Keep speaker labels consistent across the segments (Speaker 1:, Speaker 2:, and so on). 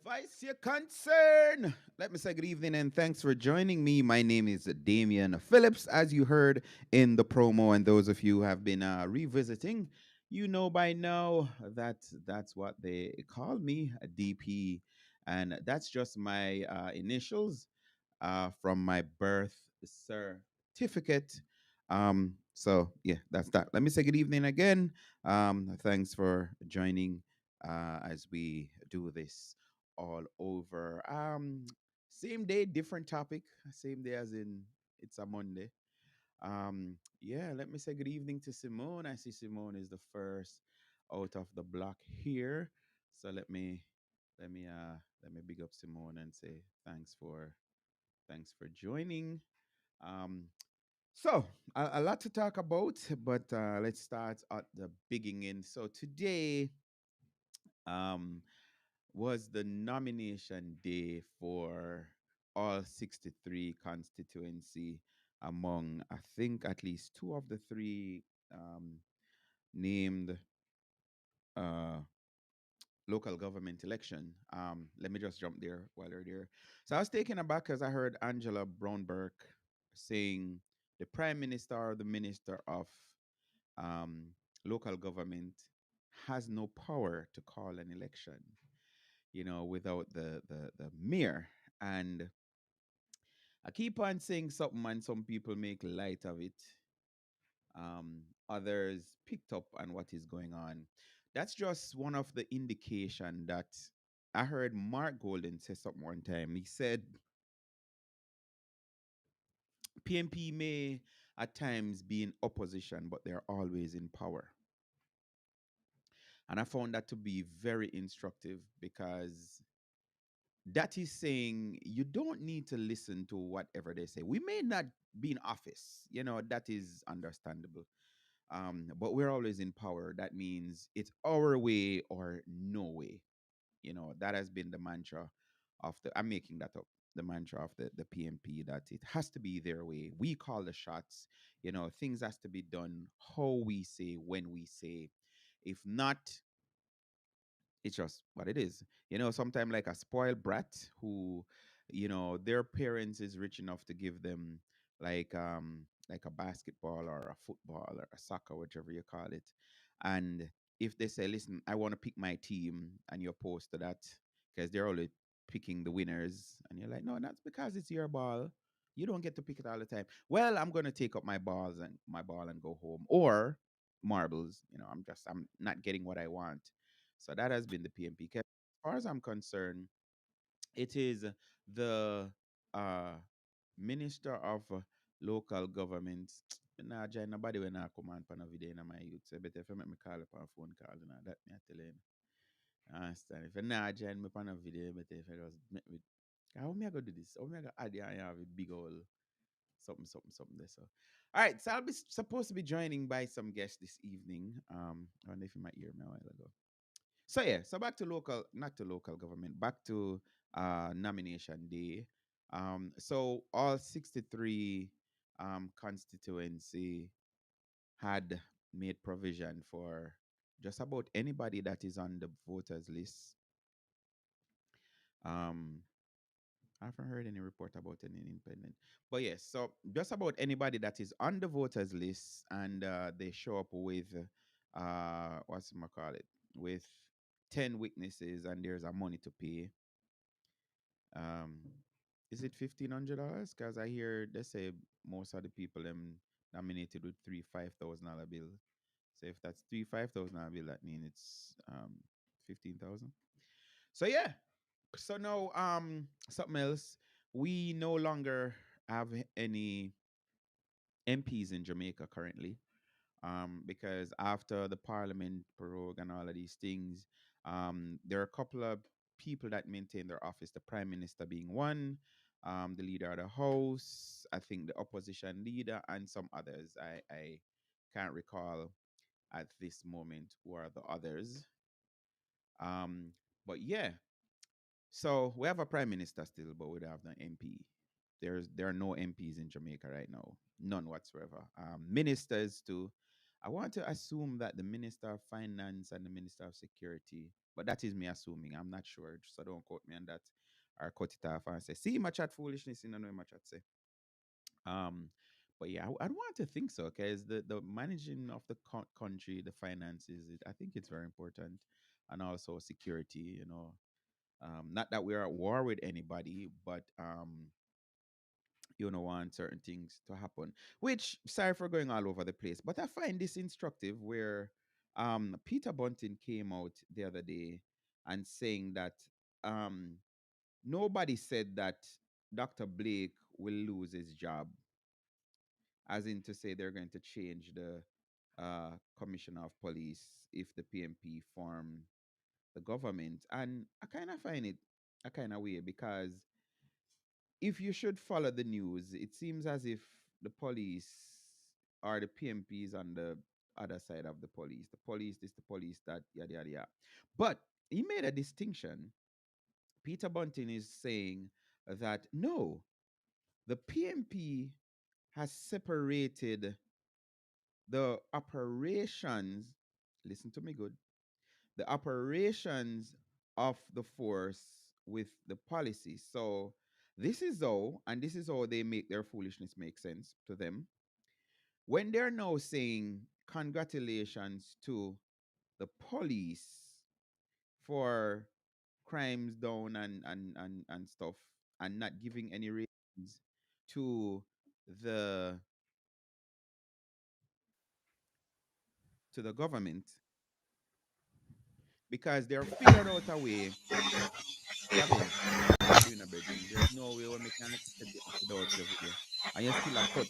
Speaker 1: Vice your concern. Let me say good evening and thanks for joining me. My name is Damian Phillips, as you heard in the promo, and those of you who have been revisiting, you know by now that that's what they call me, a DP, and that's just my initials from my birth certificate. So yeah, that's that. Let me say good evening again. Thanks for joining as we do this all over. Same day, different topic. Same day as in it's a Monday. Yeah, let me say good evening to Simone. I see Simone is the first out of the block here. So let me let me big up Simone and say thanks for joining. Um, so a lot to talk about, but let's start at the beginning. So today, um, was the nomination day for all 63 constituency among, I think, at least two of the three named uh, local government election. Let me just jump there while you're there. So I was taken aback because I heard Angela Brownberg saying the prime minister or the minister of um, local government has no power to call an election, without the mayor. And I keep on saying something, and some people make light of it. Others picked up on what is going on. That's just one of the indication that I heard Mark Golden say something one time. He said PNP may at times be in opposition, but they're always in power. And I found that to be very instructive because that is saying you don't need to listen to whatever they say. We may not be in office, that is understandable. But we're always in power. That means it's our way or no way. That has been the mantra of I'm making that up, the mantra of the PMP, that it has to be their way. We call the shots. Things has to be done how we say, when we say. If not, it's just what it is. Sometimes like a spoiled brat who, their parents is rich enough to give them like a basketball or a football or a soccer, whichever you call it. And if they say, listen, I want to pick my team, and you're opposed to that because they're only picking the winners, and you're like, no, that's because it's your ball. You don't get to pick it all the time. Well, I'm gonna take up my ball and go home. Or marbles, I'm not getting what I want. So that has been the PMP. 'Cause as far as I'm concerned, it is the uh, Minister of Local Government. Nah, join nobody when I come on pan a video in my youth. So better if you make me call up on phone call, that me I tell you. Understand? If you nah join me pan a video, better if you just make me. How me I go do this? How me I go add you and have a big old something, something, something there. So, all right. So I'll be supposed to be joining by some guests this evening. I wonder if you might hear me a while ago. So yeah, so back to local, not to local government, back to nomination day. So all 63 constituency had made provision for just about anybody that is on the voters list. Um, I haven't heard any report about any independent, but yes, so just about anybody that is on the voters list and they show up with what's it call it, with 10 witnesses and there's a money to pay. Um, is it $1,500? Because I hear they say most of the people them nominated with three $5,000 bill. So if that's three $5,000 bill, that means it's 15,000. So yeah. So now something else. We no longer have any MPs in Jamaica currently. Because after the parliament prorogue and all of these things, there are a couple of people that maintain their office, the prime minister being one, the leader of the house, I think the opposition leader, and some others. I can't recall at this moment who are the others. Um, but yeah, so we have a prime minister still, but we don't have an MP. There are no MPs in Jamaica right now, none whatsoever. Ministers too. I want to assume that the Minister of Finance and the Minister of Security, but that is me assuming. I'm not sure, so don't quote me on that or cut it off and say, see, my chat foolishness in my chat say. Um, but yeah, I'd want to think so because the managing of the country, the finances, I think it's very important, and also security. Not that we're at war with anybody, but want certain things to happen. Which, sorry for going all over the place, but I find this instructive where Peter Bunting came out the other day and saying that um nobody said that Dr. Blake will lose his job, as in to say they're going to change the commissioner of police if the PMP form the government. And I kind of find it a kind of weird because if you should follow the news, it seems as if the police or the PMP is on the other side of the police. The police, this, the police, that, yada, yada, yada. But he made a distinction. Peter Bunting is saying that no, the PMP has separated the operations, listen to me good, the operations of the force with the policy. So this is how they make their foolishness make sense to them. When they're now saying congratulations to the police for crimes down and stuff and not giving any reasons to the government because they're figured out a way. Gavin, what you doing, Bridging? There's no way we can exit out your video. And you're still a cut.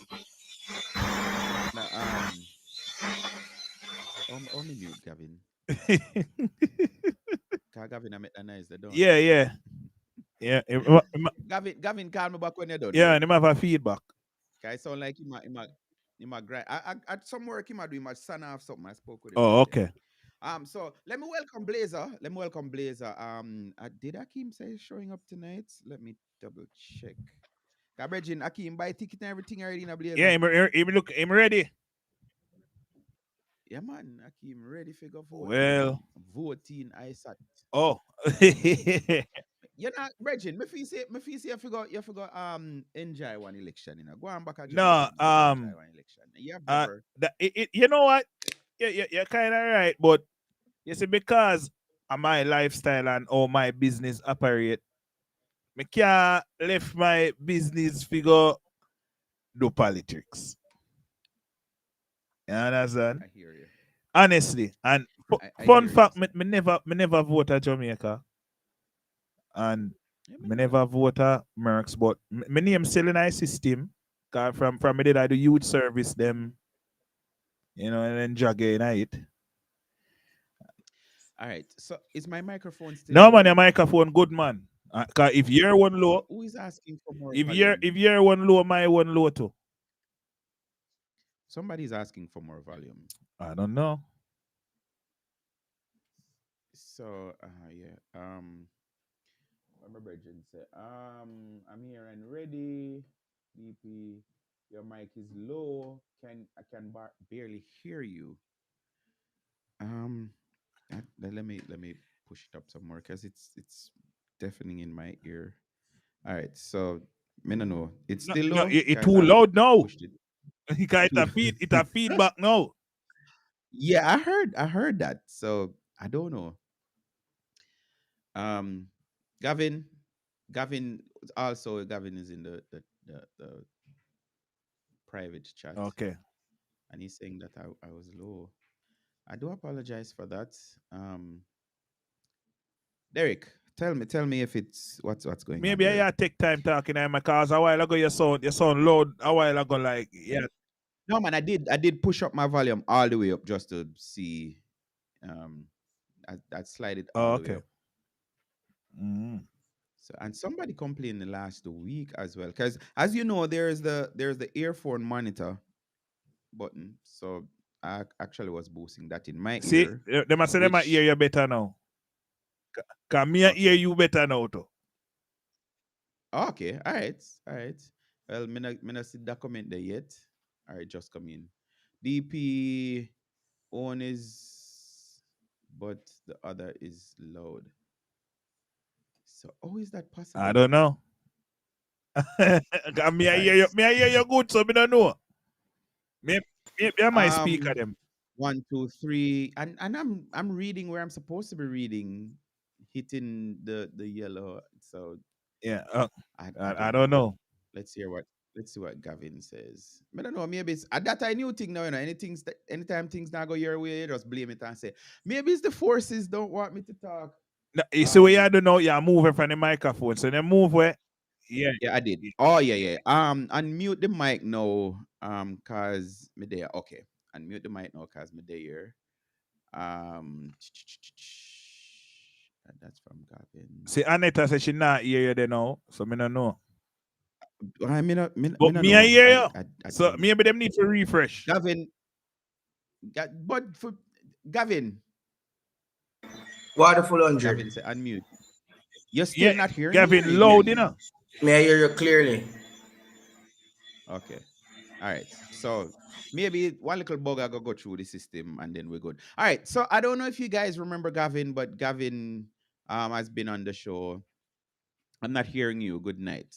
Speaker 1: Oh, me mute, Gavin. Cause Gavin, I make a nice, they don't.
Speaker 2: Yeah, yeah, yeah.
Speaker 1: Gavin, call me back when you're done,
Speaker 2: Yeah,
Speaker 1: bro.
Speaker 2: and him have a feedback.
Speaker 1: Cause it sound like he might grind. At some work, he might do my son off something. I spoke with him
Speaker 2: Oh,
Speaker 1: earlier.
Speaker 2: okay.
Speaker 1: So let me welcome Blazer. Let me welcome Blazer. Did Akeem say he's showing up tonight? Let me double check. Bridging, Akeem buy ticket and everything already in a
Speaker 2: Yeah,
Speaker 1: Blazer.
Speaker 2: him ready.
Speaker 1: Yeah, man. Akeem ready for go vote,
Speaker 2: Well,
Speaker 1: man. Voting ISAT.
Speaker 2: oh,
Speaker 1: You know, Bridging, me feel say you forgot enjoy one election, Go on back a
Speaker 2: no,
Speaker 1: Jamaican. Go enjoy one election. You have never.
Speaker 2: you know what? You're kind of right, but you see, because of my lifestyle and how my business operate, me can't left my business figure do politics. You understand?
Speaker 1: I hear you.
Speaker 2: Honestly, and
Speaker 1: I
Speaker 2: fun
Speaker 1: hear you.
Speaker 2: fact, me never vote at Jamaica, and
Speaker 1: Yeah, me
Speaker 2: me
Speaker 1: know that.
Speaker 2: never vote at Mercs, but me name still in my system. Cause from me did I do youth service them, and then jog in it.
Speaker 1: All right. So is my microphone still
Speaker 2: No man,
Speaker 1: low?
Speaker 2: your microphone good man. Cause if you're one low,
Speaker 1: Who is asking for more
Speaker 2: if you're
Speaker 1: volume?
Speaker 2: if you're one low, my one low too.
Speaker 1: Somebody's asking for more volume.
Speaker 2: I don't know.
Speaker 1: So yeah. What my brethren say? I'm here and ready. DP, your mic is low. I can barely hear you. Um, let me push it up some more because it's deafening in my ear. All right, so me no know. It's
Speaker 2: No,
Speaker 1: still
Speaker 2: no,
Speaker 1: low
Speaker 2: it
Speaker 1: because
Speaker 2: too
Speaker 1: I
Speaker 2: loud now.
Speaker 1: pushed it
Speaker 2: Because
Speaker 1: too.
Speaker 2: it a feedback now.
Speaker 1: Yeah, I heard that. So I don't know. Um, Gavin, Gavin Gavin is in the private chat,
Speaker 2: Okay.
Speaker 1: and he's saying that I was low. I do apologize for that. Um, Derek, tell me if it's what's going on
Speaker 2: Maybe
Speaker 1: there.
Speaker 2: I take time talking to my cause a while ago you sound loud a while ago like yeah.
Speaker 1: No man, I did push up my volume all the way up just to see. Um, I slide it
Speaker 2: Oh,
Speaker 1: all the way
Speaker 2: okay.
Speaker 1: up.
Speaker 2: Mm.
Speaker 1: So and somebody complained the last week as well, because as you know, there's the earphone monitor button. So I actually was boosting that in my
Speaker 2: See,
Speaker 1: ear,
Speaker 2: they must say they might hear
Speaker 1: which
Speaker 2: you better now. Cause me I hear
Speaker 1: okay,
Speaker 2: you better now too.
Speaker 1: okay, all right. Well, me not see that comment there yet. All right, just come in. DP. One is, but the other is loud. So, how is that
Speaker 2: I
Speaker 1: possible?
Speaker 2: don't know. Me
Speaker 1: All
Speaker 2: I
Speaker 1: right.
Speaker 2: hear you. Me I hear you good, so me don't know. Me my speaker
Speaker 1: Um,
Speaker 2: them.
Speaker 1: 1, 2, 3, and I'm reading where I'm supposed to be reading, hitting the yellow. So
Speaker 2: Yeah.
Speaker 1: I
Speaker 2: I
Speaker 1: don't
Speaker 2: don't
Speaker 1: know.
Speaker 2: know.
Speaker 1: Let's hear what let's see what Gavin says. I don't know. Maybe it's that I new thing now. Anytime things not go your way, just blame it and say maybe it's the forces don't want me to talk.
Speaker 2: No, you see what you
Speaker 1: Um,
Speaker 2: do now? You're moving from the microphone. So then move where? Yeah.
Speaker 1: yeah, I did.
Speaker 2: Yeah.
Speaker 1: Oh yeah, yeah. Unmute the mic now. Cause me there. Okay, unmute the mic now, cause me there. Um, and that's from Gavin.
Speaker 2: See, Aneta said she not hear you there now. So me don't know.
Speaker 1: I mean, me
Speaker 2: But
Speaker 1: not
Speaker 2: me I
Speaker 1: know.
Speaker 2: hear you.
Speaker 1: I
Speaker 2: So
Speaker 1: don't.
Speaker 2: maybe them need to refresh.
Speaker 1: Gavin, but for Gavin,
Speaker 3: What the full 100?
Speaker 1: Gavin say unmute. You're
Speaker 2: Yeah,
Speaker 1: still not hearing me, or
Speaker 2: Gavin
Speaker 1: you
Speaker 2: loud,
Speaker 1: hearing
Speaker 2: you
Speaker 1: me?
Speaker 2: know.
Speaker 3: May I hear you clearly?
Speaker 1: Okay. All right. So maybe one little bug I go through the system and then we're good. All right. So I don't know if you guys remember Gavin, but Gavin has been on the show. I'm not hearing you. Good night.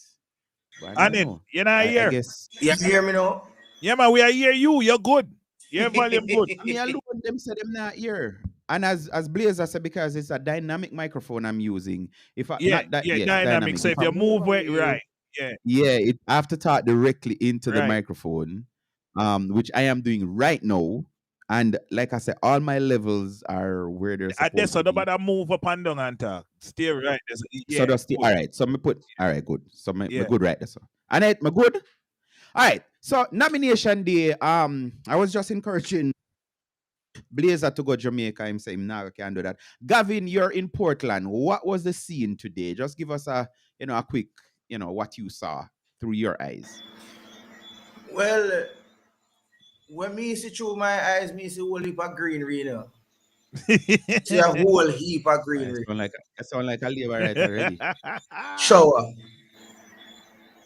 Speaker 1: But I don't
Speaker 2: Anet,
Speaker 1: know.
Speaker 2: you not
Speaker 1: I
Speaker 2: hear.
Speaker 1: guess
Speaker 3: You hear me now?
Speaker 2: Yeah, man, we are hear you. You're good. Your volume good.
Speaker 1: I mean alone them say them not here. And as Blazer said, because it's a dynamic microphone I'm using. If I
Speaker 2: Yeah,
Speaker 1: not that
Speaker 2: yeah,
Speaker 1: yes,
Speaker 2: dynamic.
Speaker 1: dynamic.
Speaker 2: So
Speaker 1: If
Speaker 2: if
Speaker 1: I
Speaker 2: you
Speaker 1: move
Speaker 2: move where
Speaker 1: away,
Speaker 2: right, yeah,
Speaker 1: yeah, I have to talk directly into the
Speaker 2: right.
Speaker 1: microphone, which I am doing right now. And like I said, all my levels are where they're
Speaker 2: At this,
Speaker 1: supposed
Speaker 2: so
Speaker 1: to be.
Speaker 2: nobody move up and down and talk. Stay right.
Speaker 1: So
Speaker 2: Yeah,
Speaker 1: that's the
Speaker 2: good.
Speaker 1: all right. So me put all right, good. So me
Speaker 2: Yeah.
Speaker 1: good right there. So and it me good. All right. So nomination day. I was just encouraging Blazer to go Jamaica. Him say him now can do that. Gavin, you're in Portland. What was the scene today? Just give us a quick, what you saw through your eyes.
Speaker 3: Well, when me see through my eyes, me see a whole heap of greenery, you know. See a whole heap of
Speaker 1: I
Speaker 3: greenery.
Speaker 1: sound like a labor right already.
Speaker 3: Shower.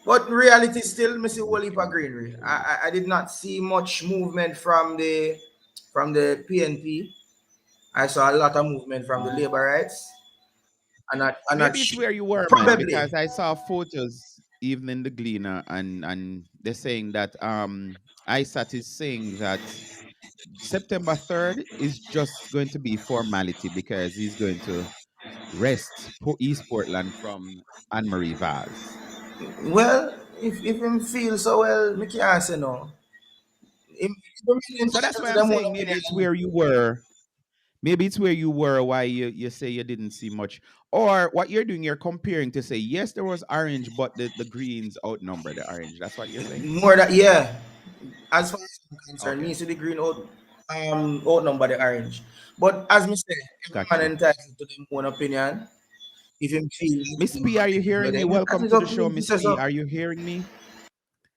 Speaker 3: But in reality, still, me see a whole heap of
Speaker 1: Okay.
Speaker 3: greenery. I did not see much movement from the PNP. I saw a lot of movement from the labor rights.
Speaker 1: Maybe it's where you were, man,
Speaker 3: Probably.
Speaker 1: because I saw photos even in the Gleaner, and they're saying that ISAT is saying that September 3rd is just going to be formality because he's going to rest East Portland from Anne Marie Vaz.
Speaker 3: Well, if him feel so well, me can't say no. Him
Speaker 1: So that's
Speaker 3: entitled
Speaker 1: why
Speaker 3: to
Speaker 1: I'm
Speaker 3: them own
Speaker 1: saying maybe it's
Speaker 3: opinion.
Speaker 1: where you were. Maybe it's where you were why you say you didn't see much. Or what you're doing, you're comparing to say, yes, there was orange, but the greens outnumber the orange. That's what you're saying?
Speaker 3: More that, yeah. As far as I'm concerned,
Speaker 1: Okay.
Speaker 3: me see the green outnumber the orange. But as me say, every
Speaker 1: Got
Speaker 3: man
Speaker 1: you.
Speaker 3: entitled to their own opinion. If him feel like
Speaker 1: Miss
Speaker 3: him
Speaker 1: P, are you
Speaker 3: go
Speaker 1: hearing me?
Speaker 3: then that
Speaker 1: Welcome
Speaker 3: is
Speaker 1: to the
Speaker 3: up to
Speaker 1: show,
Speaker 3: him to
Speaker 1: Miss
Speaker 3: say
Speaker 1: P.
Speaker 3: so.
Speaker 1: Are you hearing me?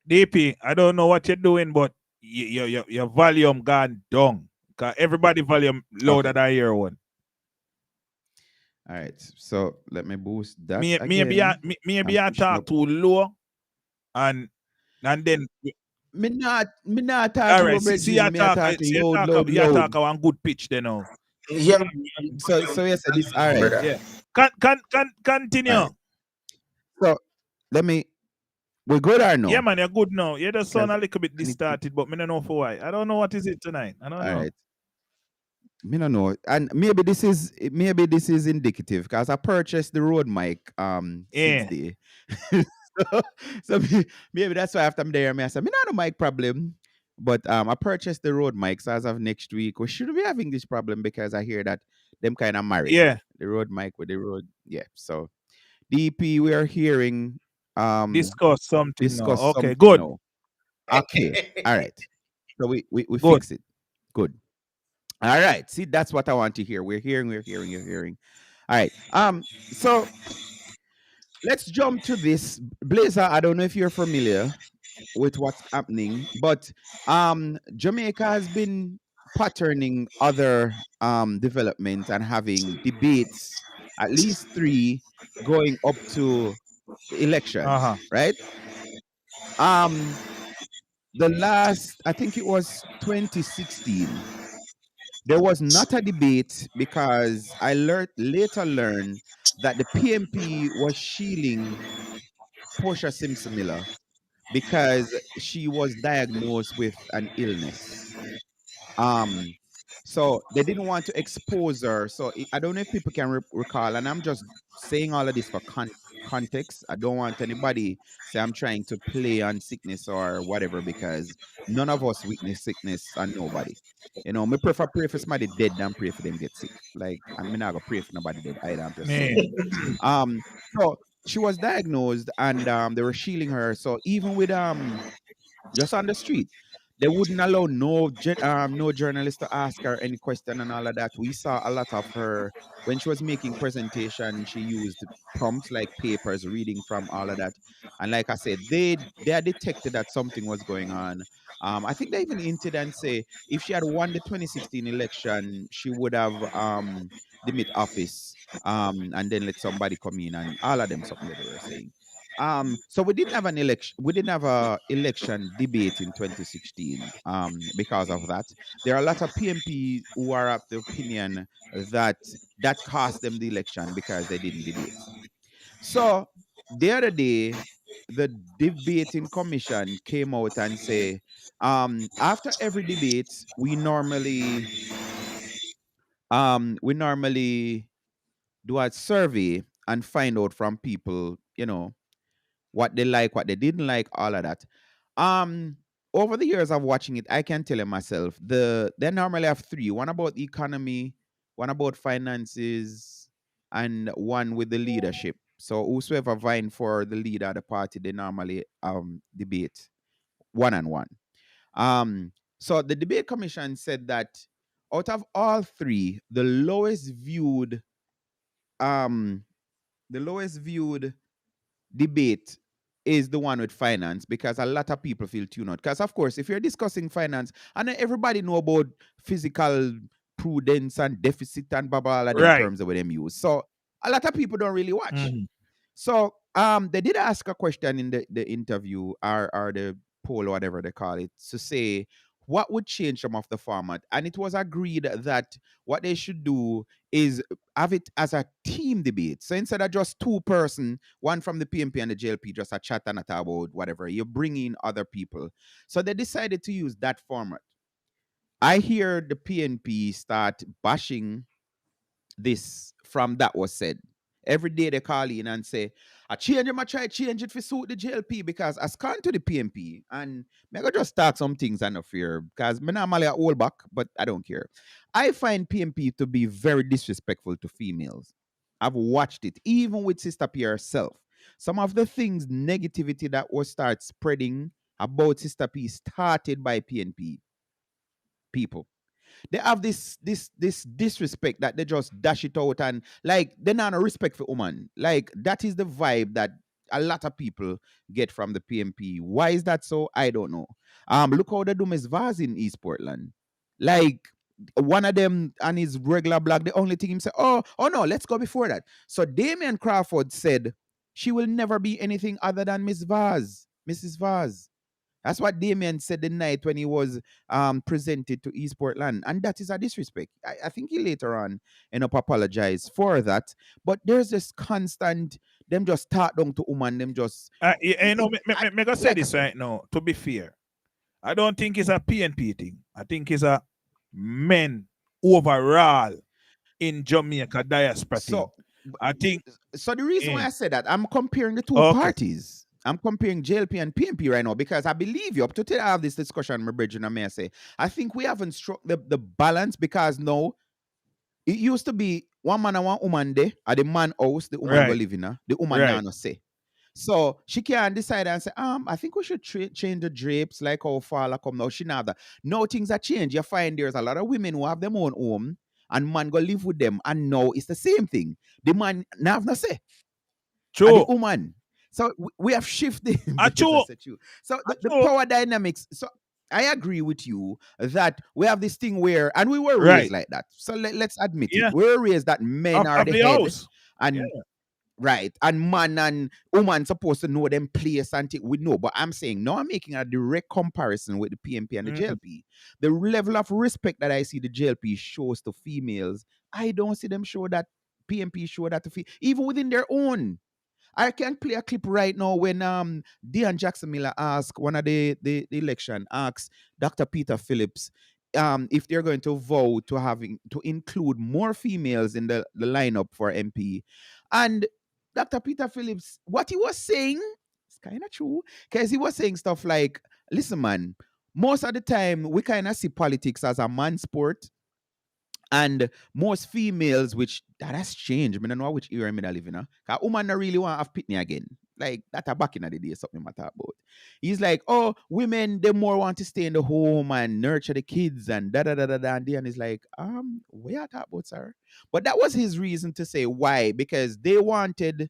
Speaker 2: DP, I don't know what you're doing, but your volume gone down. Cause everybody volume louder
Speaker 1: Okay.
Speaker 2: than your one.
Speaker 1: All right. So let me boost that
Speaker 2: Maybe
Speaker 1: again. I'm
Speaker 2: I
Speaker 1: pushing
Speaker 2: talk
Speaker 1: up.
Speaker 2: too low and then
Speaker 1: Me not talk
Speaker 2: all
Speaker 1: low,
Speaker 2: right. See,
Speaker 1: Bridging. Me a talk loud, loud,
Speaker 2: you
Speaker 1: loud.
Speaker 2: talk on good pitch then now.
Speaker 3: Yeah, man,
Speaker 1: So yes, this all right.
Speaker 3: brother.
Speaker 2: Yeah. Can
Speaker 1: All
Speaker 2: continue.
Speaker 1: right. So let me we good or
Speaker 2: Yeah,
Speaker 1: no?
Speaker 2: man, you're good now. You just sound
Speaker 1: Because
Speaker 2: a little bit
Speaker 1: I need to
Speaker 2: distorted, but me don't know for why. I don't know what is it tonight. I don't
Speaker 1: all
Speaker 2: know.
Speaker 1: right. Me no know. And maybe this is indicative because I purchased the Rode mic since
Speaker 2: Yeah.
Speaker 1: the so, maybe that's why after I'm there, I said, me not a mic problem. But I purchased the Rode mics as of next week. We shouldn't be having this problem because I hear that them kind of married.
Speaker 2: Yeah.
Speaker 1: The Rode mic with the Rode. Yeah. So DP, we are hearing
Speaker 2: Discuss something now.
Speaker 1: discuss
Speaker 2: Okay,
Speaker 1: something
Speaker 2: good.
Speaker 1: now. Okay. All right. So we
Speaker 2: Good.
Speaker 1: fix it. Good. All right. See, that's what I want to hear. We're hearing. All right. So let's jump to this. Blazer, I don't know if you're familiar with what's happening, but Jamaica has been patterning other developments and having debates, at least three, going up to the elections,
Speaker 2: Uh-huh.
Speaker 1: right? Um, the last, I think it was 2016. There was not a debate because later learned that the PMP was shielding Portia Simpson Miller because she was diagnosed with an illness. Um, so they didn't want to expose her. So I don't know if people can recall, and I'm just saying all of this for context. I don't want anybody say I'm trying to play on sickness or whatever because none of us witness sickness and nobody. You know, me prefer pray for somebody dead than pray for them get sick. Like I'm not gonna pray for nobody dead either. I'm just
Speaker 2: Yeah.
Speaker 1: saying. So she was diagnosed and they were shielding her. So even with just on the street. They wouldn't allow no journalist to ask her any question and all of that. We saw a lot of her when she was making presentation. She used prompts like papers, reading from all of that. And like I said, they had detected that something was going on. I think they even hinted and say if she had won the 2016 election, she would have demit office and then let somebody come in and all of them something that they were saying. So we didn't have an election. We didn't have a election debate in 2016. Because of that, there are a lot of PMP who are of the opinion that that cost them the election because they didn't debate. So the other day, the debating commission came out and say, after every debate, we normally do a survey and find out from people, what they like, what they didn't like, all of that. Um, Over the years of watching it, I can tell you myself, they normally have three: one about economy, one about finances, and one with the leadership. So whosoever vying for the leader of the party, they normally debate one on one. So the debate commission said that out of all three, um the lowest viewed debate is the one with finance because a lot of people feel tuned out. Because of course, if you're discussing finance, and then everybody know about physical prudence and deficit and blah blah all of them
Speaker 2: Right.
Speaker 1: terms that them use. So a lot of people don't really watch.
Speaker 2: Mhm.
Speaker 1: So they did ask a question in the interview or the poll or whatever they call it to say what would change some of the format, and it was agreed that what they should do is have it as a team debate. So instead of just two-person, one from the PMP and the JLP, just a chat and a talk about whatever, you bring in other people. So they decided to use that format. I hear the PNP start bashing this from that was said. Every day they call in and say, I change it, I try change it for suit the JLP because I scan to the PMP and me go just start some things and no fear because me normally a hold back, but I don't care. I find PMP to be very disrespectful to females. I've watched it, even with Sister P herself. Some of the things, negativity that was start spreading about Sister P started by PNP people. They have this disrespect that they just dash it out and like they not no respect for woman. Like that is the vibe that a lot of people get from the PMP. Why is that so? I don't know. Look how they do Miss Vaz in East Portland. Like one of them and his regular blog, the only thing him say, oh no, let's go before that. So Damian Crawford said she will never be anything other than Miss Vaz, Mrs. Vaz. That's what Damien said the night when he was presented to East Portland. And that is a disrespect. I think he later on end up apologize for that. But there's this constant, them just talk down to woman, them just,
Speaker 2: You know, me go say
Speaker 1: like I
Speaker 2: this
Speaker 1: said.
Speaker 2: right now. To be fair, I don't think it's a PNP thing. I think it's a men overall in Jamaica diaspora thing.
Speaker 1: So,
Speaker 2: I think.
Speaker 1: so the reason why
Speaker 2: Yeah.
Speaker 1: I said that, I'm comparing the two
Speaker 2: Okay.
Speaker 1: parties. I'm comparing JLP and PNP right now because I believe you. Up to today, I have this discussion, my bridge, and I may say, I think we haven't struck the balance because now it used to be one man and one woman there at the man house, the woman go
Speaker 2: Right.
Speaker 1: live in her, the woman now
Speaker 2: Right.
Speaker 1: no say. So she can decide and say, I think we should change the drapes like how far come now. She not have that. No things are changed. You find there's a lot of women who have their own home and man go live with them. And now it's the same thing. The man now have no say. And the
Speaker 2: True.
Speaker 1: woman. So we have shifted. There's a
Speaker 2: True.
Speaker 1: set you. So the
Speaker 2: True.
Speaker 1: power dynamics. So I agree with you that we have this thing where, and we were raised
Speaker 2: Right.
Speaker 1: like that. So let's admit it.
Speaker 2: Yeah.
Speaker 1: We were raised that men are
Speaker 2: Of
Speaker 1: the
Speaker 2: the
Speaker 1: head,
Speaker 2: house.
Speaker 1: and
Speaker 2: Yeah.
Speaker 1: right? And man and woman supposed to know them place and we know. But I'm saying now I'm making a direct comparison with the PNP and the
Speaker 2: Mm.
Speaker 1: JLP. The level of respect that I see the JLP shows to females, I don't see them show that PNP show that to even within their own. I can play a clip right now when Dean Jackson Miller asked one of the election asked Dr. Peter Phillips if they're going to vote to having to include more females in the lineup for MP. And Dr. Peter Phillips, what he was saying is kind of true. Because he was saying stuff like, listen, man, most of the time we kind of see politics as a man sport, and most females, which that has changed. I don't know which era I live in. Because woman not really want to have pitney again. Like that a back in the day, something matter about. He's like, oh, women, they more want to stay in the home and nurture the kids and da da da da da. And then he's like, where I talk about, sir? But that was his reason to say why, because they wanted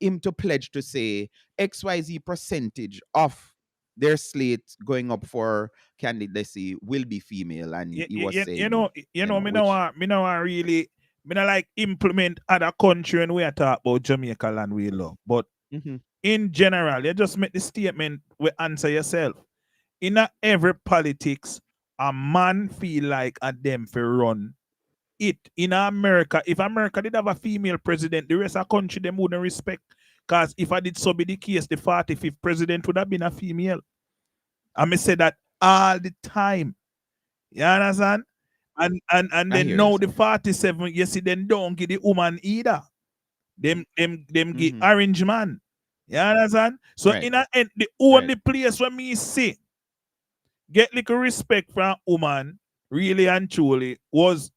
Speaker 1: him to pledge to say XYZ percentage of their slate going up for candidacy will be female, and he was saying,
Speaker 2: Me no
Speaker 1: which
Speaker 2: want, really, me no like implement other country when we are talk about Jamaica land we love. But
Speaker 1: mhm,
Speaker 2: in general, you just make the statement we answer yourself. In every politics, a man feel like a them for run it. In America, if America did have a female president, the rest of the country them wouldn't respect. Because if I did so be the case, the 45th president would have been a female. I may say that all the time. You understand? And
Speaker 1: I
Speaker 2: then
Speaker 1: hear you,
Speaker 2: now the
Speaker 1: sir.
Speaker 2: 47, you see, then don't give the woman either. Them give
Speaker 1: Hmm.
Speaker 2: orange man. You understand? So
Speaker 1: Right,
Speaker 2: in a end, the
Speaker 1: right.
Speaker 2: only place where me see get little respect from woman, really and truly, was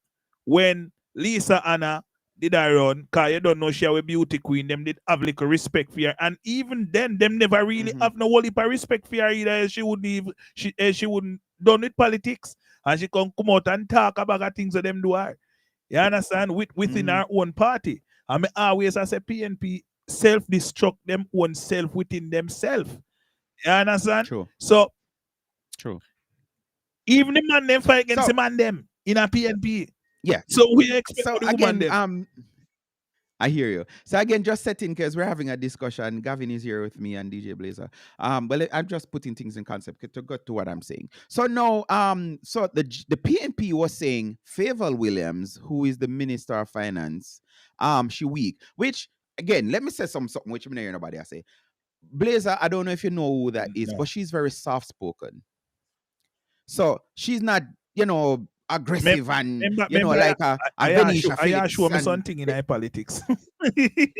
Speaker 2: when Lisa Anna did I run, cause you don't know she a beauty queen, them did have little respect for her. And even then, them never really
Speaker 1: Hmm.
Speaker 2: have no whole heap of respect for her either. She wouldn't even she wouldn't done with politics. And she can come out and talk about the things that them do her. You understand? Within
Speaker 1: Hmm.
Speaker 2: our own party. I mean always as a PNP self-destruct them own self within themselves. You understand?
Speaker 1: True,
Speaker 2: So
Speaker 1: true.
Speaker 2: even the man them fight against
Speaker 1: So
Speaker 2: the man them in a PNP.
Speaker 1: yeah.
Speaker 2: So we expect
Speaker 1: So
Speaker 2: for the woman
Speaker 1: again,
Speaker 2: them.
Speaker 1: I hear you. So again, just setting because we're having a discussion. Gavin is here with me and DJ Blazer. But I'm just putting things in concept to go to what I'm saying. So now, so the PNP was saying Favour Williams, who is the Minister of Finance, she weak. Which again, let me say something which I'm not hearing nobody I say. Blazer, I don't know if you know who that is, but
Speaker 2: No.
Speaker 1: she's very soft spoken. So she's not,
Speaker 2: Mem-
Speaker 1: aggressive and
Speaker 2: Remember,
Speaker 1: like a Venetia
Speaker 2: I show
Speaker 1: Phillips
Speaker 2: me
Speaker 1: and
Speaker 2: something in our politics.
Speaker 1: all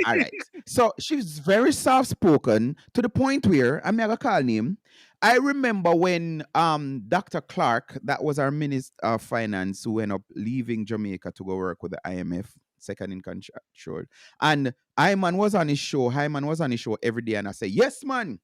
Speaker 1: right. So she's very soft spoken to the point where I'm gonna call name. I remember when Dr. Clark, that was our Minister of Finance, who ended up leaving Jamaica to go work with the IMF, second in control. And Hyman was on his show every day, and I say, yes, man.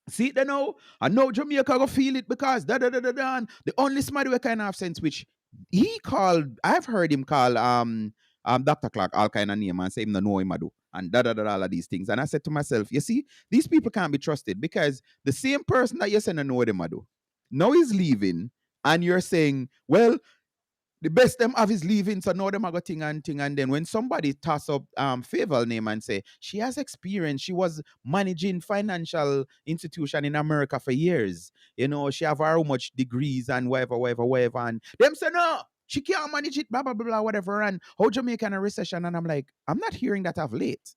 Speaker 1: See it now? I know Jamaica go feel it because da da da da da. And the only somebody we kind of have sense, which he called, I've heard him call Dr. Clark all kind of name and say him no know him I do and da da da all of these things. And I said to myself, you see, these people can't be trusted because the same person that you said no know them I do. Now he's leaving, and you're saying, well, the best them have is leaving, so now them are got thing, and then when somebody toss up Favor name and say she has experience, she was managing financial institution in America for years, she have how much degrees and whatever, and them say no. She can't manage it, blah, blah, blah, blah, whatever. And how Jamaica in a recession. And I'm like, I'm not hearing that of late.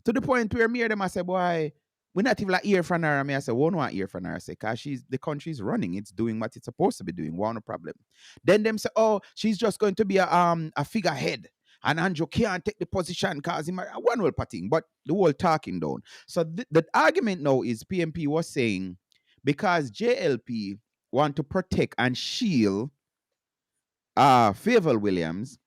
Speaker 1: To the point where me or them, I say, boy, we not even like hear from her. I say, we don't want hear from her. I say, because the country's running. It's doing what it's supposed to be doing. What no problem. Then them say, oh, she's just going to be a figurehead. And Andrew can't take the position because he might one whole patting, but the whole talking down. So the argument now is PMP was saying because JLP want to protect and shield Favor Williams,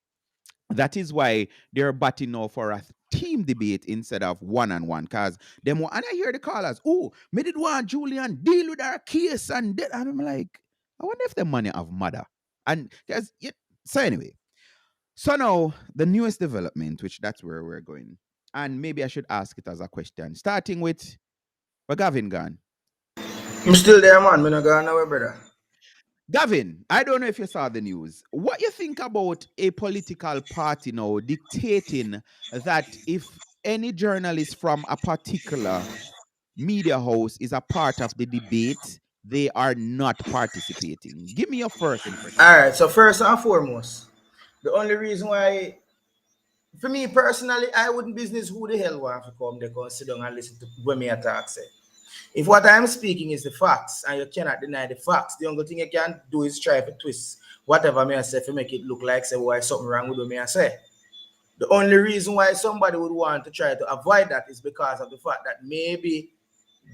Speaker 1: that is why they're batting now for a team debate instead of one-on-one. Cause them and I hear the callers, oh, me did want Julian deal with our case and that. And I'm like, I wonder if the money have mother. And because so anyway. So now the newest development, which that's where we're going. And maybe I should ask it as a question. Starting with where Gavin gone.
Speaker 3: I'm still there, man. Me not going nowhere, brother.
Speaker 1: Gavin, I don't know if you saw the news. What you think about a political party now dictating that if any journalist from a particular media house is a part of the debate, they are not participating. Give me your first impression.
Speaker 3: All right. So first and foremost, the only reason why, for me personally, I wouldn't business who the hell want to come there, go sit down and listen to when me attack say. If what I'm speaking is the facts and you cannot deny the facts, the only thing you can do is try to twist whatever me I say to make it look like say why something wrong with what me I say. The only reason why somebody would want to try to avoid that is because of the fact that maybe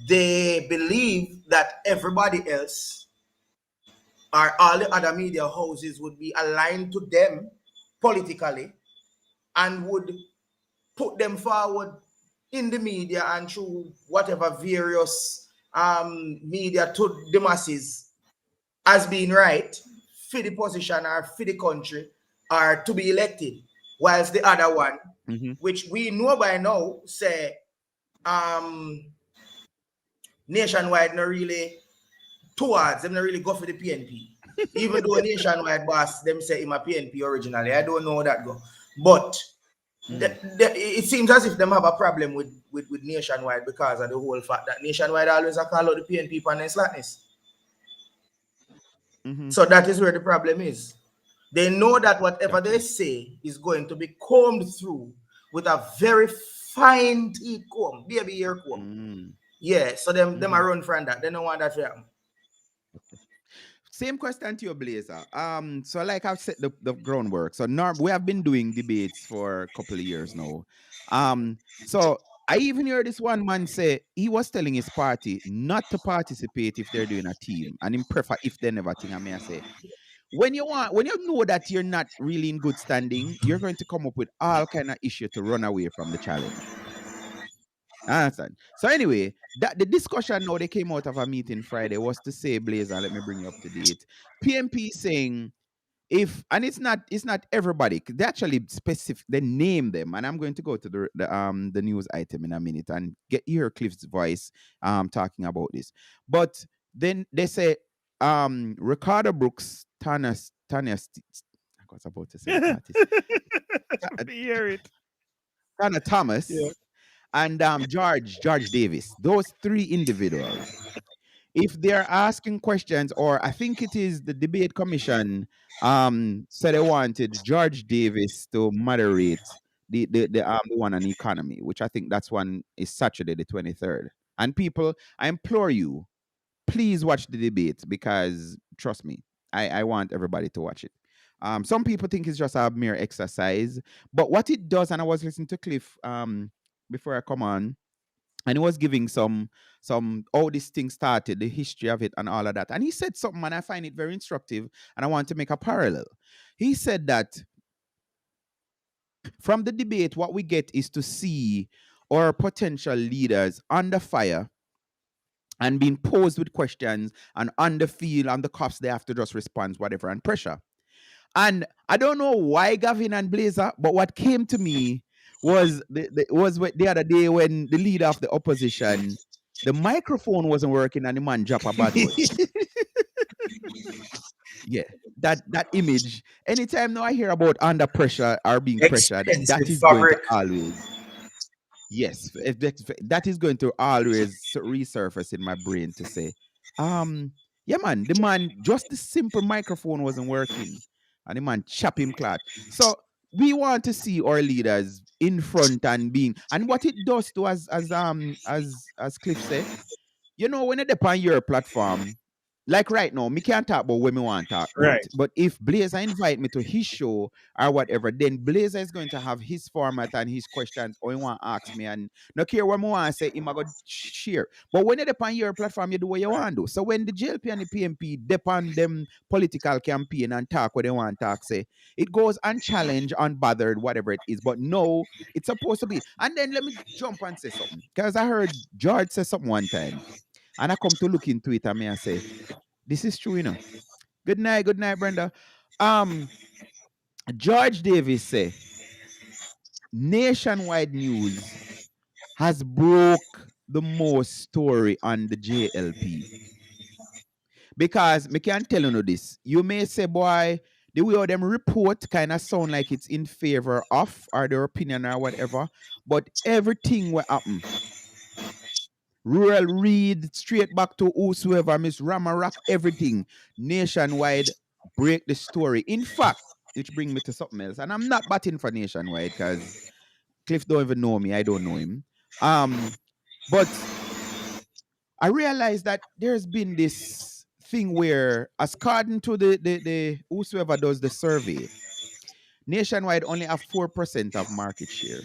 Speaker 3: they believe that everybody else or all the other media houses would be aligned to them politically and would put them forward in the media and through whatever various media to the masses as being right for the position or for the country or to be elected. Whilst the other one,
Speaker 1: Mm-hmm.
Speaker 3: which we know by now, say um nationwide not really towards them, not really go for the PNP. Even though nationwide boss them say him a PNP originally. I don't know how that go. But
Speaker 1: Mm.
Speaker 3: it seems as if them have a problem with nationwide because of the whole fact that nationwide always a call out the PNP and their slackness.
Speaker 1: Mm-hmm.
Speaker 3: So that is where the problem is. They know that whatever they
Speaker 1: Gotcha.
Speaker 3: say is going to be combed through with a very fine teeth comb, baby ear comb.
Speaker 1: Mm.
Speaker 3: Yeah, so them
Speaker 1: Mm-hmm.
Speaker 3: are run from that. They don't want that to happen.
Speaker 1: Same question to your Blazer. So like I've set the groundwork. So we have been doing debates for a couple of years now. So I even heard this one man say he was telling his party not to participate if they're doing a team, and in prefer if they never think. I may I say, when you know that you're not really in good standing, you're going to come up with all kind of issue to run away from the challenge. Understand? So anyway, that the discussion now they came out of a meeting Friday was to say, Blazer, let me bring you up to date. PMP saying if, and it's not everybody, they actually specific, they name them, and I'm going to go to the news item in a minute and hear Cliff's voice talking about this. But then they say Ricardo Brooks, Tanya I was about to say the artist.
Speaker 2: Hear it.
Speaker 1: Tana
Speaker 2: Yeah.
Speaker 1: Thomas and George Davis. Those three individuals, if they're asking questions, or I think it is the debate commission, said they wanted George Davis to moderate the one on economy, which I think that's one is Saturday the 23rd. And people, I implore you, please watch the debate because trust me, I want everybody to watch it. Some people think it's just a mere exercise, but what it does, and I was listening to Cliff before I come on, and he was giving some how this thing started, the history of it, and all of that. And he said something, and I find it very instructive, and I want to make a parallel. He said that from the debate, what we get is to see our potential leaders under fire and being posed with questions and on the field, on the cuffs, they have to just respond, whatever, and pressure. And I don't know why Gavin and Blazer, but what came to me was the other day when the leader of the opposition, the microphone wasn't working and the man dropped a bad word. Yeah, that image. Anytime now I hear about under pressure or being pressured, that
Speaker 3: Expensive
Speaker 1: is going to
Speaker 3: fabric.
Speaker 1: always, yes, if that is going to always resurface in my brain to say, yeah, man, the man, just the simple microphone wasn't working, and the man chop him clat. So we want to see our leaders in front and being, and what it does to us, as Cliff say, when you're on your platform, like right now, me can't talk about what me want to talk about.
Speaker 2: Right.
Speaker 1: But if Blazer invite me to his show or whatever, then Blazer is going to have his format and his questions or he want to ask me. And no care what me want to say, him I go share. But when you're on your platform, you do what you want to do. So when the JLP and the PMP depend them political campaign and talk what they want to talk, say, it goes unchallenged, unbothered, whatever it is. But no, it's supposed to be. And then let me jump and say something. Because I heard George say something one time. And I come to look into it and me I say, this is true, Good night, Brenda. Um, George Davis say, nationwide news has broke the most story on the JLP. Because me can tell you this. You may say, boy, the way how them report kind of sound like it's in favor of or their opinion or whatever. But everything will happen. Rural read straight back to whosoever, Miss Ramarak, everything nationwide break the story. In fact, which bring me to something else, and I'm not batting for nationwide because Cliff don't even know me. I don't know him. But I realized that there's been this thing where, according to the whosoever does the survey, nationwide only have 4% of market share.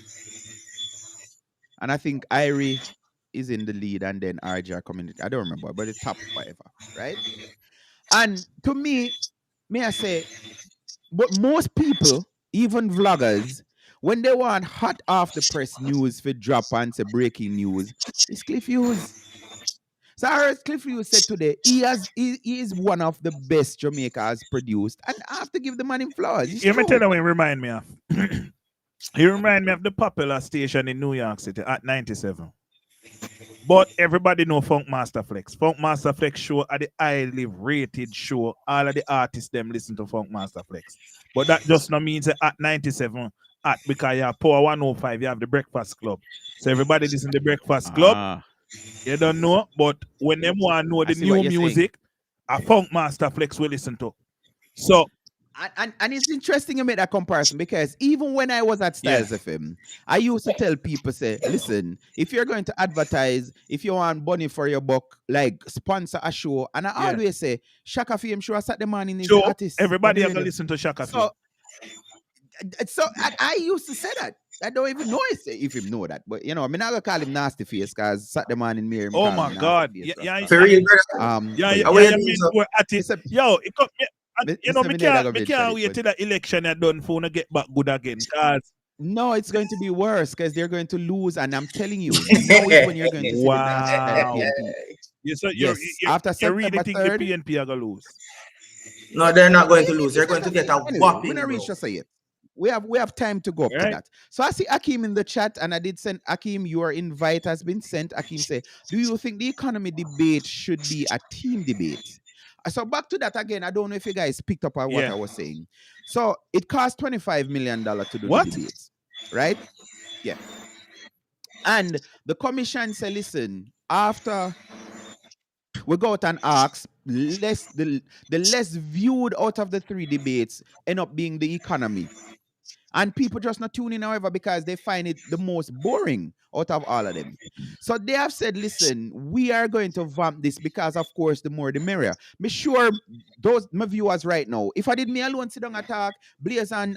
Speaker 1: And I think Irie is in the lead and then RJR community. I don't remember, but the top whatever, right? And to me, may I say, but most people, even vloggers, when they want hot off the press news for drop and say breaking news, it's Cliff Hughes. So I heard Cliff Hughes said today he is one of the best Jamaica has produced, and I have to give the man him flowers. It's
Speaker 2: Let me tell
Speaker 1: true.
Speaker 2: you what it remind me of. He remind me of the popular station in New York City at 97. But everybody know Funk Master Flex. Funk Master Flex show are the highly rated show. All of the artists them listen to Funk Master Flex. But that just not means that at 97, at because you have Power 105, you have the Breakfast Club. So everybody listen to the Breakfast Club. You don't know, but when them want to know the new music, a Funk Master Flex will listen to. So
Speaker 1: and it's interesting you make that comparison because even when I was at Styles FM, I used to tell people, say, listen, if you're going to advertise, if you want money for your buck, like sponsor a show, and I always say, Shaka Fame show us at the morning is the artist.
Speaker 2: Everybody are gonna listen to Shaka Fame.
Speaker 1: So I used to say that. I don't even know if him know that, but you know, I'm not gonna call him nasty face because Saturday morning Mary.
Speaker 2: Oh my God!
Speaker 3: For real,
Speaker 2: yo, you know, me can't wait till the election are done for to get back good again. Cause
Speaker 1: no, it's going to be worse because they're going to lose, and I'm telling you, now is when you're going to see the PNP.
Speaker 2: Yes, after September 3rd, the PNP are gonna lose.
Speaker 3: No, they're not going to lose. They're going to get a whopping.
Speaker 1: We're not reach to say it. We have time to go up to that. So I see Akeem in the chat, and I did send Akeem, your invite has been sent. Akeem say, do you think the economy debate should be a team debate? So back to that again, I don't know if you guys picked up on what I was saying. So it cost $25 million to do the debates, right? Yeah. And the commission said, listen, after we go out and ask, the less viewed out of the 3 debates end up being the economy. And people just not tune in, however, because they find it the most boring out of all of them. So they have said, listen, we are going to vamp this because, of course, the more the merrier. Me sure those my viewers right now, if I did me alone sit down and talk, Blaze and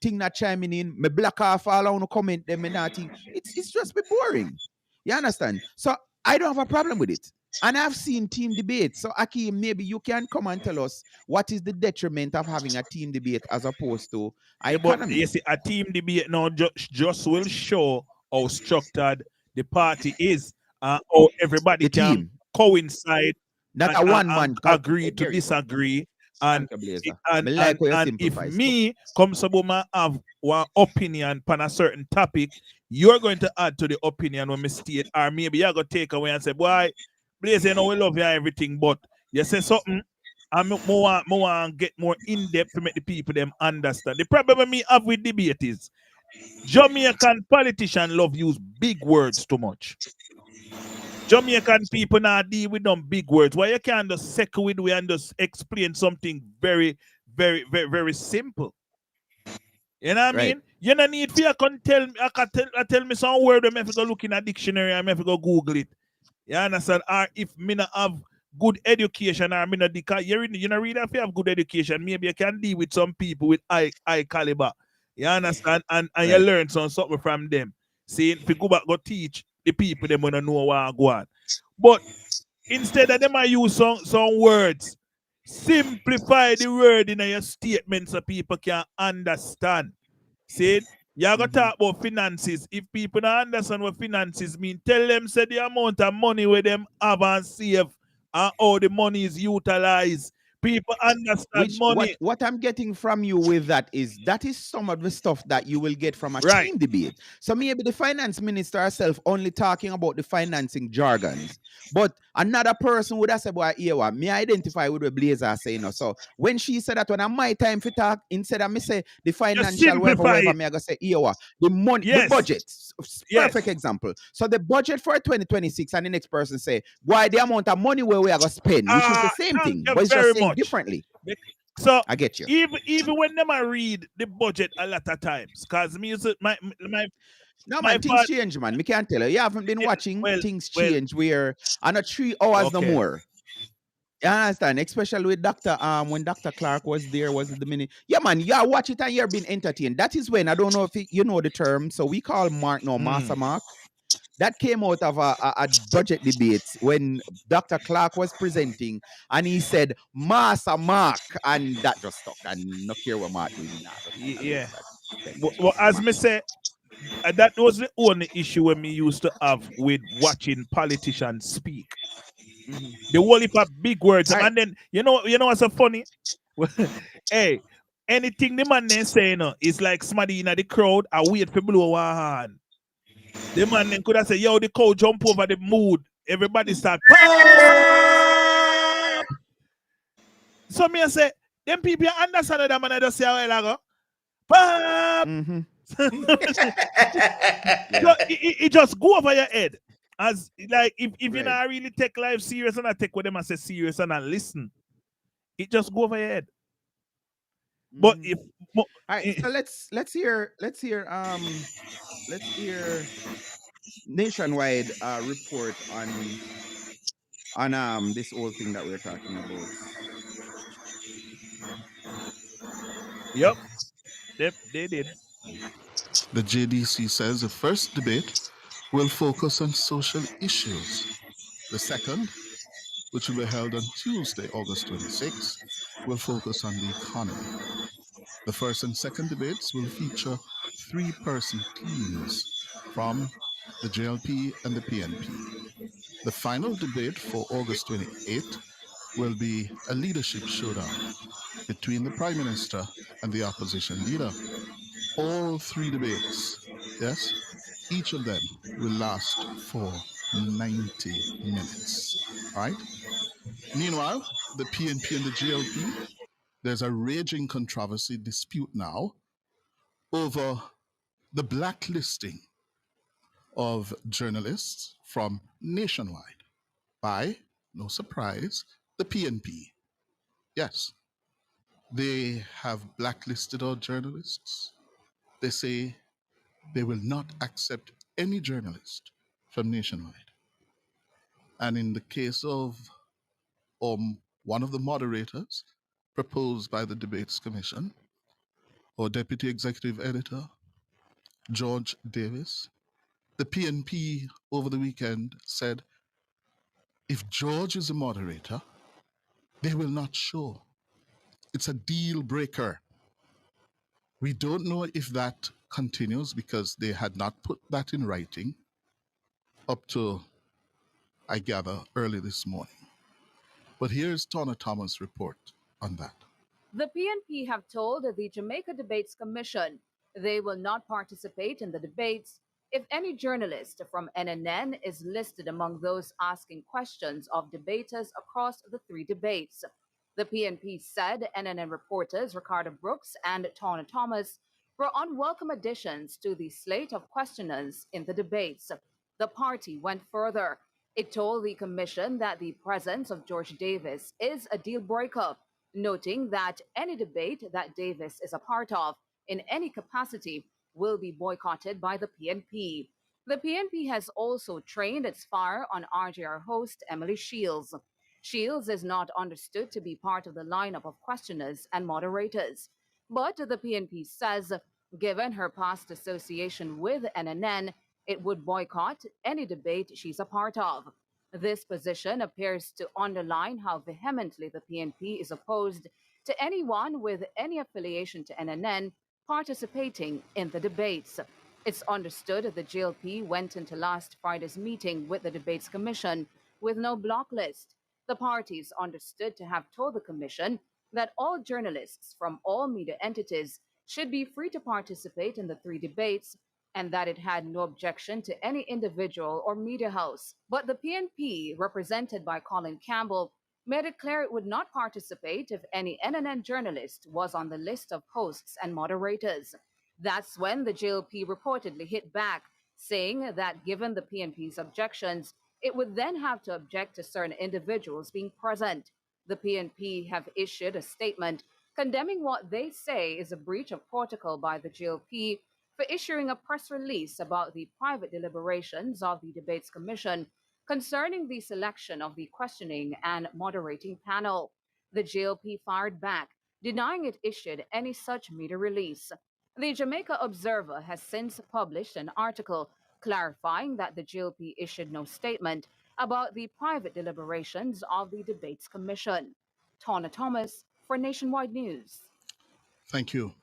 Speaker 1: thing not chiming in, me block off all I want to comment them and that thing, it's just be boring. You understand? So I don't have a problem with it. And I've seen team debates. So Akeem, maybe you can come and tell us what is the detriment of having a team debate as opposed to economy.
Speaker 2: But you see, a team debate now just will show how structured the party is, how everybody can coincide,
Speaker 1: not a one man
Speaker 2: agree to disagree. And if me come Sabuma have one opinion on a certain topic, you're going to add to the opinion when me state, or maybe you're going to take away and say, boy, Blaze, you know we love you and everything, but you say something, and more get more in-depth to make the people them understand. The problem me have with debate is Jamaican politicians love use big words too much. Jamaican people now deal with them big words. Why you can't just second with we and just explain something very, very, very, very simple. You know what I mean? You don't need for you can tell me I tell me some word I have to go look in a dictionary and I have to go Google it. You understand? Or if me not have good education or me not you know really if you have good education, maybe you can deal with some people with high caliber. You understand? And you learn something from them. See, if you go back go teach the people them wanna know what go on. But instead of them I use some words, simplify the word in your statement so people can understand. See, you gotta talk about finances. If people don't understand what finances mean, tell them say the amount of money where them have and save and how the money is utilized. people understand
Speaker 1: Which
Speaker 2: money.
Speaker 1: what I'm getting from you with that is some of the stuff that you will get from a
Speaker 2: Right.
Speaker 1: team debate. So maybe the finance minister herself only talking about the financing jargons, but another person would have said, "Boy, here what me identify with the Blazer saying." No. So when she said that, when I'm my time for talk, instead of me say the
Speaker 2: Just
Speaker 1: financial
Speaker 2: simplify
Speaker 1: whatever,
Speaker 2: it.
Speaker 1: me I go say here what the money, the
Speaker 2: Yes.
Speaker 1: budget. Perfect
Speaker 2: Yes.
Speaker 1: example. So the budget for 2026, and the next person say, "Why the amount of money where we are gonna spend," which is the same
Speaker 2: Thank
Speaker 1: thing,
Speaker 2: you
Speaker 1: but it's just
Speaker 2: very
Speaker 1: saying
Speaker 2: much.
Speaker 1: differently.
Speaker 2: So
Speaker 1: I get you.
Speaker 2: even when them I read the budget a lot of times, cause me
Speaker 1: No,
Speaker 2: my
Speaker 1: man, things
Speaker 2: part.
Speaker 1: change, man. Me can't tell you. You haven't been
Speaker 2: Yeah,
Speaker 1: watching
Speaker 2: well,
Speaker 1: things
Speaker 2: well,
Speaker 1: change where on a 3 hours no
Speaker 2: okay.
Speaker 1: more. You understand? Especially with Dr. When Dr. Clark was there, was it the minute? Yeah, man, you watch it and you're being entertained. That is when I don't know if you know the term. So we call Mark no Master Mark. That came out of a budget debate when Dr. Clark was presenting and he said Master Mark, and that just stuck. And no care what Mark do, me not go try to
Speaker 2: Yeah.
Speaker 1: lose that 10
Speaker 2: Well,
Speaker 1: minutes.
Speaker 2: as me
Speaker 1: Master
Speaker 2: say, that was the only issue when me used to have with watching politicians speak.
Speaker 1: Mark. Mhm.
Speaker 2: The whole heap of big words,
Speaker 1: All right.
Speaker 2: and then you know what's so funny? Hey, anything the man then say, is like somebody in the crowd. I wait for blow one hand. The man then could have said, "Yo, the cow jump over the mood." Everybody start pop. So me I say, them people understand that man I just say a while ago. Pop.
Speaker 1: Mm-hmm.
Speaker 2: So
Speaker 1: Yeah.
Speaker 2: it just go over your head. As like if you
Speaker 1: Right.
Speaker 2: not really take life serious and I take what them and say serious and I listen, it just go over your head. But
Speaker 1: Mm-hmm.
Speaker 2: if
Speaker 1: All right. So let's hear nationwide report on this whole thing that we're talking about.
Speaker 2: yep, they did.
Speaker 4: The JDC says the first debate will focus on social issues. The second, which will be held on Tuesday, August 26, will focus on the economy. The first and second debates will feature three-person teams from the JLP and the PNP. The final debate for August 28 will be a leadership showdown between the Prime Minister and the opposition leader. All three debates, yes, each of them will last for 90 minutes. All right? Meanwhile, the PNP and the GLP, there's a raging controversy dispute now over the blacklisting of journalists from Nationwide by, no surprise, the PNP. Yes, they have blacklisted our journalists. They say they will not accept any journalist from Nationwide. And in the case of one of the moderators proposed by the Debates Commission, or Deputy Executive Editor, George Davis, the PNP over the weekend said if George is a moderator, they will not show. It's a deal breaker. We don't know if that continues because they had not put that in writing up to, I gather, early this morning. But here's Tonna Thomas' report on that.
Speaker 5: The PNP have told the Jamaica Debates Commission they will not participate in the debates if any journalist from NNN is listed among those asking questions of debaters across the three debates. The PNP said NNN reporters Ricardo Brooks and Tawna Thomas were unwelcome additions to the slate of questioners in the debates. The party went further. It told the commission that the presence of George Davis is a deal breaker, noting that any debate that Davis is a part of in any capacity will be boycotted by the PNP. The PNP has also trained its fire on RJR host Emily Shields. Shields is not understood to be part of the lineup of questioners and moderators, but the PNP says, given her past association with NNN, it would boycott any debate she's a part of. This position appears to underline how vehemently the PNP is opposed to anyone with any affiliation to NNN participating in the debates. It's understood the GLP went into last Friday's meeting with the Debates Commission with no block list. The parties understood to have told the Commission that all journalists from all media entities should be free to participate in the three debates and that it had no objection to any individual or media house. But the PNP, represented by Colin Campbell, made it clear it would not participate if any NNN journalist was on the list of hosts and moderators. That's when the JLP reportedly hit back, saying that given the PNP's objections, it would then have to object to certain individuals being present. The PNP have issued a statement condemning what they say is a breach of protocol by the GOP for issuing a press release about the private deliberations of the Debates Commission concerning the selection of the questioning and moderating panel. The GOP fired back, denying it issued any such media release. The Jamaica Observer has since published an article clarifying that the GOP issued no statement about the private deliberations of the Debates Commission. Tawna Thomas for Nationwide News.
Speaker 4: Thank you,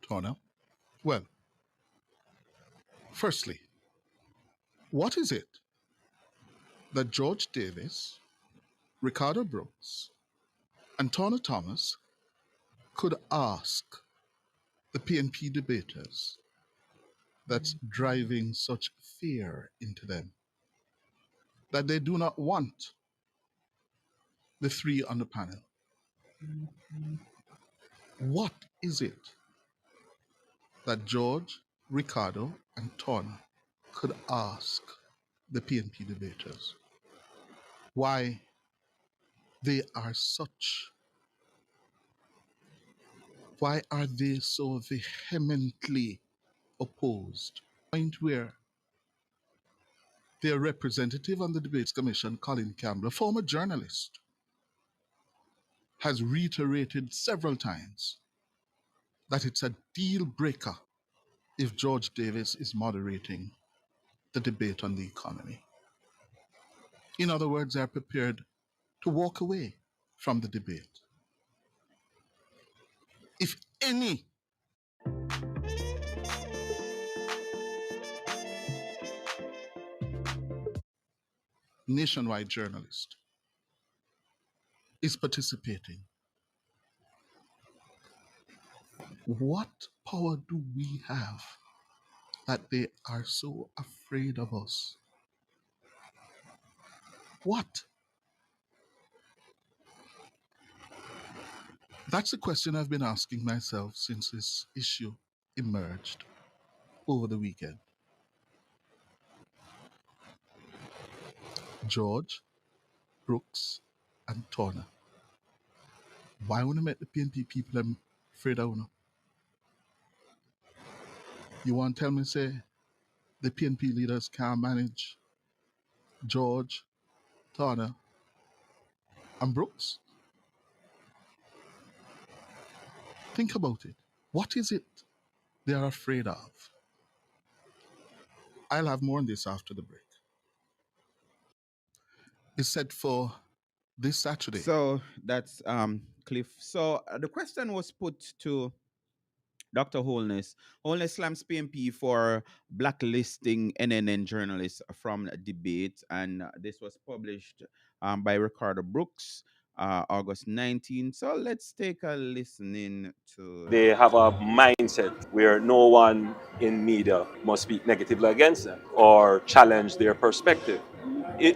Speaker 4: Tona. Well, firstly, what is it that George Davis, Ricardo Brooks, and Tona Thomas could ask the PNP debaters that's driving such fear into them that they do not want the three on the panel? What is it that George, Ricardo, and Ton could ask the PNP debaters? Why they are such, why are they so vehemently opposed? Point where their representative on the Debates Commission, Colin Campbell, a former journalist, has reiterated several times that it's a deal breaker if George Davis is moderating the debate on the economy. In other words, they're prepared to walk away from the debate. If any nationwide journalist is participating, what power do we have that they are so afraid of us? What? That's the question I've been asking myself since this issue emerged over the weekend. George, Brooks, and Turner. Why want to make the PNP people them afraid of you? You want to tell me, say, the PNP leaders can't manage George, Turner, and Brooks? Think about it. What is it they are afraid of? I'll have more on this after the break. It's set for this Saturday.
Speaker 1: So that's Cliff. So the question was put to Dr. Holness. Holness slams PMP for blacklisting NNN journalists from debate, and this was published by Ricardo Brooks, August 19th. So let's take a listen in to
Speaker 6: They have a mindset where no one in media must speak negatively against them or challenge their perspective.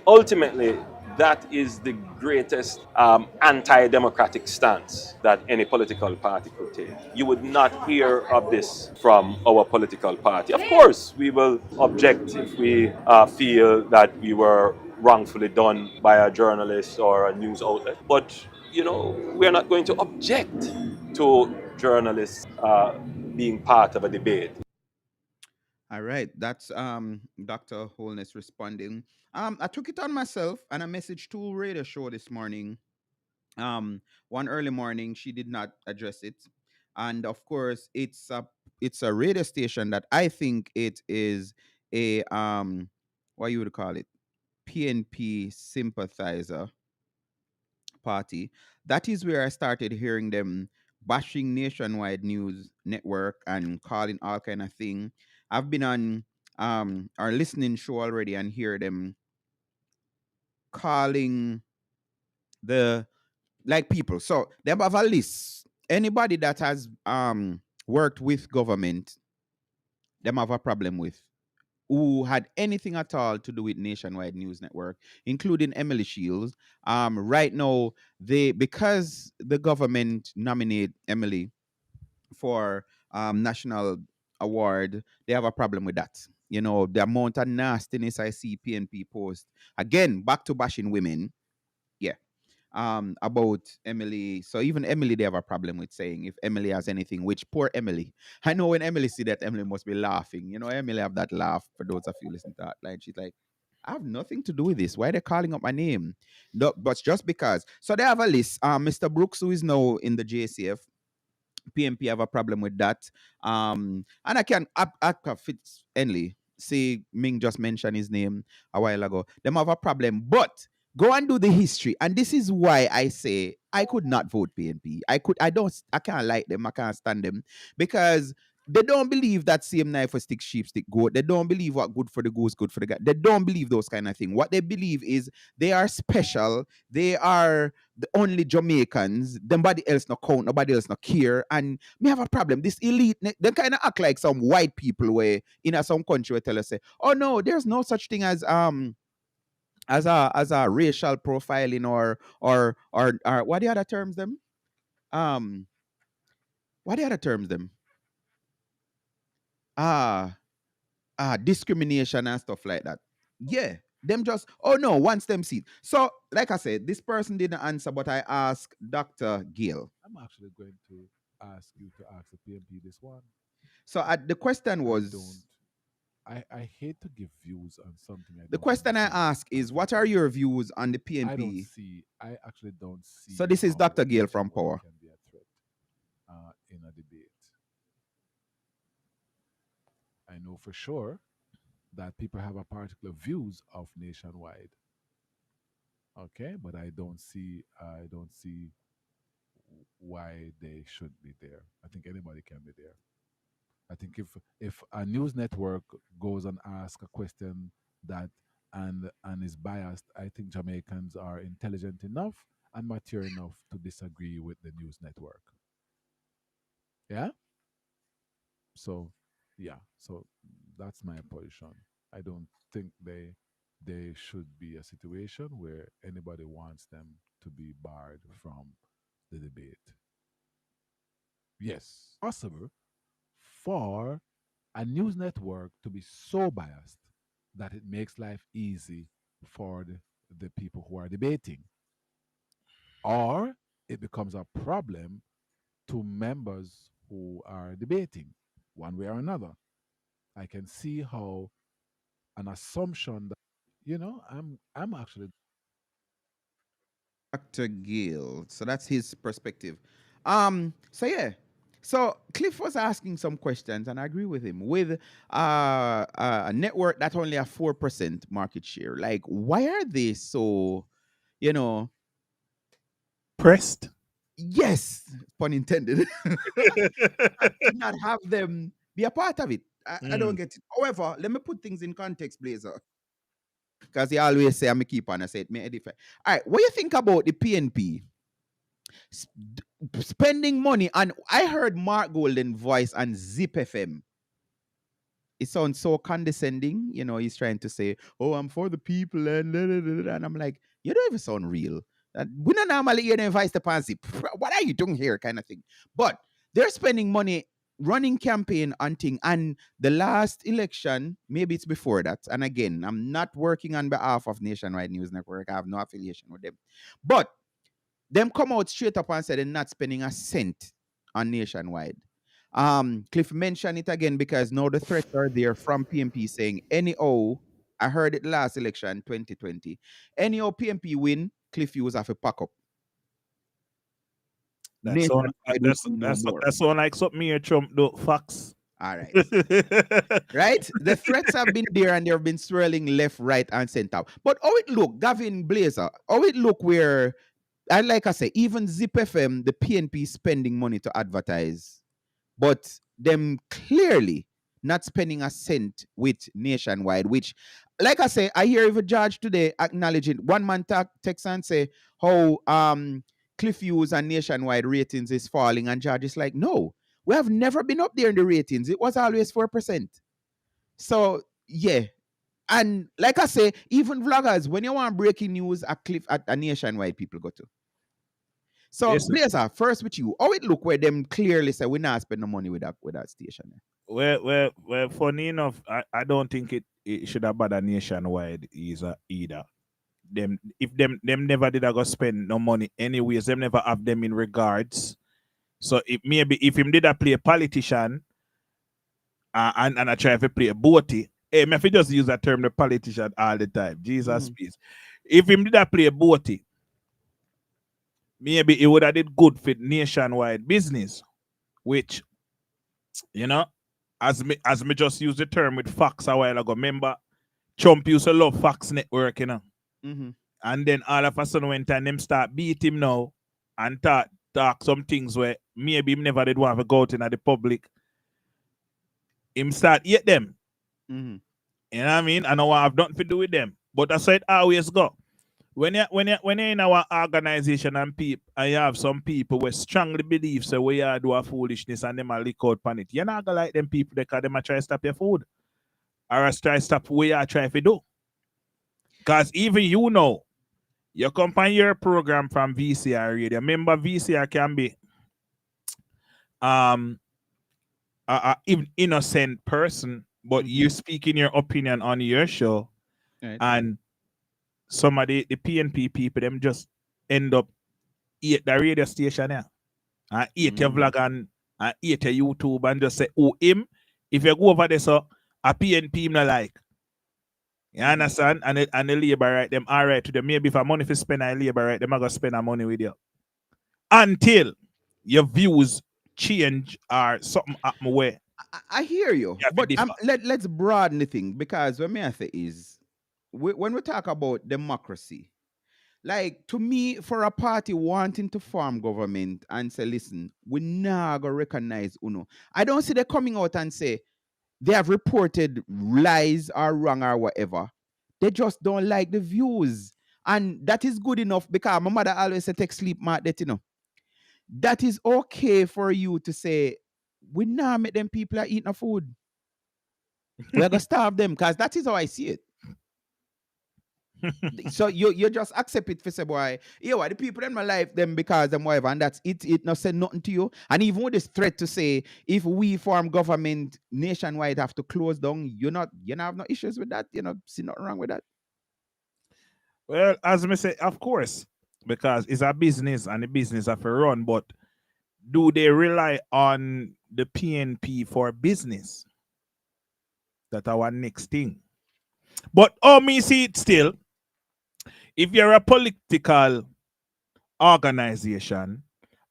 Speaker 6: Ultimately, that is the greatest anti-democratic stance that any political party could take. You would not hear of this from our political party. Of course, we will object if we feel that we were wrongfully done by a journalist or a news outlet. But, we're not going to object to journalists being part of a debate.
Speaker 1: All right, that's Dr. Holness responding. I took it on myself and I messaged to radio show this morning. One early morning, she did not address it, and of course, it's a radio station that I think it is a what you would call it, PNP sympathizer party. That is where I started hearing them bashing Nationwide News Network and calling all kind of thing. I've been on our listening show already and hear them calling the like people. So they have a list. Anybody that has worked with government, them have a problem with, who had anything at all to do with Nationwide News Network, including Emily Shields. Right now, because the government nominate Emily for national award, they have a problem with that. You know, the amount of nastiness I see PNP post. Again, back to bashing women. Yeah. About Emily. So even Emily, they have a problem with saying if Emily has anything, which poor Emily. I know when Emily see that, Emily must be laughing. You know, Emily have that laugh for those of you listening to that line. She's like, I have nothing to do with this. Why are they calling up my name? No, but just because. So they have a list. Mr. Brooks, who is now in the JCF, PMP have a problem with that. And I can Fitz Enley. See, Ming just mentioned his name a while ago. Them have a problem, but go and do the history. And this is why I say I could not vote PNP. I can't like them. I can't stand them because they don't believe that same knife for stick sheep, stick goat. They don't believe what good for the goose, good for the guy. They don't believe those kind of things. What they believe is they are special. They are the only Jamaicans. Nobody else no count. Nobody else no care. And me have a problem. This elite, they kind of act like some white people where in some country where tell us say, oh no, there's no such thing as a racial profiling or what the other terms them? Um, what the other terms them? Ah, discrimination and stuff like that. Yeah. Them just, oh no, once them see. So, like I said, this person didn't answer, but I asked Dr. Gill.
Speaker 7: I'm actually going to ask you to ask the PMP this one.
Speaker 1: So the question
Speaker 7: I
Speaker 1: was,
Speaker 7: don't. I hate to give views on something I
Speaker 1: the
Speaker 7: don't
Speaker 1: question I
Speaker 7: understand.
Speaker 1: ask is, what are your views on the
Speaker 7: I don't
Speaker 1: PNP?
Speaker 7: see. I actually don't see.
Speaker 1: So this is
Speaker 7: how
Speaker 1: Dr. Gill from
Speaker 7: nationwide
Speaker 1: Power.
Speaker 7: can be a threat in a debate. I know for sure that people have a particular views of nationwide. Okay, but I don't see why they should be there. I think anybody can be there. I think if a news network goes and asks a question that and is biased, I think Jamaicans are intelligent enough and mature enough to disagree with the news network. Yeah. So, yeah. So that's my position. I don't think they should be a situation where anybody wants them to be barred from the debate. Yes, possible for a news network to be so biased that it makes life easy for the people who are debating, or it becomes a problem to members who are debating one way or another. I can see how an assumption that I'm actually
Speaker 1: Dr. Gill. So that's his perspective. So yeah. So Cliff was asking some questions, and I agree with him. With a network that only have 4% market share, like why are they so, you know,
Speaker 2: Pressed.
Speaker 1: yes, pun intended, to not have them be a part of it? I don't get it. However, let me put things in context, Blazer, because he always say I'm a keep on. I say it may edify. All right, what do you think about the PNP spending money? And I heard Mark Golden voice on Zip FM. It sounds so condescending. You know, he's trying to say, "Oh, I'm for the people," and da, da, da, da, and I'm like, "You don't even sound real." We don't normally hear them voice the pansy. What are you doing here, kind of thing. But they're spending money running campaign on thing. And the last election, maybe it's before that. And again, I'm not working on behalf of Nationwide News Network. I have no affiliation with them. But them come out straight up and say they're not spending a cent on Nationwide. Cliff mentioned it again because now the threats are there from PMP saying any I heard it last election 2020. Any PMP win, Cliff use have a pack up.
Speaker 2: That's all.
Speaker 1: Nationwide will
Speaker 2: That's
Speaker 1: see no
Speaker 2: that's
Speaker 1: more.
Speaker 2: that's all like something here, Trump do facts.
Speaker 1: All right. Right? The threats have been there and they've been swirling left, right, and center. But how it look, Gavin Blazer, how it look where, and like I say, even Zip FM, the PNP spending money to advertise, but them clearly not spending a cent with Nationwide, which, like I say, I hear even George today acknowledging one man text and say how Cliff Hughes and Nationwide ratings is falling, and George is like, no, we have never been up there in the ratings. It was always 4%. So yeah. And like I say, even vloggers, when you want breaking news, at a Nationwide people go to. So
Speaker 2: Yes,
Speaker 1: Blazer, first with you, how it look where them clearly say we not spend no money with that station?
Speaker 2: well, funny enough, I don't think it should have bother Nationwide either. Them if them never did I go spend no money anyways, them never have them in regards. So if maybe if him did I play a politician and I try to play a boaty, hey, me if you just use that term the politician all the time. Jesus peace. If him did I play a boaty, maybe it would have did good for Nationwide business, which you know, as me just used the term with Fox a while ago. Remember, Trump used to love Fox Network, you know.
Speaker 1: Mm-hmm.
Speaker 2: And then all of a sudden when time them start beat him now and talk some things where maybe him never did want to go out in the public. Him start eat them.
Speaker 1: Mm-hmm.
Speaker 2: You know what I mean? I know I have nothing to do with them. But that's how it always go. When you're in our organization and you have some people who strongly believe so we are do a foolishness and them a lick out pan it. You're not gonna like them people because them a try to stop your food. Or else try to stop what you are trying to do. Because even you know, you compare your program from VCR radio. Remember, VCR can be even innocent person, but you speaking your opinion on your show,
Speaker 1: Right.
Speaker 2: and some of the PNP people them just end up eat the radio station here and eat your vlog and eat your YouTube and just say, oh, him, if you go over there, so a PNP him not like. You understand? And the labor right, them all right to them. Maybe if I money for spend I labor right, them I go spend a money with you. Until your views change or something happen where
Speaker 1: I hear you,
Speaker 2: you have to
Speaker 1: but
Speaker 2: differ.
Speaker 1: let's broaden the thing, because what me I say is, when we talk about democracy, like to me, for a party wanting to form government and say, listen, we now go recognize UNO. I don't see they coming out and say they have reported lies or wrong or whatever. They just don't like the views. And that is good enough, because my mother always said, take sleep, Mark, that, that is okay for you to say, we now make them people are eating the food. We're gonna starve them, because that is how I see it. So you just accept it for say, boy, the people in my life them because them whatever, and that's it. It not say nothing to you. And even with this threat to say, if we form government Nationwide have to close down, you not have no issues with that. See nothing wrong with that.
Speaker 2: Well, as I say, of course, because it's a business and the business have to run, but do they rely on the PNP for business? That's our next thing. But me see it still, if you're a political organization,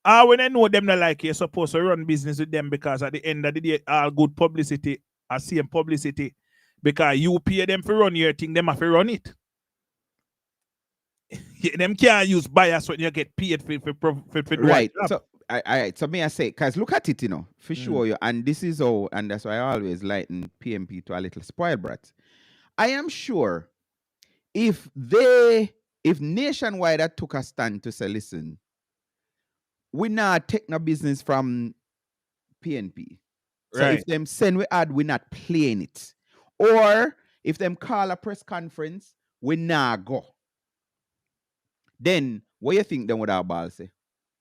Speaker 2: when I know them not like you're supposed to run business with them, because at the end of the day, all good publicity, I same publicity. Because you pay them for run your thing, them have to run it. Them can't use bias when you get paid for
Speaker 1: Right.
Speaker 2: job.
Speaker 1: So so may I say, because look at it, for sure, and this is all, and that's why I always lighten PMP to a little spoil brat. I am sure if Nationwide had took a stand to say, listen, we not take no business from PNP. So
Speaker 2: Right.
Speaker 1: if them send we ad, we not playing it. Or if them call a press conference, we not go. Then what you think them would have ball say?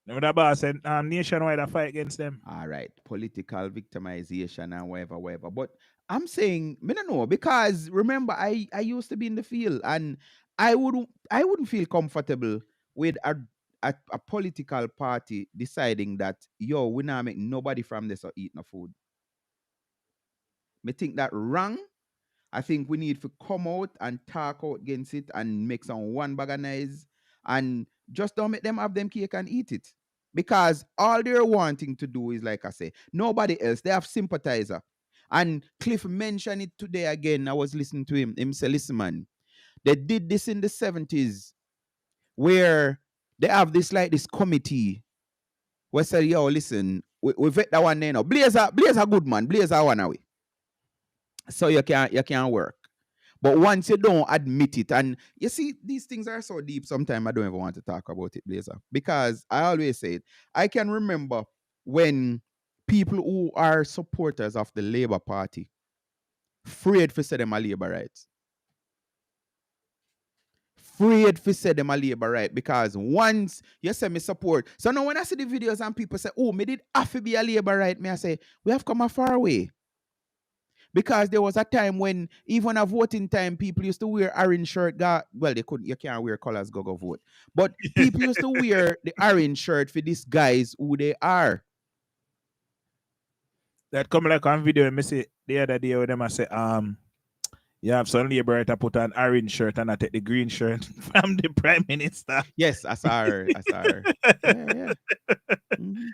Speaker 2: Remember that boss said Nationwide a fight against them.
Speaker 1: All right, political victimization and whatever. But I'm saying, me don't know, because remember, I used to be in the field, and I wouldn't feel comfortable with a political party deciding that, yo, we not make nobody from this or eat no food. Me think that wrong. I think we need to come out and talk out against it and make some one bag of noise, and just don't make them have them cake and eat it. Because all they're wanting to do is, like I say, nobody else. They have sympathizer. And Cliff mentioned it today again. I was listening to him. Him say, listen, man, they did this in the 70s where they have this committee where say, yo, listen, we vet that one there now. Blazer good man. Blazer one away. so you can work. But once you don't admit it, and you see, these things are so deep, sometimes I don't even want to talk about it, Blazer. Because I always say it. I can remember when people who are supporters of the Labour Party afraid for say them a labor rights. Afraid for say them a labor right. Because once you say me support. So now when I see the videos and people say, oh, me did have to be a labor right, me I say, we have come a far way. Because there was a time when even a voting time, people used to wear orange shirt. Well, they couldn't. You can't wear colors go vote. But people used to wear the orange shirt for these guys who they are.
Speaker 2: That come like on video. Me say the other day with them I say you have some labor to put an orange shirt and I take the green shirt from the prime minister.
Speaker 1: Yes, I saw her. Yeah. Mm-hmm.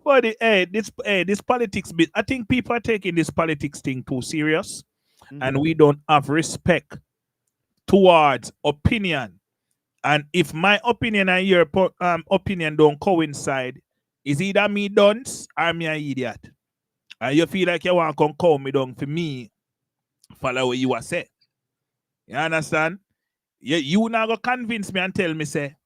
Speaker 2: But this politics bit, I think people are taking this politics thing too serious, and we don't have respect towards opinion. And if my opinion and your opinion don't coincide, is either me dunce or me an idiot. And you feel like you want to call me down for me follow what you are say. You understand? You now go convince me and tell me say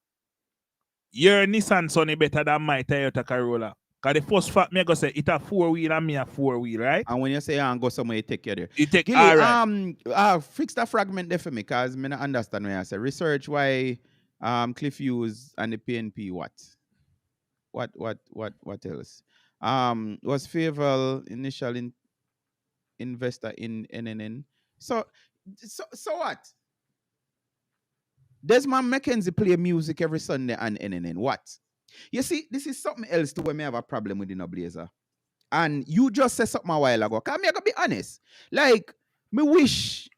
Speaker 2: your Nissan Sunny better than my Toyota Corolla. Because the first fact me go say it a 4-wheel and me a 4-wheel, right?
Speaker 1: And when you say I go somewhere, you take you there.
Speaker 2: You take
Speaker 1: Gilly,
Speaker 2: all right.
Speaker 1: Fix that fragment there for me, because me not understand when I say research why Cliff Hughes and the PNP what else? Was Favorable initial investor in NNN. So what? Desmond McKenzie play music every Sunday on NNN. What? You see, this is something else to where me have a problem with in a Blazer. And you just said something a while ago. Cause me I gotta be honest. Like, me wish,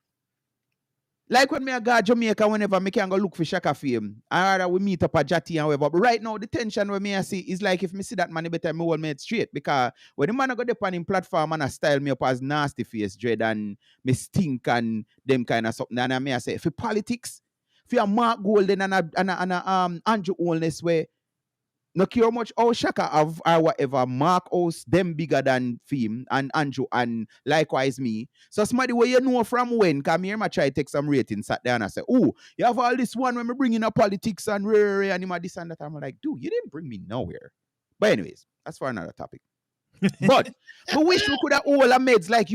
Speaker 1: like when me I go to Jamaica, whenever me can go look for Shaka film, I rather we meet up at Jati and whatever. But right now, the tension where me I see is like if me see that man, better me hold me head straight. Because when the man I go up on him platform and I style me up as nasty face dread and me stink and them kind of something, and I may I say, for politics, for a Mark Golden and a Andrew Holness where no care much how Shaka have or whatever, Mark House them bigger than Fim and Andrew and likewise me. So somebody where you know from when, come here, I try to take some ratings, sat there and I say, oh, you have all this one when we bring in a politics and and this and that. I'm like, dude, you didn't bring me nowhere. But anyways, that's for another topic. But I wish we could have all our mates, like,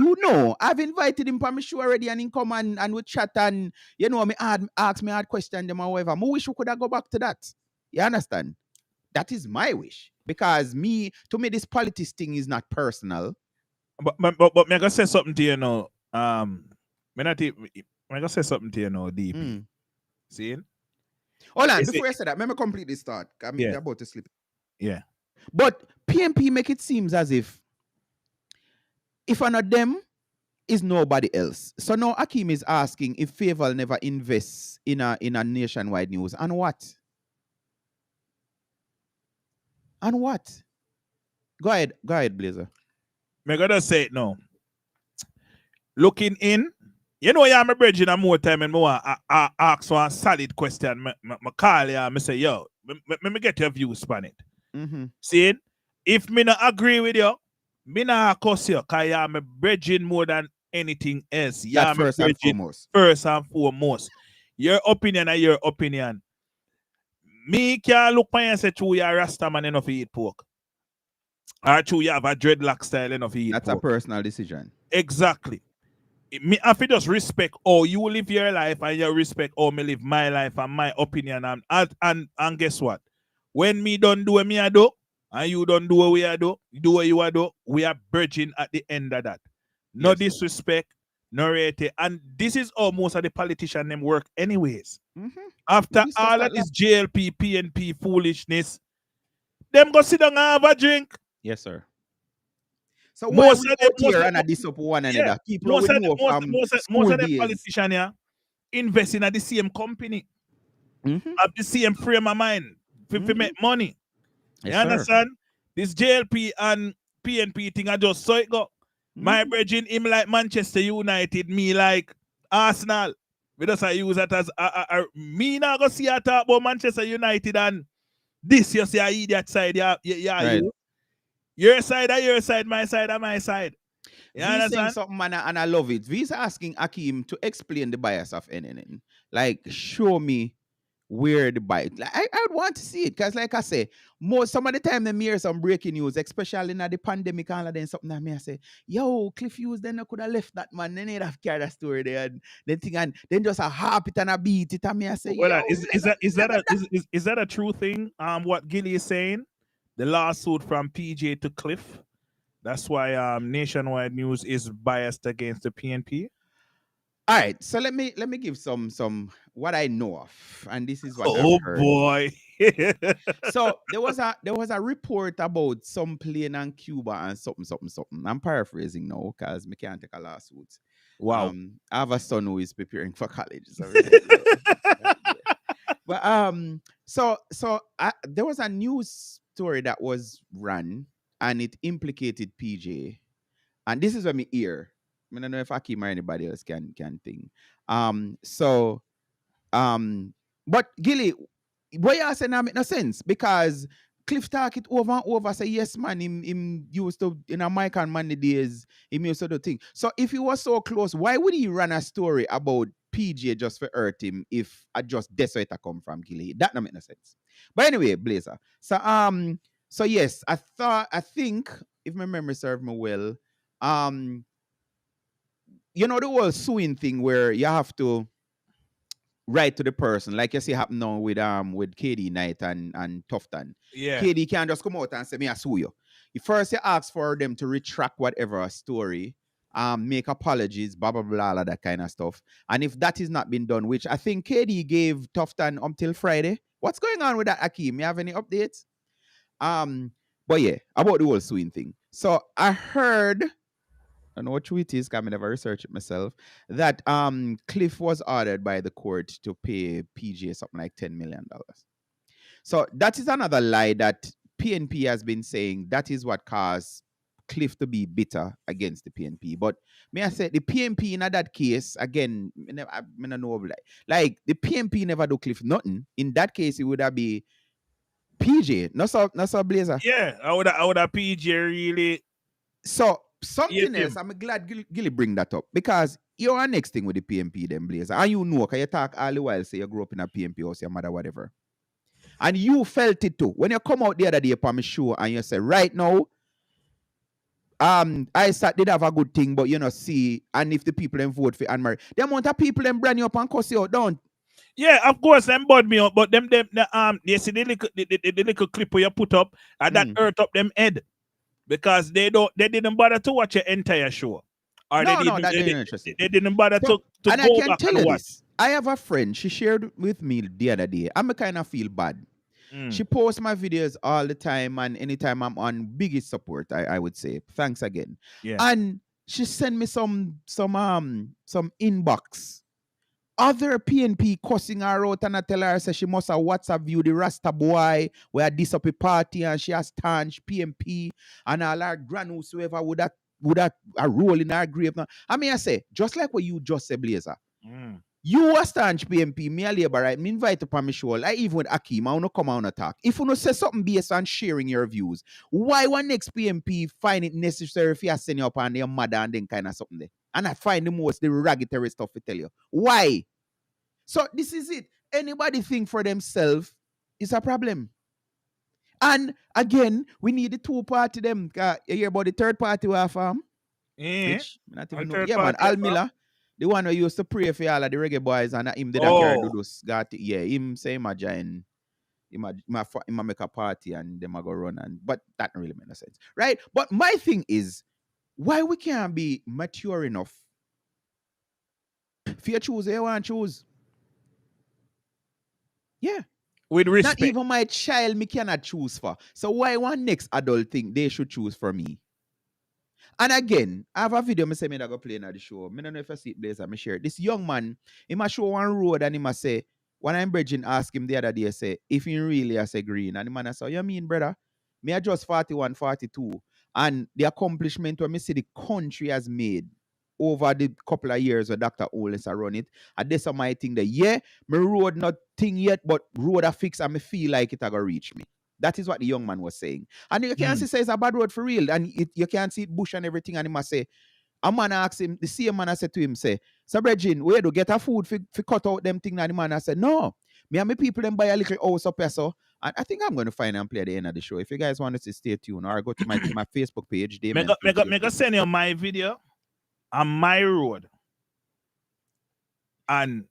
Speaker 1: I've invited him for my show already and he come and we chat and, me ask me hard question them or whatever. I wish we could have go back to that. You understand? That is my wish. Because to me, this politics thing is not personal.
Speaker 2: But me gonna say something to you now. Me gonna say something to you now, DP. See?
Speaker 1: Hold on, before I say that, let me complete this thought. I'm about to sleep.
Speaker 2: Yeah.
Speaker 1: But PNP make it seems as if one of them is nobody else. So now Akeem is asking if Favorable never invests in a nationwide news. And what? And what? Go ahead, Blazer.
Speaker 2: Me gonna say it now. Looking in, I'm a bridge in more time and more ask one solid question. Me call you and me say, yo, me get your views on it. See, if me not agree with you, me not cuss you, because I'm a bridging more than anything else.
Speaker 1: That's first and foremost.
Speaker 2: First and foremost. Your opinion is your opinion. Me can't look by and say, true, you're a Rasta man enough to eat pork. Or true, you have a dreadlock style enough to eat pork.
Speaker 1: That's a personal decision.
Speaker 2: Exactly. Me have to just respect how you live your life and you respect how me live my life and my opinion. And guess what? When me don't do what me I do, and you don't do what we are do, you do what you are do, we are bridging at the end of that. No disrespect, no rate. And this is how most of the politicians them work anyways. After all of this JLP, PNP foolishness, them go sit down and have a drink.
Speaker 1: Yes, sir. So most of them here and this up one another. People most of
Speaker 2: the politicians here invest in the same company. Have the same frame of mind to make money. You understand? This JLP and PNP thing I just saw it go. My brethren, him like Manchester United, me like Arsenal. We just use that as me now go see a talk about Manchester United and this you see a idiot side. Yeah, right. Your side are your side, my side are my side. You
Speaker 1: V saying
Speaker 2: understand?
Speaker 1: something, man, and I love it. V's asking Akeem to explain the bias of NNN. Like, show me where the bias. Like, I would want to see it because, like I say, some of the time them hear some breaking news, especially in the pandemic and all of then something that me I say, yo, Cliff Hughes then I could have left that man. Then they'd have carried that story there and then thing and then just a harp it and a beat it and me I say, yo,
Speaker 2: Well, is that a true thing? What Gilly is saying, the lawsuit from PJ to Cliff. That's why Nationwide News is biased against the PNP.
Speaker 1: all right, so let me give some what I know of, and this is what I've
Speaker 2: Oh
Speaker 1: heard.
Speaker 2: boy.
Speaker 1: So there was a report about some plane in Cuba and something. I'm paraphrasing now because I can't take a lawsuit.
Speaker 2: Wow.
Speaker 1: I have a son who is preparing for college, so yeah. But there was a news story that was run and it implicated PJ, and this is what me hear. I don't know if Akim or anybody else can think. So but Gilly, what you say now make no sense because Cliff talk it over and over. Say yes, man. Him used to in a Mike and Monday days. Him used to do thing. So if he was so close, why would he run a story about PJ just for hurt him? If I just that's where it come from, Gilly. That don't make no sense. But anyway, Blazer. So yes, I think if my memory serves me well, you know the whole suing thing where you have to right to the person, like you see happen now with KD Knight and Tufton.
Speaker 2: Yeah.
Speaker 1: KD can't just come out and say me I sue you. First you ask for them to retract whatever story, make apologies, blah blah blah, all that kind of stuff. And if that is not been done, which I think KD gave Tufton until Friday. What's going on with that, Akeem? You have any updates? But yeah, about the whole suing thing. So I heard, I don't know what true it is, because I never researched it myself, that Cliff was ordered by the court to pay PJ something like $10 million. So that is another lie that PNP has been saying that is what caused Cliff to be bitter against the PNP. But may I say the PNP in that case, again, I don't know, like the PNP never do Cliff nothing. In that case, it would have been PJ, not so Blazer.
Speaker 2: Yeah, I would have PJ really.
Speaker 1: So something
Speaker 2: Yes,
Speaker 1: else, I'm glad Gilly bring that up because you're our next thing with the PMP then, Blazer. And you know, because you talk all the while, say you grew up in a PMP house, your mother, whatever. And you felt it too. When you come out the other day upon my show and you say, right now, I did have a good thing, but you know, see, and if the people then vote for Anne Marie, the amount of people then brand you up and cuss you out, don't.
Speaker 2: Yeah, of course, them bud me up, but them you see the little clip where you put up and that hurt up them head because they didn't bother to watch your entire show. Or
Speaker 1: That didn't interest
Speaker 2: they didn't bother to
Speaker 1: and
Speaker 2: go
Speaker 1: I can
Speaker 2: back
Speaker 1: tell
Speaker 2: and
Speaker 1: you
Speaker 2: watch.
Speaker 1: this. I have a friend, she shared with me the other day. I'm a kind of feel bad. She posts my videos all the time, and anytime I'm on, biggest support, I would say. Thanks again.
Speaker 2: Yeah.
Speaker 1: And she sent me some inbox. Other PNP cussing her out and I tell her say she must have WhatsApp view the Rasta boy where this up a party and she has staunch PNP and all her grand whosoever would that a roll in her grave now. I mean I say, just like what you just said, Blazer. You a staunch PMP, me a labor, right? Me invite you on my show. Like even with Akeem, I wanna come out and talk. If you no say something based on sharing your views, why one next PMP find it necessary if you send you up on your mother and then kind of something there? And I find the derogatory stuff to tell you. Why? So this is it. Anybody think for themselves is a problem. And again, we need the two party them. You hear about the third party we have which not even know. Yeah, man, Al Miller. The one who used to pray for all of the reggae boys and him did a carry do those got it. Yeah, him say him a join. Him a make a party and them a go run but that don't really make no sense. Right? But my thing is why we can't be mature enough if you choose you want to choose. Yeah.
Speaker 2: With respect.
Speaker 1: Not even my child me cannot choose for. So why one next adult thing they should choose for me? And again, I have a video I say me that go play in the show. I don't know if I see it Blazer, I share it. This young man, he must show one road and he must say, when I'm bridging, ask him the other day, say, if he really I say green. And the man I say, you mean, brother? Me I just 41, 42. And the accomplishment when me see the country has made over the couple of years where Dr. Oles run it. And this is my thing that, yeah, my road not thing yet, but road a fix and me feel like it a go reach me. That is what the young man was saying. And you can't say it's a bad road for real. And you can't see it bush and everything. And he must say, A man asked him, the same man I said to him, say, so Bridgin, where do get a food for cut out them thing? And the man I said, no. Me and my people them buy a little house up here, so. And I think I'm going to find and play at the end of the show. If you guys want to stay tuned, or go to my Facebook page, Damien.
Speaker 2: Make send you my video on my road. And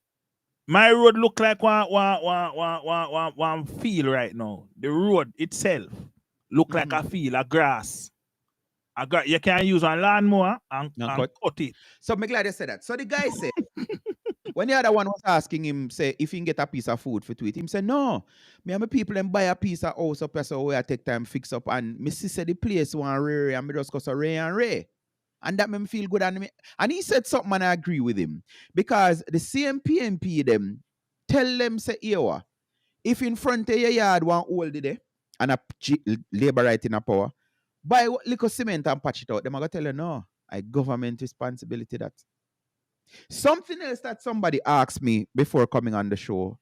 Speaker 2: my road look like one field right now. The road itself look like a field, a grass. You can use a lawnmower and cut it.
Speaker 1: So I'm glad you said that. So the guy said, when the other one was asking him, say, if he can get a piece of food for tweet, him said, no. Me and my people them buy a piece of house up so where I take time fix up. And me said the place one ray and me just go so ray and ray. And that made me feel good. And he said something and I agree with him. Because the same PNP them tell them, say, here, if in front of your yard one old day and a labor right in a power, buy little cement and patch it out. Them are going to tell you, no, I government responsibility that. Something else that somebody asked me before coming on the show,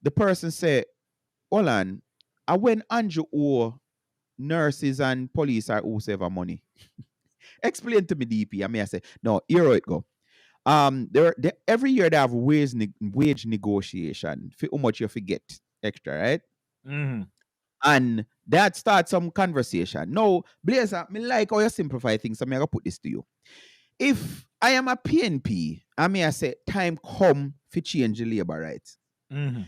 Speaker 1: the person said, hold on, when Andrew owe nurses and police are who save money. Explain to me, DP. I mean, I say, no, here it go. Every year they have wage negotiation for how much you forget extra, right?
Speaker 2: Mm-hmm.
Speaker 1: And that starts some conversation. Now, Blazer, me like how you simplify things, so I'm gonna put this to you. If I am a PNP, I say time come for change the labor rights.
Speaker 2: Mm-hmm.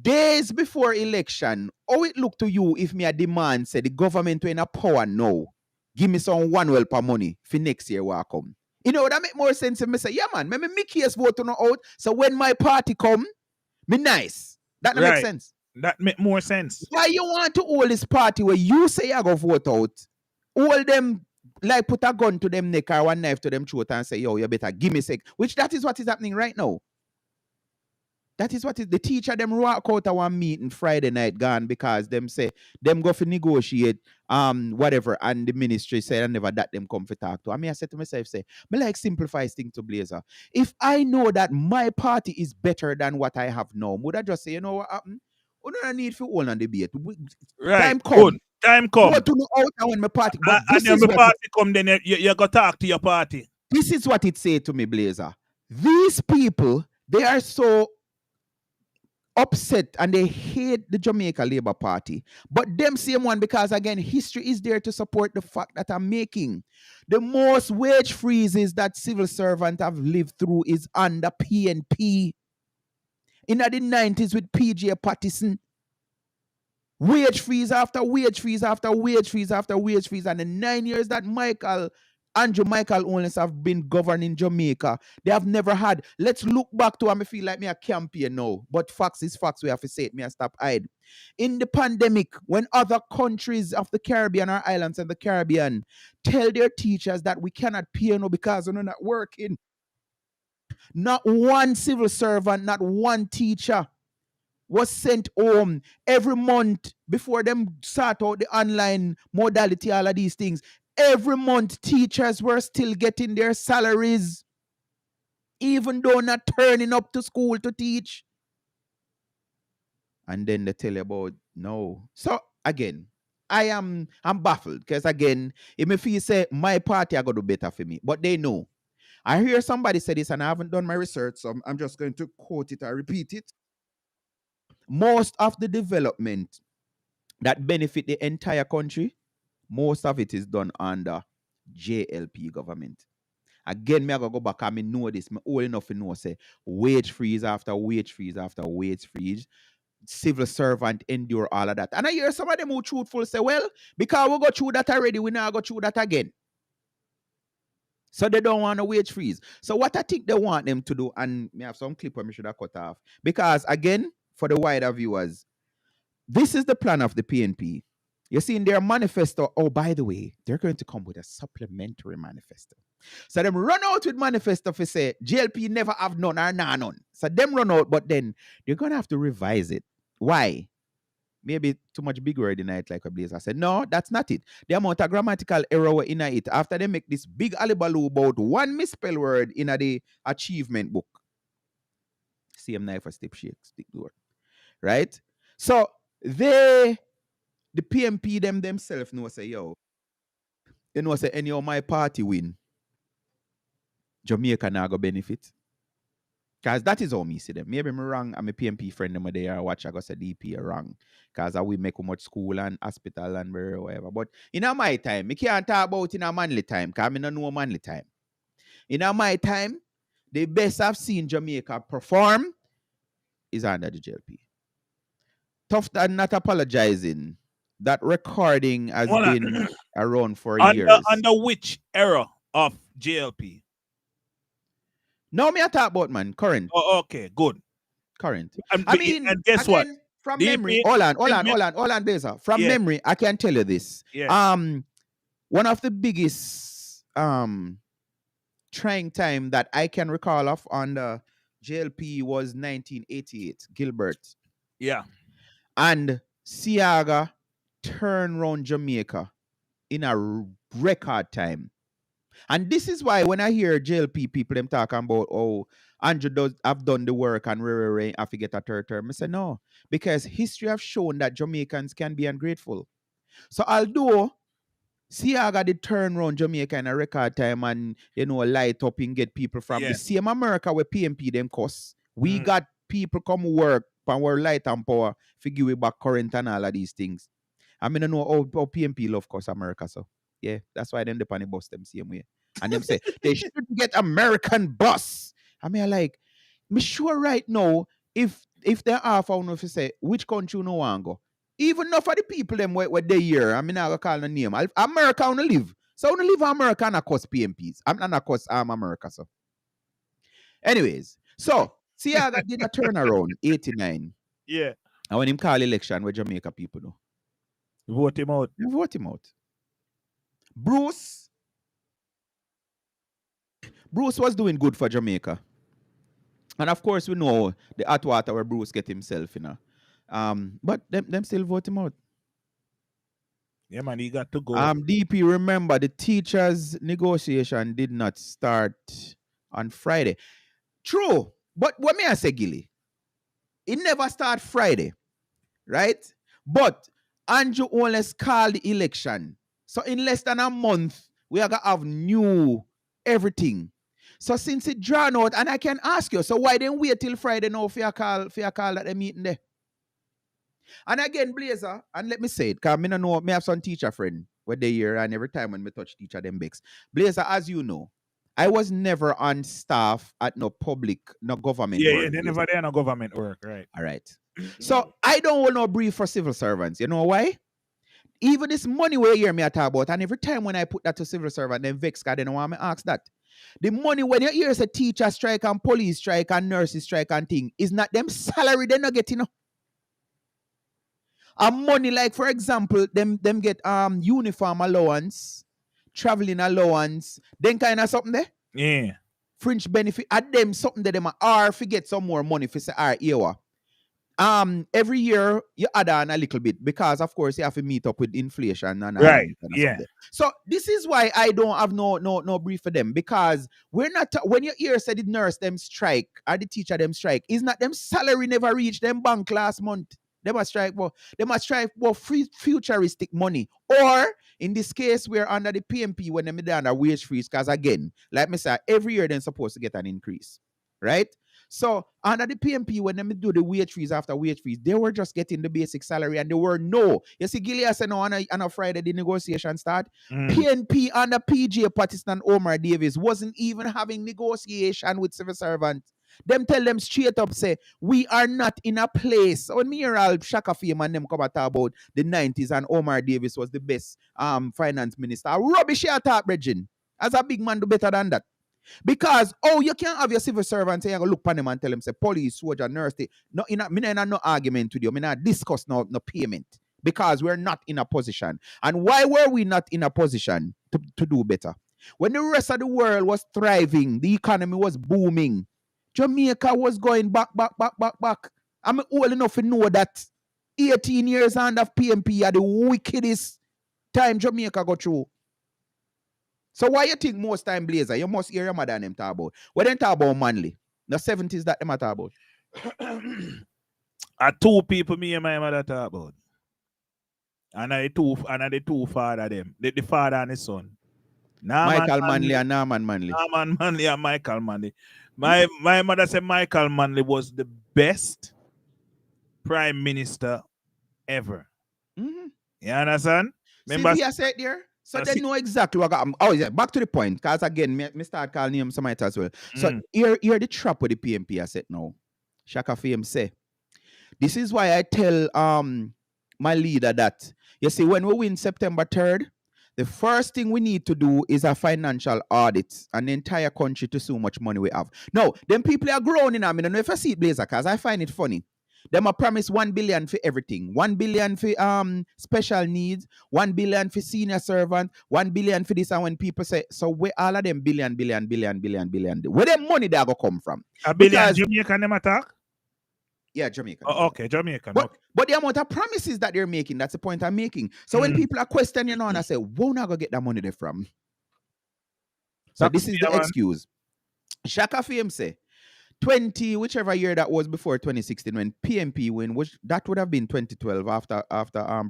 Speaker 1: Days before election, how it look to you if me a demand say the government in a power now, give me some $1 per money for next year will come. You know, that make more sense if me say, yeah man, me case vote on out. So when my party come, me nice. That don't make sense.
Speaker 2: That make more sense.
Speaker 1: Why you want to hold this party where you say I go vote out? All them like put a gun to them neck or one knife to them throat and say, yo, you better give me sec. Which that is what is happening right now. That is what is the teacher them walk out of one meeting Friday night gone because them say them go for negotiate whatever and the ministry said I never that them come for talk to. I said to myself, say, me like simplify things to Blazer. If I know that my party is better than what I have now, would I just say, you know what happened? We don't need for all on debate.
Speaker 2: Right.
Speaker 1: Time come.
Speaker 2: Good. Time come.
Speaker 1: Go to know out when my party. But
Speaker 2: and then my party come, then you go talk to your party.
Speaker 1: This is what it say to me, Blazer. These people, they are so upset and they hate the Jamaica Labour Party. But them same one, because again, history is there to support the fact that I'm making. The most wage freezes that civil servants have lived through is under PNP. In the 90s with PJ Patterson. Wage freeze after wage freeze after wage freeze after wage freeze. And the 9 years that Andrew Michael Owens have been governing Jamaica, they have never had. Let's look back to, I feel like me a campaign now. But facts is facts, we have to say it, me a stop hide. In the pandemic, when other countries of the Caribbean or islands of the Caribbean tell their teachers that we cannot pay no because we're not working. Not one civil servant, not one teacher was sent home every month before them start out the online modality, all of these things. Every month, teachers were still getting their salaries, even though not turning up to school to teach. And then they tell you about no. So again, I'm baffled because again, it may feel say my party are gonna do better for me, but they know. I hear somebody say this, and I haven't done my research, so I'm just going to quote it or repeat it. Most of the development that benefit the entire country, most of it is done under JLP government. Again, me I go back and me know this. Me old enough to know say wage freeze after wage freeze after wage freeze. Civil servant endure all of that. And I hear some of them who truthful say, well, because we go through that already, we now go through that again. So they don't want a wage freeze. So what I think they want them to do, and me have some clip where me should have cut off. Because again, for the wider viewers, this is the plan of the PNP. You see in their manifesto, oh, by the way, they're going to come with a supplementary manifesto. So them run out with manifesto for say, JLP never have none or none. So them run out, but then they're going to have to revise it. Why? Maybe too much big word in it, like a Blazer said. No, that's not it. The amount of grammatical error in it, after they make this big alibaloo about one misspell word in the achievement book. Same knife for stick word. Right? So the PMP themselves know say, yo, you know say any of my party win. Jamaica now go benefit. Because that is how me see them. Maybe I'm wrong. I'm a PMP friend them they are watch I go say DP are wrong. Because I will make much school and hospital and whatever. But in my time, me can't talk about in a manly time, because I don't know manly time. In my time, the best I've seen Jamaica perform is under the JLP. Tough than not apologizing. That recording has
Speaker 2: Hold on.
Speaker 1: been around for
Speaker 2: under
Speaker 1: years.
Speaker 2: which era of JLP?
Speaker 1: Now me I talk about man, current.
Speaker 2: Oh, okay, good.
Speaker 1: Current.
Speaker 2: And,
Speaker 1: I mean,
Speaker 2: and guess what?
Speaker 1: again, from memory,
Speaker 2: DP,
Speaker 1: hold on, Beza. From
Speaker 2: yeah,
Speaker 1: memory, I can tell you this.
Speaker 2: yeah,
Speaker 1: One of the biggest trying time that I can recall of on the JLP was 1988, Gilbert.
Speaker 2: yeah.
Speaker 1: And Siaga turned around Jamaica in a record time. And this is why when I hear JLP people them talking about, oh, Andrew does have done the work and have to get a third term, I say no. Because history have shown that Jamaicans can be ungrateful. So although Siaga did turn around Jamaica in a record time and, light up and get people from the same America where PMP them cost. We got people come work from our light and power, figure we back current and all of these things. I mean, I know how PMP love cost America, so yeah, that's why them the panny bus them same way. And them say they should get American bus. I mean, me sure right now, if they're half, I don't know if you say which country you no want go. Even enough of the people them where they here, I mean, I go call the name. America I wanna live. So I wanna live in America and cost PMPs. I'm not cost America, so. Anyways, so Siaga did a turnaround, 89.
Speaker 2: Yeah.
Speaker 1: And when him call election, where Jamaica people do.
Speaker 2: Vote him out.
Speaker 1: You vote him out. Bruce was doing good for Jamaica. And of course, we know the hot water where Bruce get himself, but them still vote him out.
Speaker 2: Yeah, man, he got to go.
Speaker 1: DP, remember, the teachers' negotiation did not start on Friday. True, but what may I say, Gilly? It never start Friday, right? But Andrew only called the election. So in less than a month, we are going to have new everything. So since it drawn out, and I can ask you, so why didn't wait till Friday now for your call that they meeting there? And again, Blazer, and let me say it, because I know me have some teacher friend where they here, and every time when me touch teacher them begs. Blazer, as you know, I was never on staff at no public, no government work.
Speaker 2: Yeah, they never did no government work, right?
Speaker 1: All right. So I don't want no brief for civil servants. You know why? Even this money where you hear me talk about, and every time when I put that to civil servant, then vex, because they don't want me ask that. The money when you hear a teacher strike and police strike and nurses strike and thing, is not them salary they're not getting. And money, like for example, them get uniform allowance, traveling allowance, then kind of something there.
Speaker 2: Yeah.
Speaker 1: Fringe benefit at them something that them are forget some more money for say here. Every year you add on a little bit because of course you have to meet up with inflation and
Speaker 2: right.
Speaker 1: Yeah. Something. So this is why I don't have no brief for them, because we're not when you hear said the nurse them strike or the teacher them strike, is not them salary never reached them bank last month. They must strike for futuristic money. Or in this case, we're under the PMP when they're under wage freeze, because again, like me say, every year they're supposed to get an increase. Right? So under the PMP, when they do the wage freeze after wage freeze, they were just getting the basic salary and they were no. You see, Gilead said no on a Friday the negotiation start. PNP under PJ Patterson and Omar Davis wasn't even having negotiation with civil servants. Them tell them straight up, say, we are not in a place. When me hear all Shaka Fame and them come and talk about the 90s and Omar Davis was the best finance minister. Rubbish here talk, Bridging. As a big man, do better than that. Because, you can't have your civil servant say, look upon them and tell them, say, police, soldier, nurse. No, no argument with you. I not discuss no payment. Because we're not in a position. And why were we not in a position to do better? When the rest of the world was thriving, the economy was booming, Jamaica was going back. I'm old enough to know that 18 years under PMP are the wickedest time Jamaica go through. So why you think most time, Blazer, you must hear your mother and them talk about? When they talk about Manly, the 70s that them talk about?
Speaker 2: Are two people me and my mother talk about. And the two father them. The father and the son.
Speaker 1: Michael Manley and Norman Manley.
Speaker 2: Norman Manley and Michael Manley. My mother said Michael Manley was the best prime minister ever.
Speaker 1: Mm-hmm.
Speaker 2: You understand?
Speaker 1: See,
Speaker 2: Remember,
Speaker 1: I said there. So they know exactly what got. Oh yeah, back to the point. Because again, me start calling him somebody as well. So here the trap with the PMP I said now. Shaka Fame say. This is why I tell my leader that you see when we win September 3rd, the first thing we need to do is a financial audit and the entire country to see how much money we have. No, them people are groaning. I don't know if I see it, Blazer, because I find it funny. Them a promise 1 billion for everything. 1 billion for special needs, 1 billion for senior servant, 1 billion for this. And when people say, so where all of them billion, where them money they go come from?
Speaker 2: A billion Jamaican them attack?
Speaker 1: Yeah, Jamaican.
Speaker 2: Oh, okay, Jamaican.
Speaker 1: But the amount of promises that they're making, that's the point I'm making. So when people are questioning, and I say, where not gonna get that money there from? So this is the excuse. Shaka Fame say 20, whichever year that was before 2016, when PMP win, which that would have been 2012 after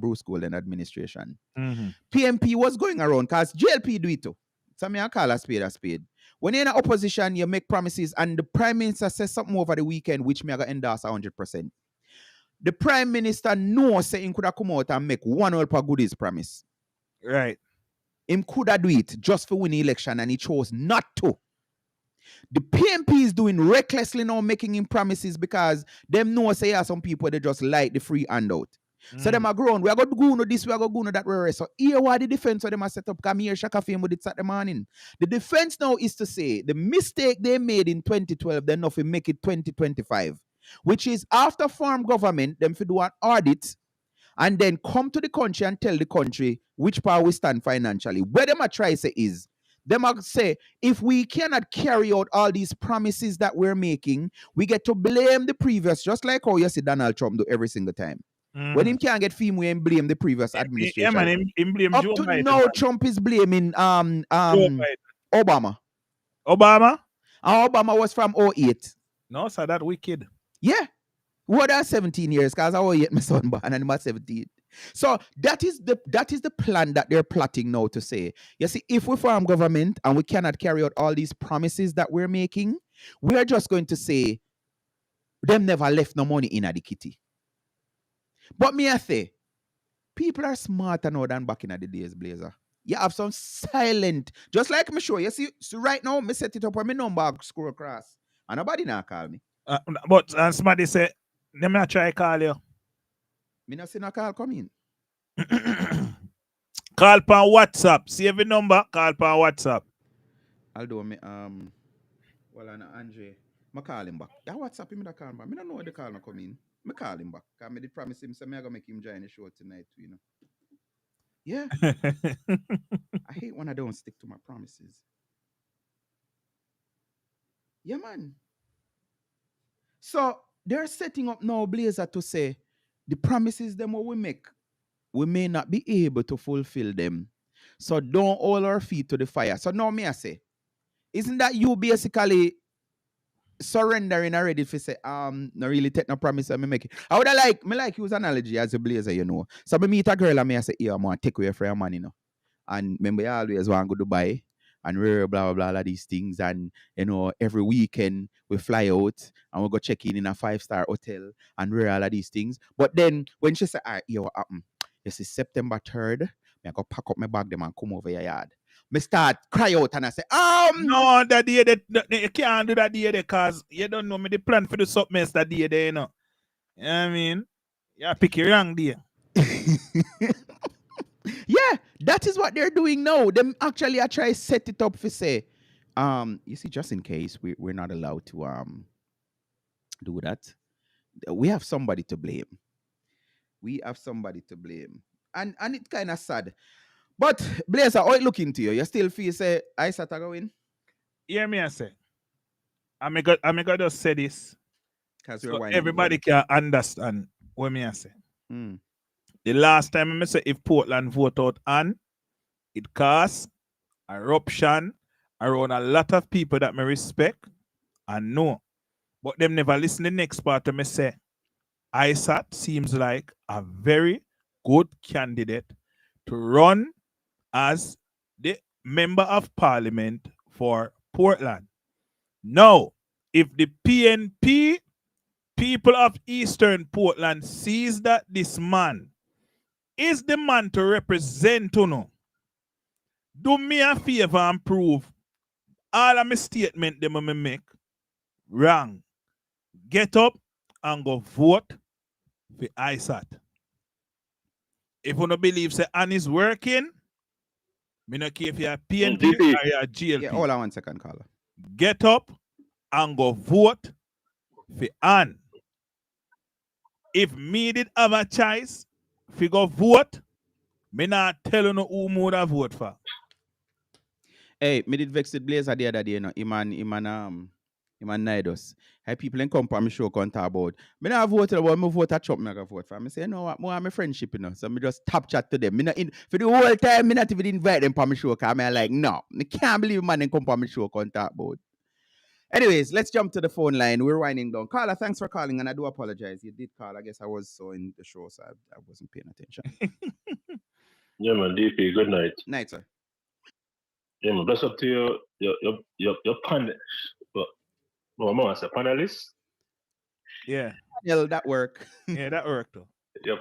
Speaker 1: Bruce Golden administration. PMP was going around because JLP do it too. So I call a spade a spade. When you're in opposition, you make promises, and the Prime Minister says something over the weekend, which me I got endorse 100%. The Prime Minister knows say he could have come out and make one whole per goodies promise.
Speaker 2: Right.
Speaker 1: Him could have do it just for winning election, and he chose not to. The PMP is doing recklessly now, making him promises because them know say some people they just like the free handout. So them are grown. We are going to go this, we are going to go that. So here what the defense of them are set up. Come here, Shaka Fame with it Saturday morning. The defense now is to say the mistake they made in 2012, they're not to make it 2025. Which is after farm government, them to do an audit and then come to the country and tell the country which part we stand financially. Where them are try say is, them are say, if we cannot carry out all these promises that we're making, we get to blame the previous, just like how you see Donald Trump do every single time. When him can't get fame, we blame the previous administration.
Speaker 2: Yeah, man, him blame
Speaker 1: Up
Speaker 2: Joe
Speaker 1: to
Speaker 2: Biden,
Speaker 1: now,
Speaker 2: man.
Speaker 1: Trump is blaming Obama.
Speaker 2: Obama?
Speaker 1: And Obama was from 08.
Speaker 2: No, sir, that wicked.
Speaker 1: Yeah. What are 17 years? Because I was yet my son born and I'm at 17. So that is the plan that they're plotting now to say. You see, if we form government and we cannot carry out all these promises that we're making, we're just going to say them never left no money in the kitty. But me I say, people are smarter now than back in the days, Blazer. You have some silent, just like me show. You see, so right now, me set it up on my number scroll across. And nobody now call me.
Speaker 2: But somebody say, let me try call you.
Speaker 1: Me not see no call come in.
Speaker 2: Call per WhatsApp. Save the number, call per WhatsApp.
Speaker 1: I'll do me well and Andre. I call him back. That WhatsApp him that call him back. I don't know what the call not come in. I call him back. Because I did promise him, so I'm gonna make him join the show tonight, you know. Yeah. I hate when I don't stick to my promises. Yeah, man. So they're setting up now, Blazer, to say the promises them what we make, we may not be able to fulfill them. So don't hold our feet to the fire. So now me I say, isn't that you basically surrendering already if you say, not really take no promise and me make it? I would have like use analogy as a Blazer, you know. So me meet a girl and me I say, yeah, I'm gonna take away from your man, you know. And remember, you always want to go to Dubai and blah, blah, blah, all these things. And, you know, every weekend we fly out and we go check in a 5-star hotel and all of these things. But then when she said, all right, what happened? You see, September 3rd, I go pack up my bag them and come over your yard. Me start cry out and I say,
Speaker 2: no, that day you can't do that day because you don't know me the plan for the something else that day there, you know. You know what I mean? You pick your wrong day.
Speaker 1: Yeah, that is what they're doing now. Them actually I try set it up for say, you see, just in case we're not allowed to do that, we have somebody to blame. We have somebody to blame. And it's kind of sad. But Blazer, how it looking to you? You still feel say I start to go in?
Speaker 2: Hear me I say. I'm gonna just say this. So everybody can understand what me I say. The last time I say if Portland vote out and it caused eruption around a lot of people that me respect and know. But them never listen the next part of me say ISAT seems like a very good candidate to run as the member of parliament for Portland. Now, if the PNP, people of Eastern Portland, sees that this man is the man to represent you, do me a favor and prove all of my statement them I make wrong. Get up and go vote for ISAT. If you don't believe say Ann is working, me not care if you're PNP
Speaker 6: DP,
Speaker 2: or you're
Speaker 1: Yeah,
Speaker 2: GLP.
Speaker 1: hold on 1 second, caller.
Speaker 2: Get up and go vote for Ann. If me did have a choice, if you go vote, me not tell you no who me would have vote for.
Speaker 1: Hey, me did vex with Blazer the other day, you know. Iman Naidos. Hey, people in come on my show can talk about. Me not vote about me vote a Trump, me not vote for. Me say, you know what, more my friendship, you know. So me just tap chat to them. Me not in for the whole time, me not even invite them on my show, cause me like, no, me can't believe man they come on my show can talk about. Anyways, let's jump to the phone line. We're winding down. Carla, thanks for calling, and I do apologize. You did call. I guess I was so in the show, so I wasn't paying attention.
Speaker 8: Yeah, man, DP, good night.
Speaker 1: Night, sir.
Speaker 8: Yeah, man, bless up to your no, I say panelist.
Speaker 2: Yeah.
Speaker 1: Daniel, that work.
Speaker 2: Yeah, that worked though.
Speaker 8: Yep.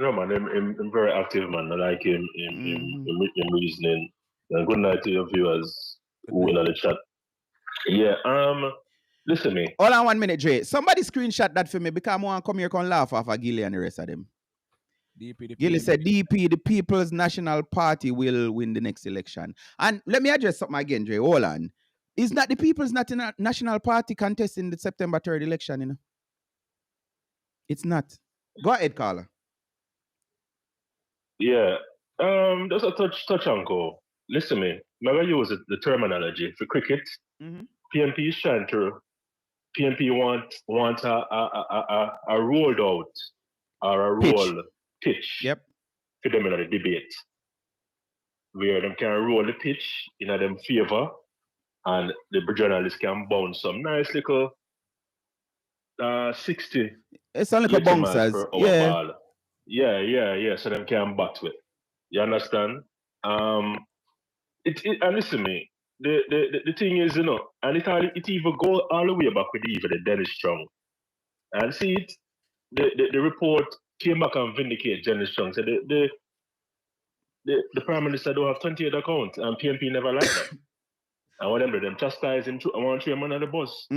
Speaker 8: No, man, I'm very active, man. I like him in reasoning. And good night to your viewers who in the chat. Yeah, listen me.
Speaker 1: Hold on 1 minute, Dre. Somebody screenshot that for me because I want to come here and laugh off of Gilly and the rest of them. Gilly said DP, the People's National Party, will win the next election. And let me address something again, Dre. Hold on. Is not the People's National Party contesting the September 3rd election, you know? It's not. Go ahead, Carla.
Speaker 8: Yeah. Just a touch on go. Listen me. I'm gonna use the terminology for cricket. PNP is trying to PNP want a rolled out or a roll pitch for them in the debate. Where them can roll the pitch in them favor and the journalists can bounce some nice little 60
Speaker 1: it's only a bouncers
Speaker 8: per hour ball. Yeah. So them can bat with. You understand? And listen me, the thing is, you know, and it even go all the way back with even the Dennis Strong. And see it, the report came back and vindicate Dennis Strong. So the Prime Minister don't have 28 accounts and PNP never like that. And whatever them chastise him, I want to him under the bus.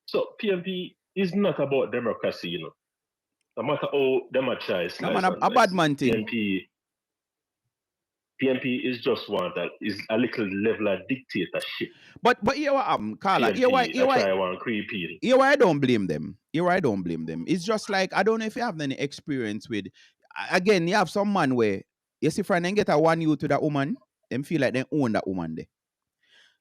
Speaker 8: So PNP is not about democracy, you know. No matter how them a try slice
Speaker 1: a bad man thing.
Speaker 8: PNP is just one that is a little level of dictatorship.
Speaker 1: But here what Carla, here why I don't blame them. Here why I don't blame them. It's just like I don't know if you have any experience with. Again, you have some man where you see friend and get a one you to that woman, them feel like they own that woman there.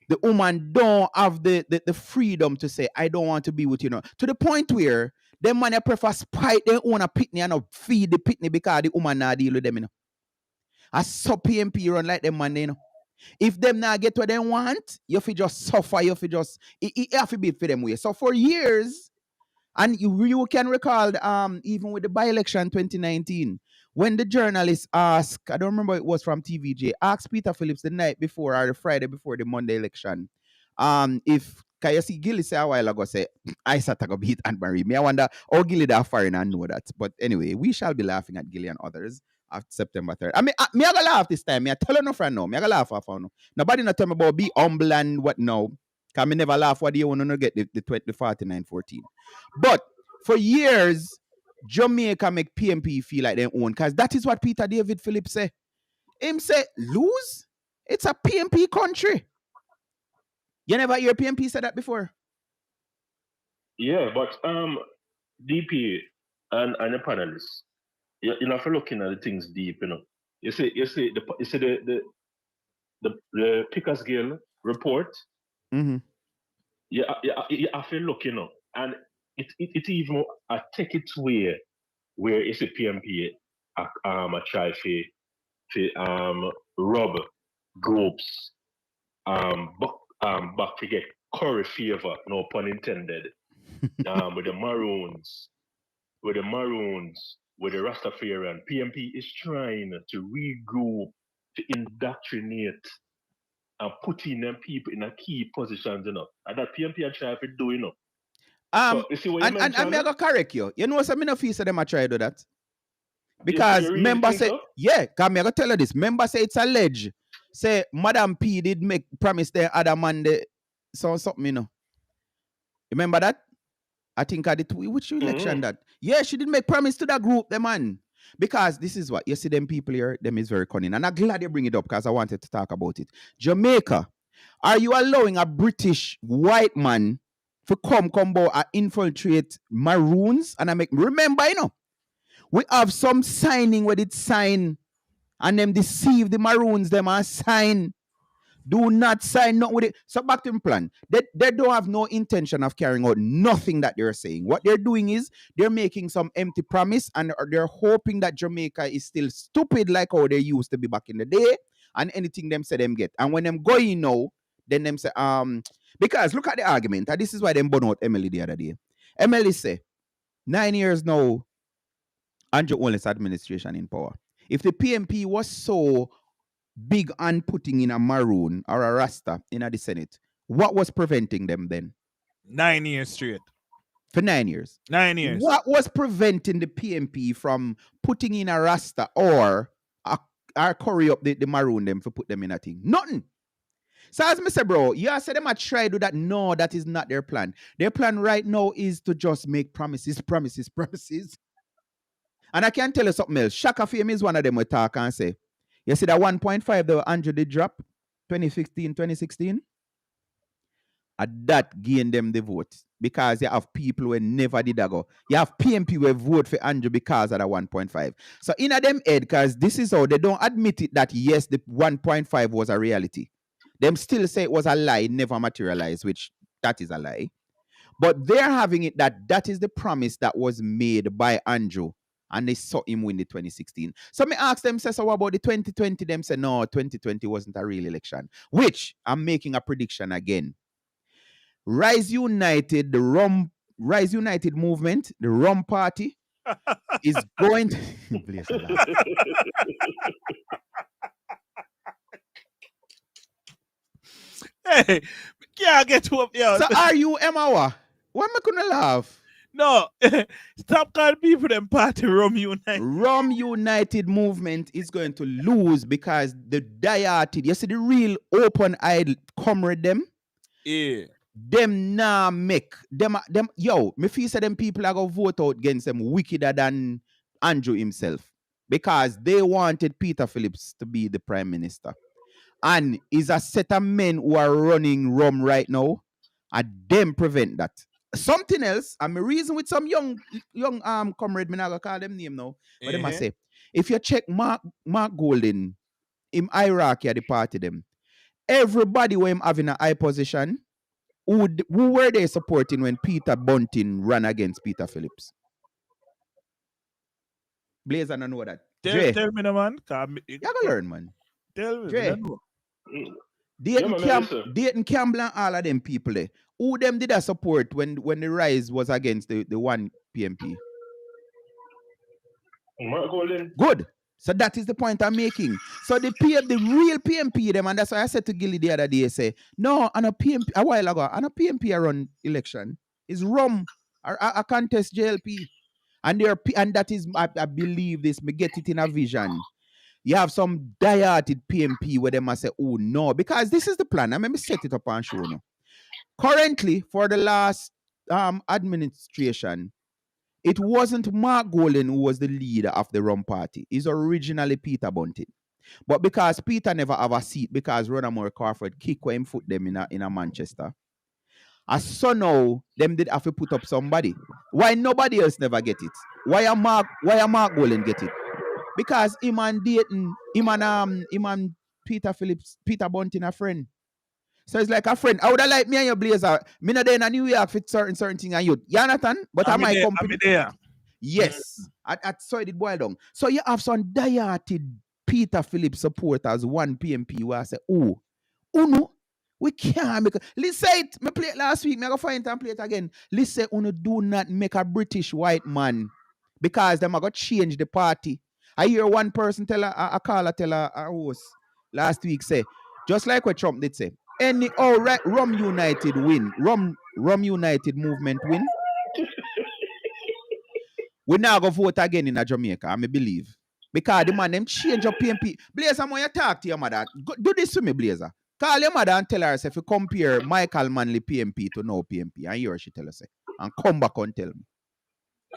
Speaker 1: The woman don't have the freedom to say, I don't want to be with you now. To the point where them man prefer spite their own a pitney and not feed the pitney because the woman not deal with them, you know. I saw PNP run like them man, you know. If them not get what they want, you fi just suffer, you fi just it have to be for them way. So for years, and you can recall even with the by-election 2019, when the journalist asked, I don't remember it was from TVJ, asked Peter Phillips the night before or the Friday before the Monday election, if can you see Gilly say a while ago say I sat to beat Anne Marie. Me I wonder how Gilly that foreign and know that. But anyway, we shall be laughing at Gilly and others after September 3rd. I mean, me I gonna laugh this time. Me I tell you no friend no. Me I gonna laugh off no. Nobody not tell me about be humble and what no. Cause me never laugh what do you want to get the 49-14. But for years, Jamaica make PNP feel like their own. Cause that is what Peter David Phillips say. Him say, lose? It's a PNP country. You never hear PNP say that before?
Speaker 8: Yeah, but DP and the panelists, you know, if you're looking at the things deep, you know, you see the Pickers Gill report. You have to look, you know, and it even take it to where it's a PNP a try to rob groups back to get curry favor, no pun intended. With the Maroons, with the Rastafarian, PNP is trying to regroup to indoctrinate and put in them people in a key positions, And that PNP are trying to do, So you see what you
Speaker 1: And
Speaker 8: mentioned?
Speaker 1: me I go correct you. You know, so me no feel so them a try to do that.
Speaker 8: You
Speaker 1: Because
Speaker 8: really
Speaker 1: member
Speaker 8: think
Speaker 1: say,
Speaker 8: so?
Speaker 1: yeah, come me I go tell you this. Member say it's alleged. Say Madam P did make promise the other man the something, Remember that? I think I did which election that. Yeah, she did make promise to that group, the man. Because this is what you see them people here, them is very cunning. And I'm glad you bring it up because I wanted to talk about it. Jamaica, are you allowing a British white man to come and infiltrate Maroons? And I make remember, we have some signing where it sign and them deceive the Maroons, them and sign. Do not sign not with it. So back to the plan. They don't have no intention of carrying out nothing that they're saying. What they're doing is they're making some empty promise and they're hoping that Jamaica is still stupid like how they used to be back in the day. And anything them say them get. And when them going now, then them say, because look at the argument. And this is why them burn out Emily the other day. Emily say, 9 years now, Andrew Holness administration in power. If the PMP was so big on putting in a maroon or a rasta in the Senate, what was preventing them then?
Speaker 2: 9 years straight.
Speaker 1: For 9 years.
Speaker 2: 9 years.
Speaker 1: What was preventing the PMP from putting in a rasta or curry up the maroon them for put them in a thing? Nothing. So as I say, bro, you said them a try to do that. No, that is not their plan. Their plan right now is to just make promises. And I can tell you something else. Shaka Fame is one of them we talk and say, you see that 1.5 the Andrew did drop 2015, 2016? And that gained them the vote. Because you have people who never did that go. You have PMP who vote for Andrew because of that 1.5. So in a them head, because this is how they don't admit it that yes, the 1.5 was a reality. Them still say it was a lie, never materialized, which that is a lie. But they're having it that is the promise that was made by Andrew. And they saw him win the 2016. So me ask them, say, so what about the 2020? Them say, no, 2020 wasn't a real election. Which, I'm making a prediction again. Rise United movement, the Rum Party, is going to...
Speaker 2: Hey, can't get up, yo.
Speaker 1: So are you Emma? Why am I gonna laugh?
Speaker 2: No, stop calling people them party Rum United.
Speaker 1: Rum United movement is going to lose because the dieharted, you see the real open-eyed comrade them?
Speaker 2: Yeah.
Speaker 1: Them nah make. Them yo, me feel say them people are gonna vote out against them wickeder than Andrew himself. Because they wanted Peter Phillips to be the prime minister. And is a set of men who are running Rum right now, and them prevent that. Something else, I'm reason with some young comrade, me not gonna call them name now, but they must say, if you check Mark Golden, in hierarchy at the party them, everybody who him having a high position, who were they supporting when Peter Bunting ran against Peter Phillips? Blaze, I don't know that.
Speaker 2: Tell me, no, man.
Speaker 1: You gotta learn, man.
Speaker 2: Tell me,
Speaker 1: Dre. Dayton Campbell and all of them people there. Who them did a support when the rise was against the one PMP?
Speaker 8: Mark Golden.
Speaker 1: Good. So that is the point I'm making. So the real PMP them, and that's why I said to Gilly the other day, say, no, on a PMP, a while ago, on a PMP run election is Rum or a contest JLP. And that is, I believe this, me get it in a vision. You have some dieharted PMP where they must say, oh no, because this is the plan. I mean, set it up and show you. Currently, for the last administration, it wasn't Mark Golden who was the leader of the Rum Party. It's originally Peter Bunting. But because Peter never have a seat, because Ronamore Crawford kick him foot them in a Manchester. As so now, them did have to put up somebody. Why nobody else never get it? Why a Mark Golden get it? Because him and Dayton, him and Peter Bunting a friend. So it's like a friend. I would have liked me and your Blazer. Me not there in New York for certain things and you. You understand? But I might come.
Speaker 2: I'm there.
Speaker 1: Yes. I saw it boil down. So you have some dieharted Peter Phillips supporters, one PMP where I say, oh no, we can't make listen it. Me play it last week. Me go find it and play it again. Listen, uno do not make a British white man because them are going to change the party. I hear one person tell a caller, tell a host, last week say, just like what Trump did say, any right, Rum United win, Rum United movement win. We now go vote again in Jamaica, I believe. Because the man them change up PNP. Blazer, I'm going to talk to your mother. Do this to me, Blazer. Call your mother and tell her if you compare Michael Manley PMP to no PMP. And hear she tell us. And come back and tell me.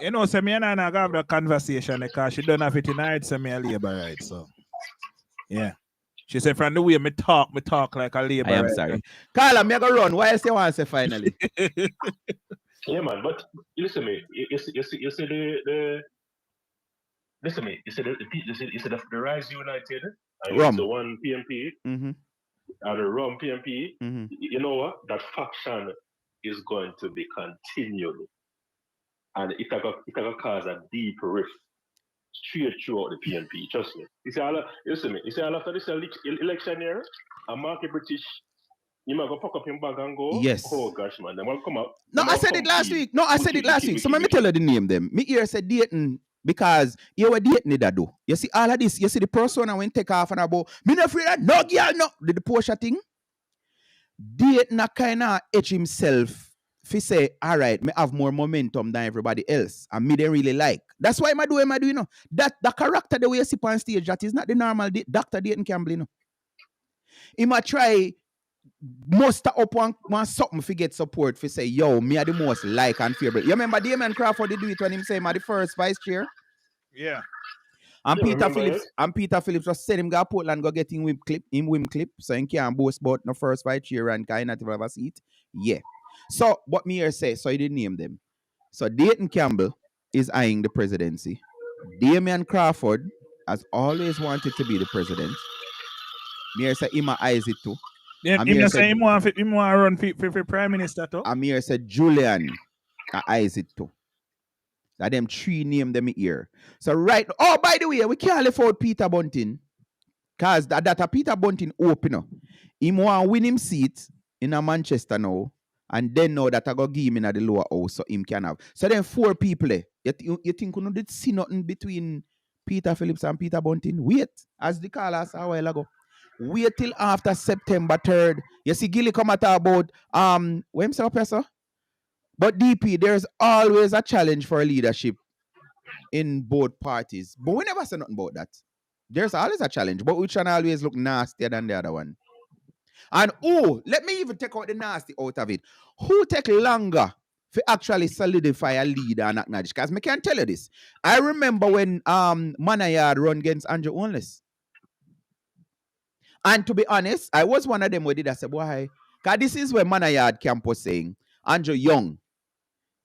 Speaker 2: You know, so me and I have the conversation because she don't have it in her head, so me a labor right. So yeah. She said from the way me talk like a labor.
Speaker 1: I am
Speaker 2: right.
Speaker 1: sorry. Carla, me go run. Why else you want to say finally?
Speaker 8: Yeah, man. But listen me. You see the listen me. You see the Rise United. And
Speaker 1: Rum.
Speaker 8: it's the one PMP.
Speaker 1: Mm-hmm.
Speaker 8: And the Rum PMP.
Speaker 1: Mm-hmm.
Speaker 8: You know what? That faction is going to be continued, and it can cause a deep rift straight throughout the PNP. Trust me. You see, listen me. You see, all after this election year, a market British, you might go pack up your bag and go.
Speaker 1: Yes.
Speaker 8: Oh gosh, man, they will come up.
Speaker 1: No, I said it last week. No, I said it last week. So let me tell you the name them. Me here said dating because you were dating that do. You see all of this. You see the person I went take off and about. Me not afraid that no girl no. The Porsche thing. Dating a kind of edge himself. If he say, all right, me have more momentum than everybody else, and me they really like. That's why I do, you know. That the character the way you see on stage, that is not the normal Dr. Dayton Campbell, you know. He might try muster up one something to get support for say, yo, me are the most like and favorite. You remember Damon Crawford did do it when him say him are the first vice chair?
Speaker 2: Yeah.
Speaker 1: And
Speaker 8: Yeah,
Speaker 1: Peter Phillips just said him go to Portland go get him whip clip, so he can't boast about no first vice chair and kind of have a seat. Yeah. So what me here say, so he didn't name them. So Dayton Campbell is eyeing the presidency. Damian Crawford has always wanted to be the president. Me here say him eyes it too.
Speaker 2: Him say him want run for prime minister too.
Speaker 1: Amir said Julian eyes it too. That them three name them here. So right. Oh, by the way, we can't leave out Peter Bunting. Cause that a Peter Bunting opener. He want win him seat in a Manchester now. And then now that I go give him in the lower house so him can have. So then 4 people. You think you did see nothing between Peter Phillips and Peter Bunting? Wait, as the caller said a while ago. Wait till after September 3rd. You see Gilly come at about when say up, but DP, there's always a challenge for leadership in both parties. But we never say nothing about that. There's always a challenge, but which one always look nastier than the other one. And let me even take out the nasty out of it. Who take longer to actually solidify a leader and acknowledge? Because I can tell you this. I remember when Manayard run against Andrew Onless. And to be honest, I was one of them who did I said, why? Because this is where Manayard campus saying, Andrew Young,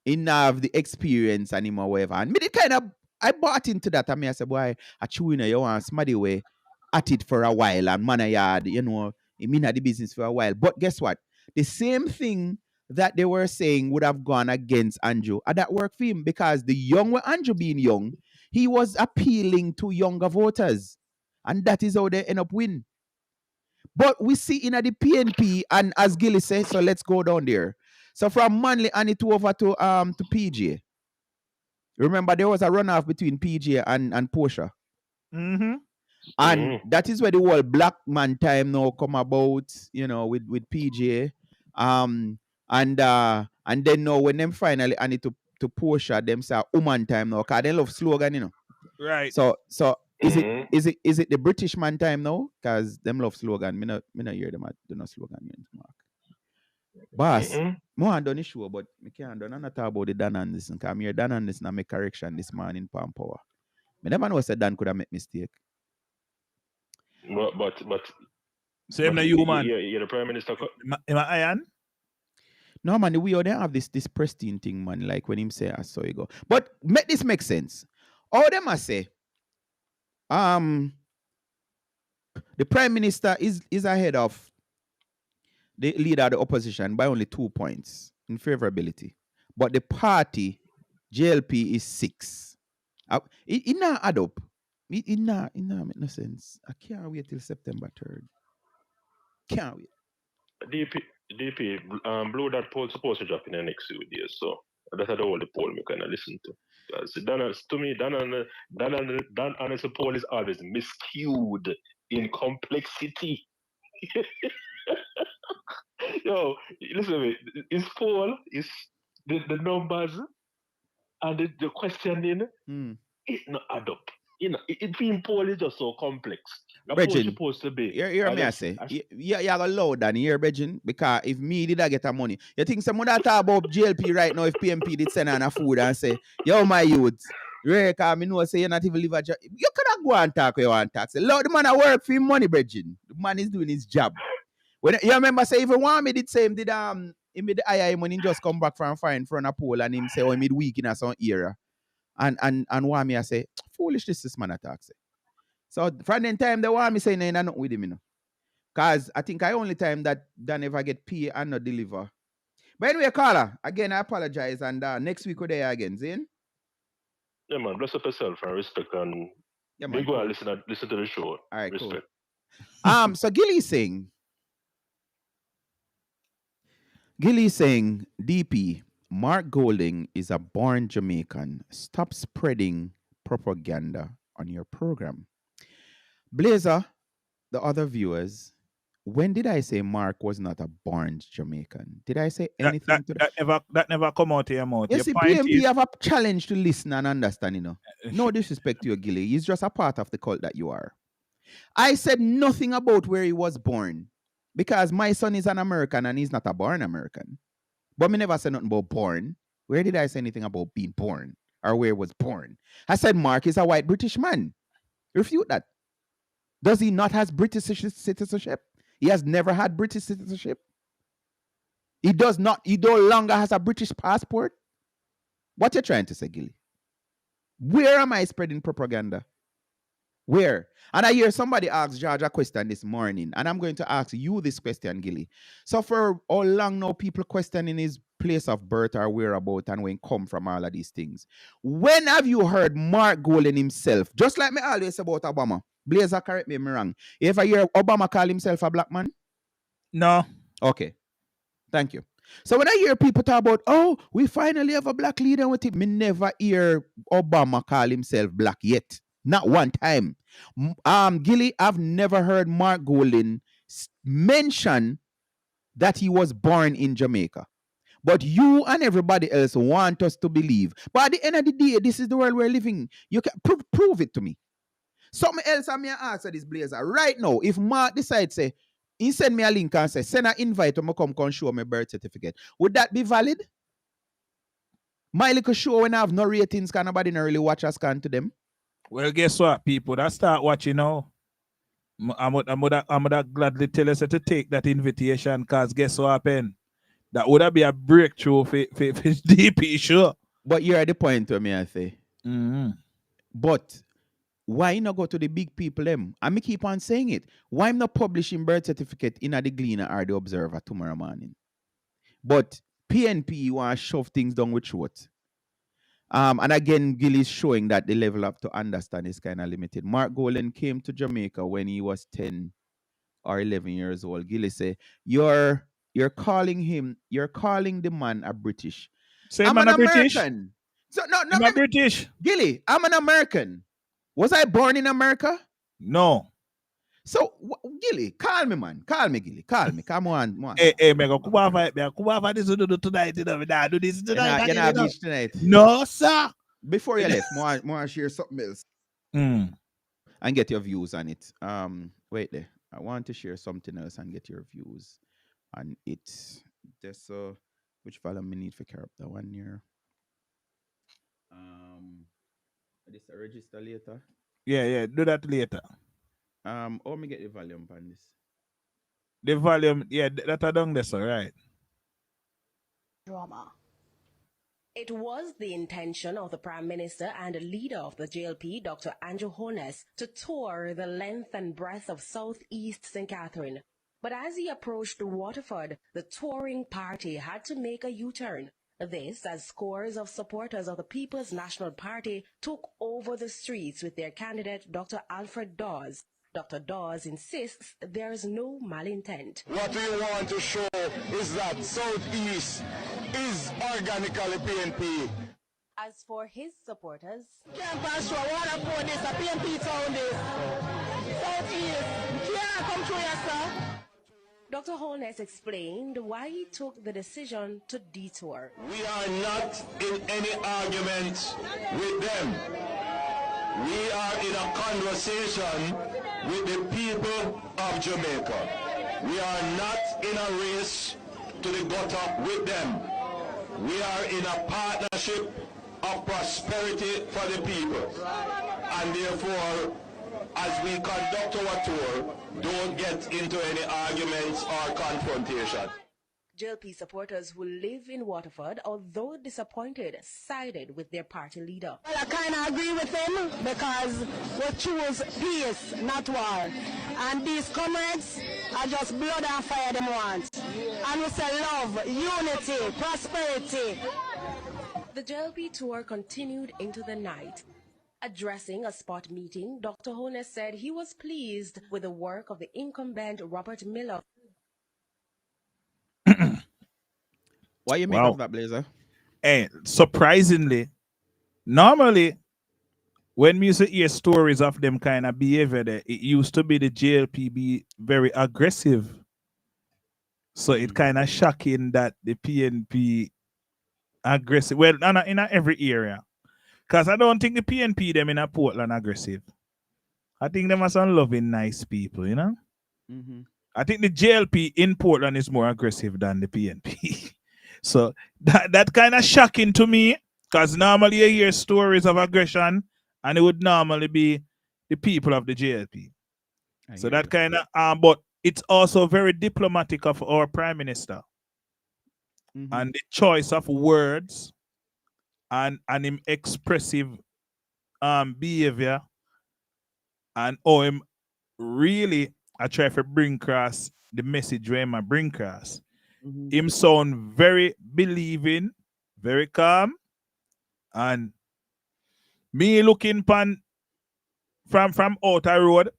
Speaker 1: he have the experience and him or whatever. And me I bought into that. I said, boy, I chew in you want somebody way at it for a while and Manayard, you know, he mean at the business for a while. But guess what? The same thing that they were saying would have gone against Andrew. And that worked for him because the young, with Andrew being young, he was appealing to younger voters. And that is how they end up winning. But we see in the PNP, and as Gilly says, so let's go down there. So from Manly and it over to PJ. Remember, there was a runoff between PJ and Porsche.
Speaker 2: Mm-hmm.
Speaker 1: And that is where the whole black man time now come about, you know, with PJ. And then now when them finally and it to Porsche, them say woman time now, because they love slogan, you know.
Speaker 2: Right.
Speaker 1: So is it the British man time now? Because them love slogan. Me not hear them do no slogan mark. Boss, more I done the show, but me can't done not talk about the Dan Anderson. Because I'm here Dan Anderson and make correction this morning Palm Power. Me never know said Dan could have made mistake.
Speaker 8: But
Speaker 2: so him you man.
Speaker 8: Yeah, the Prime Minister.
Speaker 2: Am I iron?
Speaker 1: No man, we all don't have this pristine thing, man. Like when him say I saw you go. But make this make sense. All them I say, the Prime Minister is ahead of the leader of the opposition by only 2 points in favorability. But the party, JLP, is 6. It not add up. It not make no sense. I can't wait till September 3rd. Can't wait.
Speaker 8: DP, Blue that poll supposed to drop in the next few days, so that's the whole poll me kind of listen to. Because to me, Dan Anderson poll is always miscued. in complexity. Yo, listen to me. His poll is the numbers and the questioning. It not add up. You know, it being poll is just so complex. A poll
Speaker 1: Bridging,
Speaker 8: supposed to be.
Speaker 1: hear me I say. You got loud and hear Bridging, because if me did I get a money, you think someone that talk about JLP right now if PMP did send on a food and say, yo, my youths, right, because I know say you're not even live a job. You could have go and talk where you want to talk. Say, Lord, the man I work for him money, Bridging. The man is doing his job. When you remember say even one me did say him did he made the II when he just come back from fine from a poll and him say oh he made weak in a some era. And one me I say, foolish this man attack say. So from then time the one me say no, not with him, you know. Cause I think I only time that ever get pay and not deliver. But anyway, caller, again I apologize and next week we're there again, Zane.
Speaker 8: Yeah, man, bless up yourself and respect and
Speaker 1: yeah, man,
Speaker 8: go
Speaker 1: cool.
Speaker 8: and listen to the show.
Speaker 1: All right,
Speaker 8: respect.
Speaker 1: Cool. So Gilly's saying, DP, Mark Golding is a born Jamaican. Stop spreading propaganda on your program. Blazer, the other viewers, when did I say Mark was not a born Jamaican? Did I say anything to that?
Speaker 2: That never come out of your mouth.
Speaker 1: You see, PMP have a challenge to listen and understand, you know. No disrespect to you, Gilly. He's just a part of the cult that you are. I said nothing about where he was born because my son is an American and he's not a born American. But me never said nothing about born. Where did I say anything about being born or where he was born? I said Mark is a white British man. Refute that. Does he not have British citizenship? He has never had British citizenship. He no longer has a British passport. What you trying to say, Gilly? Where am I spreading propaganda? Where? And I hear somebody ask George a question this morning, and I'm going to ask you this question, Gilly. So for how long now people questioning his place of birth or whereabout and when come from all of these things? When have you heard Mark Golding himself, just like me always say about Obama? Blazer, correct me if I'm wrong. You ever hear Obama call himself a black man?
Speaker 2: No.
Speaker 1: Okay. Thank you. So when I hear people talk about, oh, we finally have a black leader with it, me never hear Obama call himself black yet. Not one time. Gilly, I've never heard Mark Golding mention that he was born in Jamaica. But you and everybody else want us to believe. But at the end of the day, this is the world we're living. You can prove it to me. Something else I may answer this Blazer. Right now, if Mark decides, say, he send me a link and say, send an invite to me come show my birth certificate. Would that be valid? My little show when I have no ratings, can nobody not really watch us can to them?
Speaker 2: Well, guess what, people? That start watching now. I'm gonna gladly tell us to take that invitation, because guess what happened? That would be a breakthrough for DP, sure.
Speaker 1: But you're at the point where me I say.
Speaker 2: Mm-hmm.
Speaker 1: But why not go to the big people them? And me keep on saying it. Why I'm not publishing birth certificate in the Gleaner or the Observer tomorrow morning? But PNP want to shove things down with throat. And again, Gil is showing that the level up to understand is kind of limited. Mark Golding came to Jamaica when he was 10 or 11 years old. Gilly say, you're calling the man a British.
Speaker 2: I'm an
Speaker 1: American. So no,
Speaker 2: I'm a British.
Speaker 1: Gilly, I'm an American. Was I born in America?
Speaker 2: No.
Speaker 1: So Gilly, call me, man. Call me, Gilly. Call me. Come on.
Speaker 2: Hey, Mega, come on, this do tonight. Do this tonight.
Speaker 1: You're not beach tonight.
Speaker 2: No, sir.
Speaker 1: Before you left, more share something else. And get your views on it. Wait there. I want to share something else and get your views on it. This which file I need for care up that one here. This register later.
Speaker 2: Yeah, do that later.
Speaker 1: Or me get the volume on this.
Speaker 2: The volume, yeah, that I done this, all right.
Speaker 9: Drama. It was the intention of the Prime Minister and leader of the JLP, Dr. Andrew Holness, to tour the length and breadth of Southeast St. Catherine. But as he approached Waterford, the touring party had to make a U-turn. This as scores of supporters of the People's National Party took over the streets with their candidate, Dr. Alfred Dawes. Dr. Dawes insists there is no malintent.
Speaker 10: What we want to show is that Southeast is organically PNP.
Speaker 9: As for his supporters,
Speaker 10: Can't pass through water for this, a PNP town this. Southeast, can't come through here, sir.
Speaker 9: Dr. Holness explained why he took the decision to detour.
Speaker 11: We are not in any argument with them. We are in a conversation with the people of Jamaica. We are not in a race to the gutter with them. We are in a partnership of prosperity for the people. And therefore, as we conduct our tour, don't get into any arguments or confrontation.
Speaker 9: JLP supporters who live in Waterford, although disappointed, sided with their party leader.
Speaker 10: Well, I kind of agree with him because we choose peace, not war. And these comrades are just blood and fire them want. And we say love, unity, prosperity.
Speaker 9: The JLP tour continued into the night. Addressing a spot meeting, Dr. Holness said he was pleased with the work of the incumbent Robert Miller.
Speaker 1: What you make of that, Blazer?
Speaker 2: And surprisingly, normally, when you hear stories of them kind of behavior, there, it used to be the JLP be very aggressive. So it kind of shocking that the PNP aggressive. Well, in every area. Because I don't think the PNP them in a Portland aggressive. I think them are some loving, nice people, you know?
Speaker 1: Mm-hmm.
Speaker 2: I think the JLP in Portland is more aggressive than the PNP. So that kind of shocking to me, because normally you hear stories of aggression and it would normally be the people of the JLP. So that kind of, but it's also very diplomatic of our Prime Minister.
Speaker 1: Mm-hmm.
Speaker 2: And the choice of words and him expressive behavior and him really I try to bring across the message where I bring across.
Speaker 1: Mm-hmm.
Speaker 2: Him sound very believing, very calm, and me looking from outer road,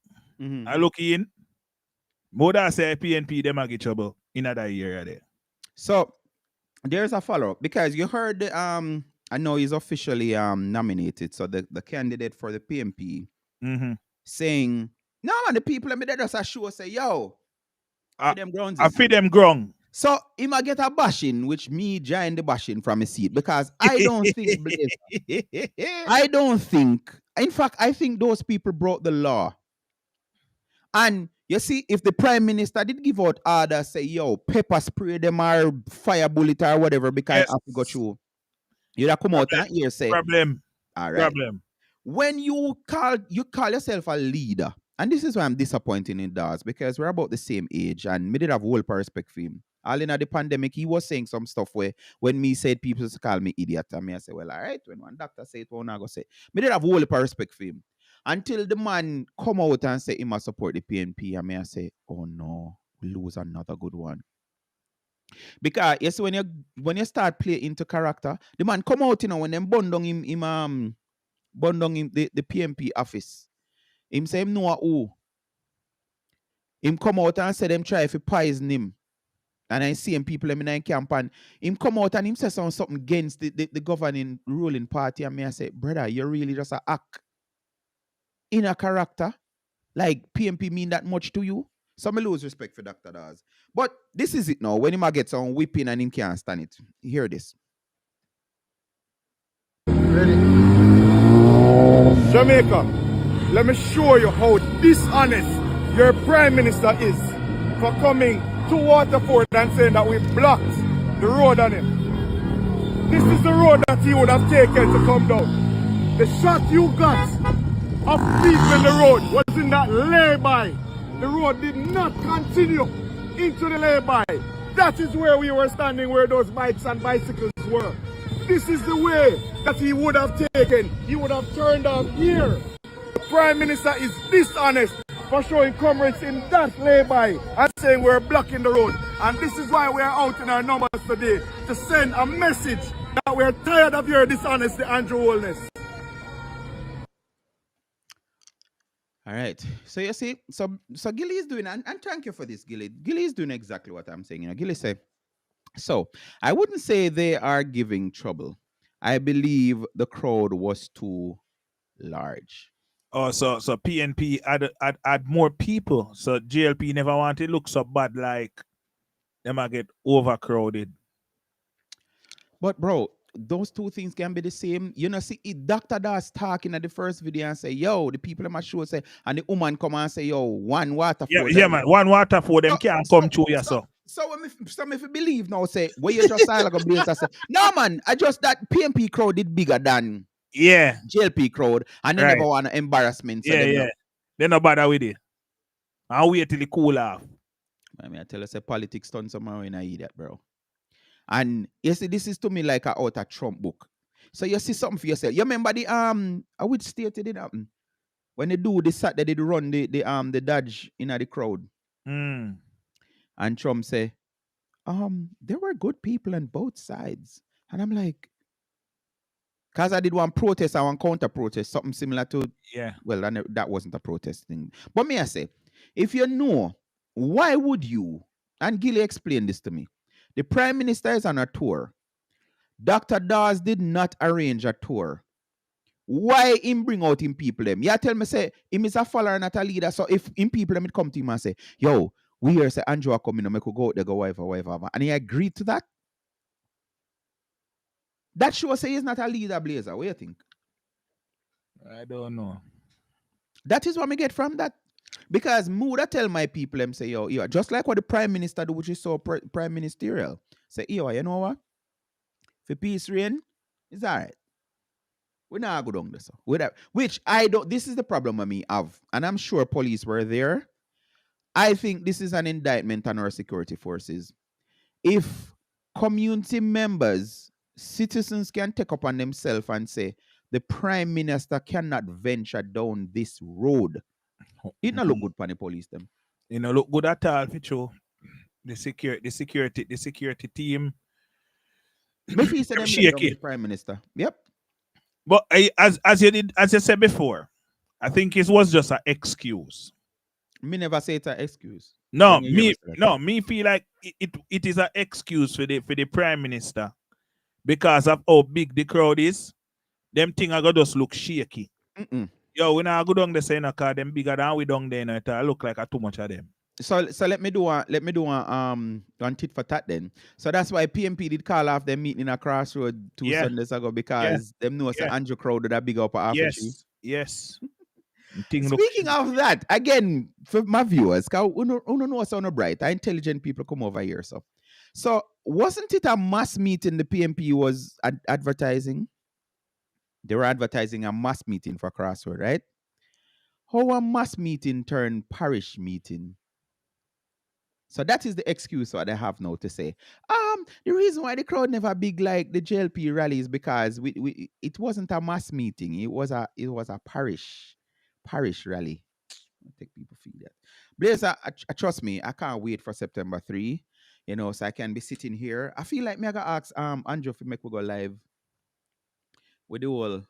Speaker 2: I look in, more than say PNP them a get trouble in that area there.
Speaker 1: So there's a follow-up because you heard the I know he's officially nominated, so the candidate for the PNP saying, no man, the people let me just a show say, yo, feed them grounds.
Speaker 2: I feed them ground.
Speaker 1: So he might get a bashing, which me join the bashing from a seat because I don't think I don't think, in fact, I think those people broke the law. And you see, if the Prime Minister did give out orders, say, yo, pepper spray them or fire bullet or whatever, because I have to go through. You'd have come out and here say,
Speaker 2: problem.
Speaker 1: All right.
Speaker 2: Problem.
Speaker 1: When you call yourself a leader, and this is why I'm disappointed in Dawes, because we're about the same age, and me did have whole respect for him. All in the pandemic, he was saying some stuff where when me said people used to call me idiot, and me I say, well, all right, when one doctor say it, one I go say. Me did have whole respect for him. Until the man come out and say he must support the PNP, and me I say, oh no, we lose another good one. Because you see, when you start playing into character, the man come out, you know, when them bun down him the PNP office. Him say him know who. Him come out and say them try to poison him. And I see him people in the camp and him come out and him say something against the governing ruling party. And me I say, brother, you really just a act in a character. Like PNP mean that much to you? So I lose respect for Dr. Dawes. But this is it now. When him get some whipping and him can't stand it. Hear this.
Speaker 12: Ready? Jamaica, let me show you how dishonest your Prime Minister is for coming to Waterford and saying that we blocked the road on him. This is the road that he would have taken to come down. The shot you got of people in the road was in that lay-by. The road did not continue into the lay-by. That is where we were standing, where those bikes and bicycles were. This is the way that he would have taken. He would have turned down here. The Prime Minister is dishonest for showing comrades in that lay-by and saying we're blocking the road. And this is why we are out in our numbers today, to send a message that we're tired of your dishonesty, Andrew Holness.
Speaker 1: All right. So you see, so Gilly is doing, and thank you for this, Gilly. Gilly is doing exactly what I'm saying. You know, Gilly said, so I wouldn't say they are giving trouble. I believe the crowd was too large.
Speaker 2: Oh, so PNP add more people. So JLP never want to look so bad like them might get overcrowded.
Speaker 1: But bro, those two things can be the same. You know, see, Dr. Das talking at the first video and say, yo, the people in my show say, and the woman come and say, yo, one water
Speaker 2: Yeah,
Speaker 1: for
Speaker 2: yeah,
Speaker 1: them.
Speaker 2: man. One water for them
Speaker 1: So,
Speaker 2: can't
Speaker 1: so,
Speaker 2: come through you,
Speaker 1: so,
Speaker 2: so.
Speaker 1: so some if you believe now, say, where you just silent like a blaze, I say, no man, I just that PMP crowd did bigger than
Speaker 2: Yeah,
Speaker 1: JLP crowd, and they
Speaker 2: right.
Speaker 1: never want an embarrassment. So
Speaker 2: Yeah,
Speaker 1: them
Speaker 2: yeah.
Speaker 1: now.
Speaker 2: They no bother with it. I'll wait till it cool off.
Speaker 1: I mean, I tell you, say politics done somehow in I eat that, bro. And you see, this is to me like a out of Trump book. So you see something for yourself. You remember the I which state it did happen? When they do the sat, they did run the Dodge in the crowd.
Speaker 2: Mm.
Speaker 1: And Trump say, there were good people on both sides. And I'm like, because I did one protest and one counter protest, something similar to,
Speaker 2: Yeah.
Speaker 1: well, that wasn't a protest thing. But me, I say, if you know, why would you, and Gilly explained this to me, the prime minister is on a tour. Dr. Dawes did not arrange a tour. Why him bring out him people them? Yeah, tell me, say, him is a follower, not a leader. So if him people them come to him and say, yo, we hear say Andrew are coming, I could go out there, go whatever. And he agreed to that. That shows say he's not a leader, Blazer. What do you think?
Speaker 2: I don't know.
Speaker 1: That is what I get from that. Because Muda tell my people, them say, yo, just like what the prime minister do, which is so prime ministerial. Say, yo, you know what? For peace reign, it's all right. We not go down this. Which I don't, this is the problem I me have. And I'm sure police were there. I think this is an indictment on our security forces. If community members, citizens can take upon themselves and say, the prime minister cannot venture down this road, it not look good for the police them.
Speaker 2: You know, look good at all, for the security team.
Speaker 1: Me feel say them let down
Speaker 2: Shaky.
Speaker 1: the prime minister. Yep.
Speaker 2: But as you said before, I think it was just an excuse.
Speaker 1: Me never say it's an excuse.
Speaker 2: No,
Speaker 1: When you hear
Speaker 2: me
Speaker 1: say that.
Speaker 2: me feel like it is an excuse for the prime minister because of how big the crowd is. Them thing I got just look shaky. Yo, when I go down the same car, them bigger than we down there, it look like too much of them.
Speaker 1: So let me do one tit for tat then. So that's why PMP did call off them meeting in a crossroad 2 Sundays ago because them know say Andrew crowd that big up a half a tree.
Speaker 2: Yes.
Speaker 1: Speaking of that, again, for my viewers, because uno know us on a bright, intelligent people come over here. So wasn't it a mass meeting the PMP was advertising? They were advertising a mass meeting for Crossroad, right? How a mass meeting turned parish meeting? So that is the excuse what I have now to say. The reason why the crowd never big like the JLP rally is because it wasn't a mass meeting. It was a parish rally. I think people feel that. Blazer, trust me, I can't wait for September 3. You know, so I can be sitting here. I feel like me I gotta ask Andrew if we make we go live with the whole,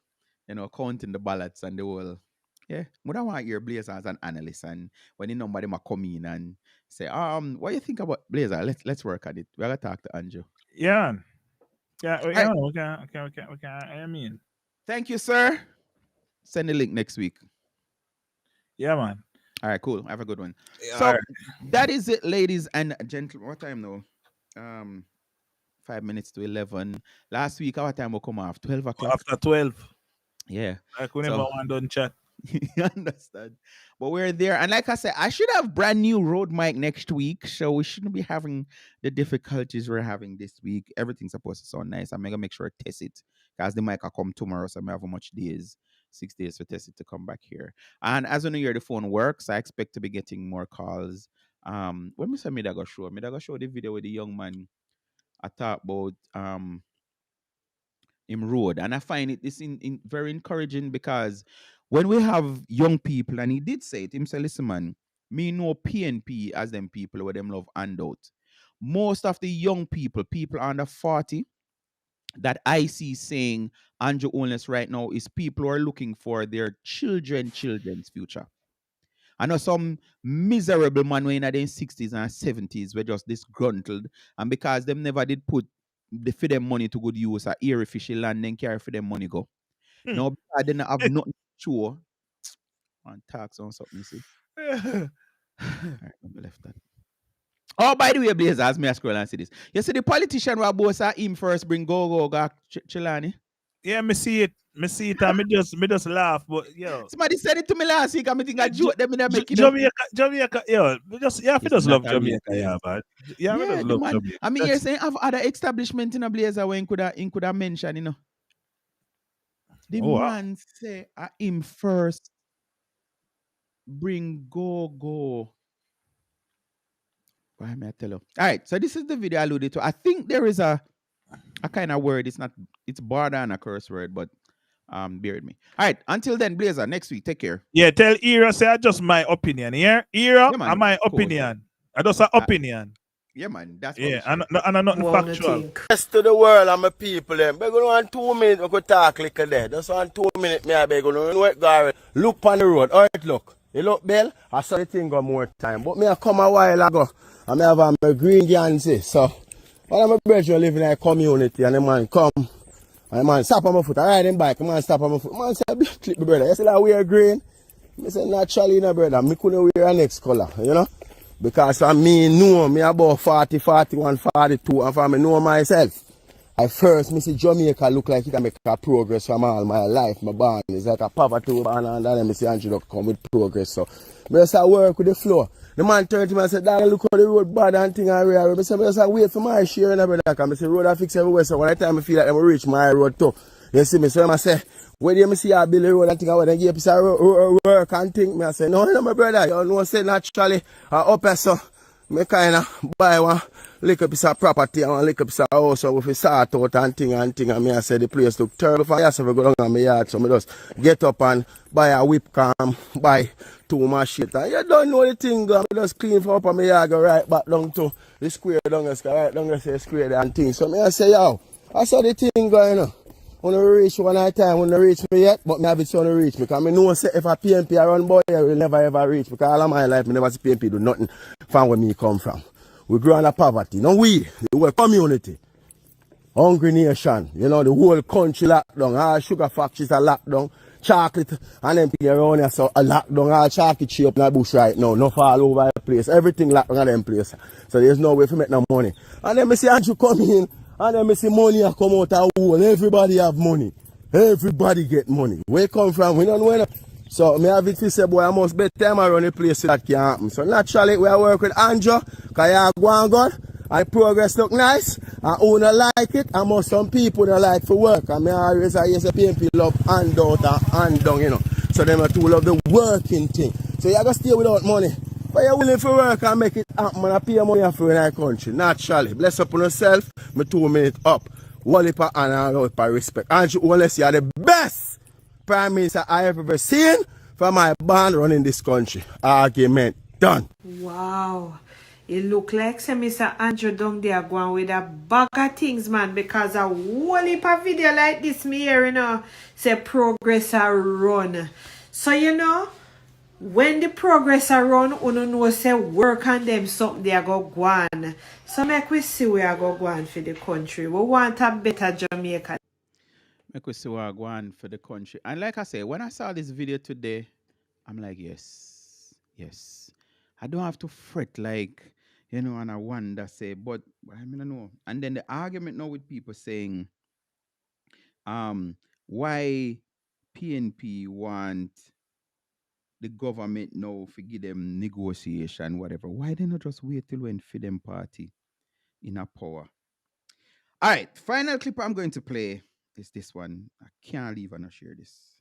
Speaker 1: counting the ballots and the whole. Yeah, we don't want your Blazer as an analyst, and when the number them come in and say, what you think about Blazer? Let's work on it. We gotta talk to Andrew.
Speaker 2: Yeah. Yeah,
Speaker 1: Right.
Speaker 2: okay. I mean.
Speaker 1: Thank you, sir. Send the link next week.
Speaker 2: Yeah, man.
Speaker 1: All right, cool. Have a good one.
Speaker 2: Yeah,
Speaker 1: So
Speaker 2: right.
Speaker 1: that is it, ladies and gentlemen. What time now? 5 minutes to 11. Last week, our time will come off 12 o'clock.
Speaker 2: After 12.
Speaker 1: Yeah.
Speaker 2: Like we never want done chat.
Speaker 1: You understand? But we're there. And like I said, I should have brand new road mic next week. So we shouldn't be having the difficulties we're having this week. Everything's supposed to sound nice. I'm going to make sure I test it. Because the mic will come tomorrow. So I have how much days? 6 days to test it to come back here. And as I know the phone works, I expect to be getting more calls. When me say me that go show the video with the young man I talk about him road. And I find it this in very encouraging because when we have young people, and he did say it, him say, listen, man, me know PNP as them people where them love handout. Most of the young people under 40, that I see saying Andrew Ownless right now is people who are looking for their children's future. I know some miserable man when in their 60s and 70s were just disgruntled, and because them never did put they for them money to good use a airy fishy land, then carry for them money go. No, I didn't have nothing sure. On tax on something, you see. All right, let me left that. Oh, by the way, Blazer, as me I scroll and see this. You see the politician who both saw him first bring go Chilani.
Speaker 2: Yeah, me see it. And me just laugh, but yo.
Speaker 1: Somebody said it to me last week. I think I joke them in make it up.
Speaker 2: Jamaica, yo, we just love Jamaica, yeah, man. Yeah, we just love
Speaker 1: man.
Speaker 2: Jamaica.
Speaker 1: I mean, you're saying have other establishment in a Blazer where he could have mentioned, you know. The man say him first bring go. Why may I tell you? All right, so this is the video I alluded to. I think there is a kind of word. It's border and a curse word, but bear with me. All right, until then, Blazer, next week, take care.
Speaker 2: Yeah, tell Era say I just my opinion. Yeah, Era, yeah, my opinion. I just an opinion.
Speaker 1: Yeah, man, that's
Speaker 2: yeah, and I'm not factual.
Speaker 13: Rest to the world and my people them. Beg on 2 minutes, we could talk like there. Just on 2 minutes, me I beg on. Look on the road. All right, look. You look, Bell? I saw the thing go more time. But me I come a while ago. And me have a green Gansy. So, one of my brethren live in a community and the man come. And the man stop on my foot. I ride him bike. The man stop on my foot. The man say, clip me brother. You see that wear green? I say, naturally, you know, brother. Me couldn't wear a next color, you know? Because for me, know me about 40, 41, 42. And for me know myself. At first, me see Jamaica look like it can make a progress from all my life. My band is like a poverty band, and then me see Andrew come with progress. So, me just work with the flow. The man turned to me and said, "Dad, look how the road bad and thing and real." I said, "I just wait for my share and everything." Because I say, "Road I fix everywhere." So when I time I feel like I reach my road too, you see me. So I say, "Where do you see I build the road and thing? I want to give you work and thing." Me I say, "No, my brother. You know, say naturally, up here so." Me kind of buy one little piece of property and one little piece of house so with a sort out and thing and me I say the place look terrible for yourself. I go down on my yard so me just get up and buy a whip cam, buy 2 machines. And you don't know the thing, go. I just clean for up on my yard, go right back down to the square down there, right down there say square there and thing. So me I say, yo, I saw the thing going, you know. When I reach one at a time, when I reach me yet, but me have it so to reach me. Because I know say if a PNP run boy, I will never ever reach. Because all of my life, I never see PNP do nothing from where me come from. We grow under poverty. No, the whole community. Hungry nation. You know, the whole country locked down. All sugar factories are locked down. Chocolate and them things around here, so a locked down. All chocolate tree up in the bush right now. Not all over the place. Everything locked down in them place. So there's no way to make no money. And then I see Andrew come in. And then I see money come out of hole. Everybody have money. Everybody get money. Where come from? We don't know. So me have it to say, boy, I must bet time around the place so that can happen. So naturally, we are working with Andrew. Because you go on good. And progress look nice. And who don't like it. And most some people don't like for work. And me always say, yes, PNP love hand out and hand down, you know. So them are two love the working thing. So you got to stay without money. But you're willing to work and make it happen and I pay money for in our country. Naturally. Bless up on yourself. Me 2 minutes up. Wallip and all for respect. And you unless you are the best Prime Minister I have ever seen from my band running this country. Argument done.
Speaker 14: Wow. It look like Mr. Andrew down there going with a bag of things, man, because a whole heap of video like this me here, you know, say progress a run. So, you know, when the progress a run, you know say work on them something they go on. So make we see where I go on for the country. We want a better Jamaica.
Speaker 1: Make we see where I go on for the country. And like I say, when I saw this video today, I'm like, yes. I don't have to fret like, you know, and I wonder, say, but I mean, I know. And then the argument now with people saying, why PNP want the government now to give them negotiation, whatever. Why they not just wait till when for them party in a power? All right, final clip I'm going to play is this one. I can't leave and not share this.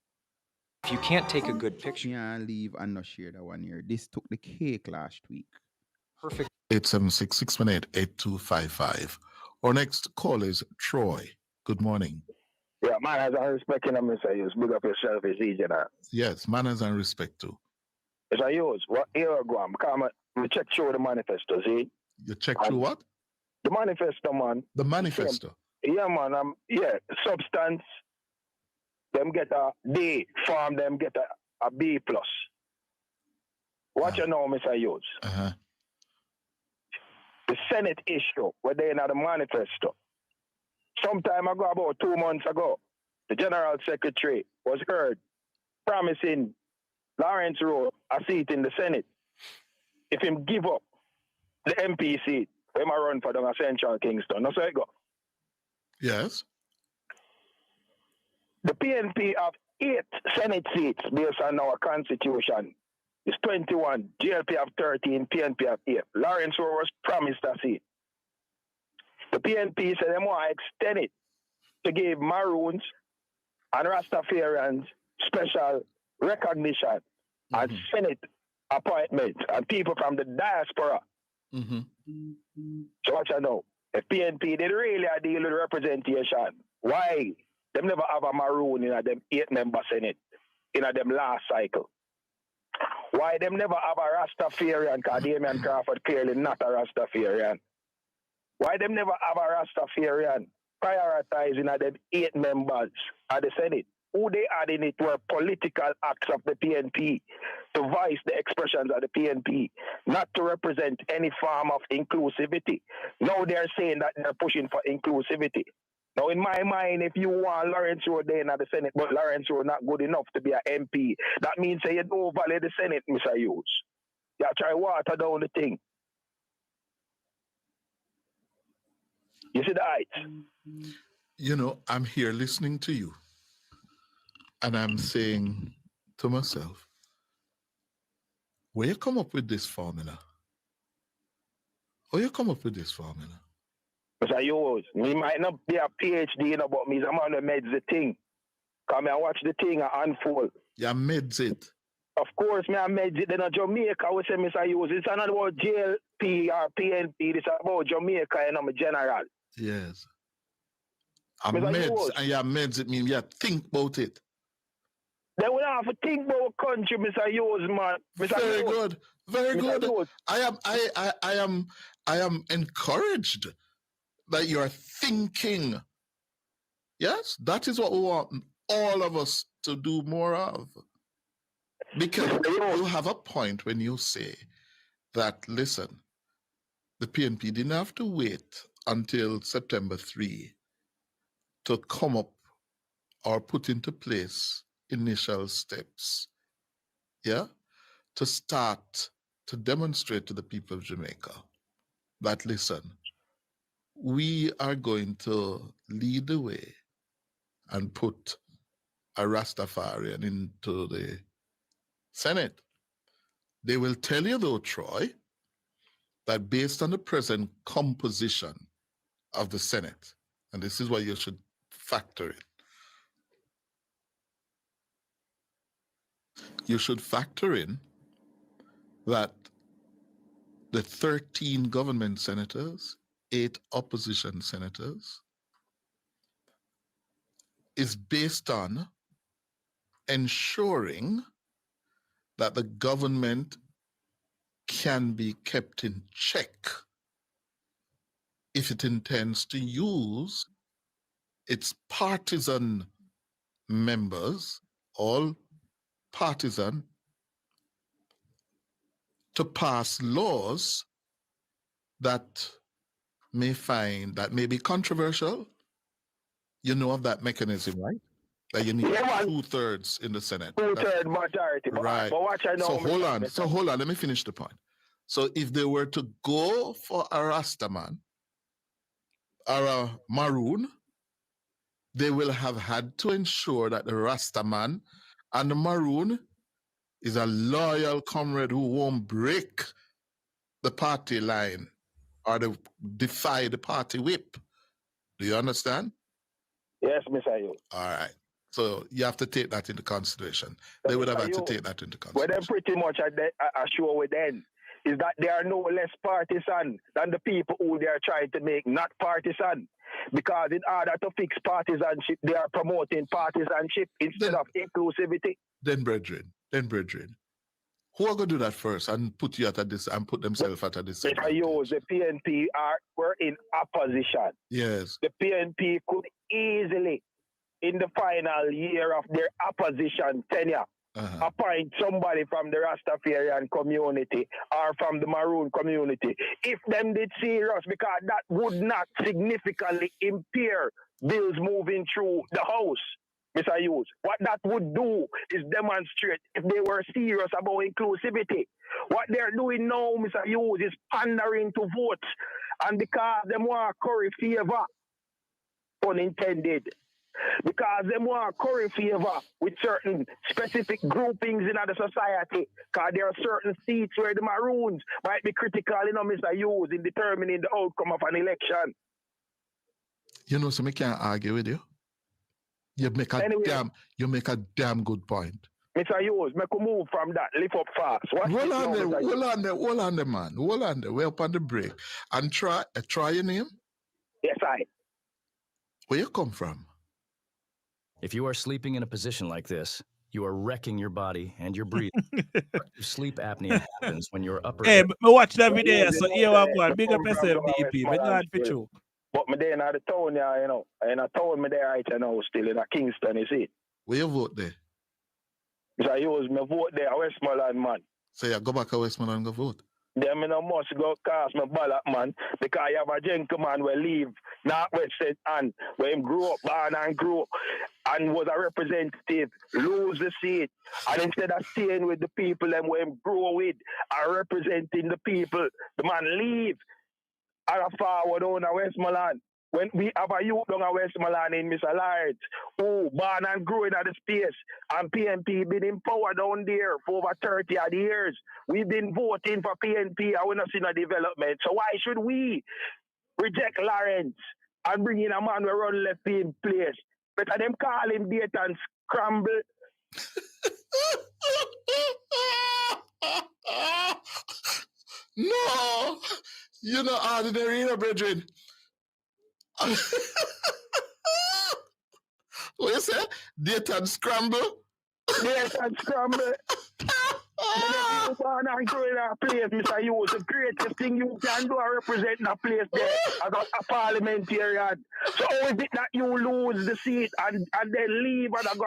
Speaker 15: If you can't take a good picture,
Speaker 1: can't leave and not share that one here. This took the cake last week.
Speaker 15: Perfect.
Speaker 4: 876-618-8255. Our next call is Troy. Good morning.
Speaker 16: Yeah, manners and respect in them, Mr. Hughes. Big up yourself, it's easy now.
Speaker 4: Yes, manners and respect too.
Speaker 16: Mr. Hughes, what year ago, we check through the manifesto, see?
Speaker 4: You check through what?
Speaker 16: The manifesto, man.
Speaker 4: The manifesto?
Speaker 16: Yeah, man. Substance, them get a D, farm, them get a B+. What you know, Mr. Hughes? The Senate issue, where they in the manifesto. Sometime ago, about 2 months ago, the General Secretary was heard promising Lawrence Rowe a seat in the Senate if him give up the MP seat, him a run for the Central Kingston. That's how it go.
Speaker 4: Yes.
Speaker 16: The PNP have 8 Senate seats based on our constitution. It's 21. GLP have 13, PNP have 8. Lawrence Rowe was promised a seat. The PNP said they want to extend it to give Maroons and Rastafarians special recognition and Senate appointments and people from the diaspora. So what you know? The PNP did really a deal with representation. Why? Them never have a Maroon in a them 8-member Senate in a them last cycle. Why them never have a Rastafarian? Because Damian Crawford clearly not a Rastafarian. Why them never have a Rastafarian prioritizing them 8 members of the Senate? Who they had in it were political acts of the PNP to voice the expressions of the PNP, not to represent any form of inclusivity. Now they're saying that they're pushing for inclusivity. Now, in my mind, if you want Lawrence Rowe there in the Senate, but Lawrence Rowe not good enough to be an MP, that means you don't value the Senate, Mr. Hughes. You try water down the thing. You see the heights?
Speaker 4: You know, I'm here listening to you, and I'm saying to myself, where you come up with this formula? Where you come up with this formula?
Speaker 16: Mr. Hughes, me might not be a PhD, but me, I'm on the meds the thing. Come and watch the thing unfold.
Speaker 4: You meds it.
Speaker 16: Of course, me I meds it. Then in Jamaica, we say, Mr. Hughes, it's not about JLP or PNP, it's about Jamaica and I'm a general.
Speaker 4: Yes. Meds, and your meds, it means you think about it.
Speaker 16: Then we don't have to think about country, Mr. Hughes, man. Mr.
Speaker 4: Very
Speaker 16: Hughes.
Speaker 4: good. Very
Speaker 16: Mr.
Speaker 4: good.
Speaker 16: Hughes.
Speaker 4: I am encouraged that you're thinking. Yes, that is what we want all of us to do more of. Because you have a point when you say that, listen, the PNP didn't have to wait until September 3 to come up or put into place initial steps, yeah, to start to demonstrate to the people of Jamaica that, listen, we are going to lead the way and put a Rastafarian into the Senate. They will tell you, though, Troy, that based on the present composition of the Senate, and this is what you should factor in, you should factor in that the 13 government senators, 8 opposition senators, is based on ensuring that the government can be kept in check if it intends to use its partisan members, all partisan, to pass laws that may be controversial. You know of that mechanism, right? That you need 2/3 in the Senate.
Speaker 16: 2/3 majority.
Speaker 4: Right.
Speaker 16: But watch I know.
Speaker 4: So hold on. Let me finish the point. So if they were to go for a Rastaman or a Maroon, they will have had to ensure that the Rastaman and the Maroon is a loyal comrade who won't break the party line or defy the party whip. Do you understand?
Speaker 16: Yes, Mr. Hughes.
Speaker 4: All right. So you have to take that into consideration. They would have had to take that into consideration.
Speaker 16: Well, then pretty much I show with them is that they are no less partisan than the people who they are trying to make not partisan. Because in order to fix partisanship, they are promoting partisanship instead of inclusivity.
Speaker 4: Then, brethren, who are going to do that first and put you at this and put themselves at a disadvantage?
Speaker 16: The PNP were in opposition.
Speaker 4: Yes.
Speaker 16: The PNP could easily, in the final year of their opposition tenure, appoint somebody from the Rastafarian community or from the Maroon community, if them did serious, because that would not significantly impair bills moving through the house, Mr. Hughes. What that would do is demonstrate if they were serious about inclusivity. What they're doing now, Mr. Hughes, is pandering to votes, and because them want curry favor, unintended, because them want curry favor with certain specific groupings in the society, because there are certain seats where the Maroons might be critical, Mr. Hughes, in determining the outcome of an election.
Speaker 4: So me can't argue with you. You make a damn good point.
Speaker 16: Mr. Hughes, make a move from that, lift up fast.
Speaker 4: Hold on there, man. Hold on there. We're up on the break. And try your name?
Speaker 16: Yes, I.
Speaker 4: Where you come from?
Speaker 17: If you are sleeping in a position like this, you are wrecking your body and your breathing. Sleep apnea happens when your upper...
Speaker 2: Hey, me watch that video, so here I go. Big up yourself, DP. Me God for you.
Speaker 16: But me there in the town, and I told me there right now, still in a Kingston, you see.
Speaker 4: Where you vote there?
Speaker 16: So I use my vote there, Westmoreland, man.
Speaker 4: So you go back to Westmoreland and go vote?
Speaker 16: Then I must go cast my ballot, man, because you have a gentleman who leave Northwest and where him grew up, born and grew up, and was a representative, lose the seat, and instead of staying with the people and where him grew with and representing the people, the man leave and a forward on a Westmoreland. When we have a youth down a Westmoreland in Mr. Lawrence, who born and growing at the space, and PNP been in power down there for over 30 odd years. We've been voting for PNP and we're not seeing a development. So why should we reject Lawrence and bring in a man who run left in place? Better them call him date and scramble.
Speaker 4: No! You're not ordinary, brethren. What you say? Date and scramble?
Speaker 16: Date and scramble. You born and grow in a place, Mr. Hughes. The greatest thing you can do is represent a place there as a parliamentarian. So how is it that you lose the seat and then leave and go,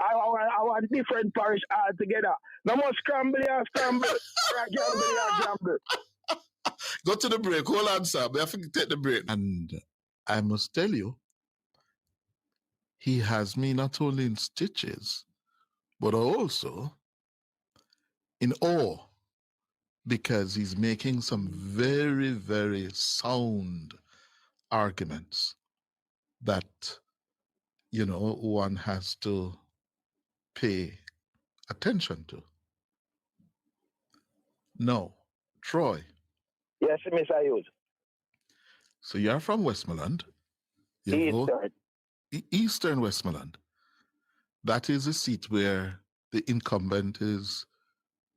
Speaker 16: I want different parish altogether? No more scramble or scramble. Gamble.
Speaker 4: Go to the break. Hold on, sir. We have to take the break. And I must tell you, he has me not only in stitches, but also in awe, because he's making some very, very sound arguments that, one has to pay attention to. No, Troy.
Speaker 16: Yes, Mr. Hughes.
Speaker 4: So you're from Westmoreland. Eastern Westmoreland. That is a seat where the incumbent is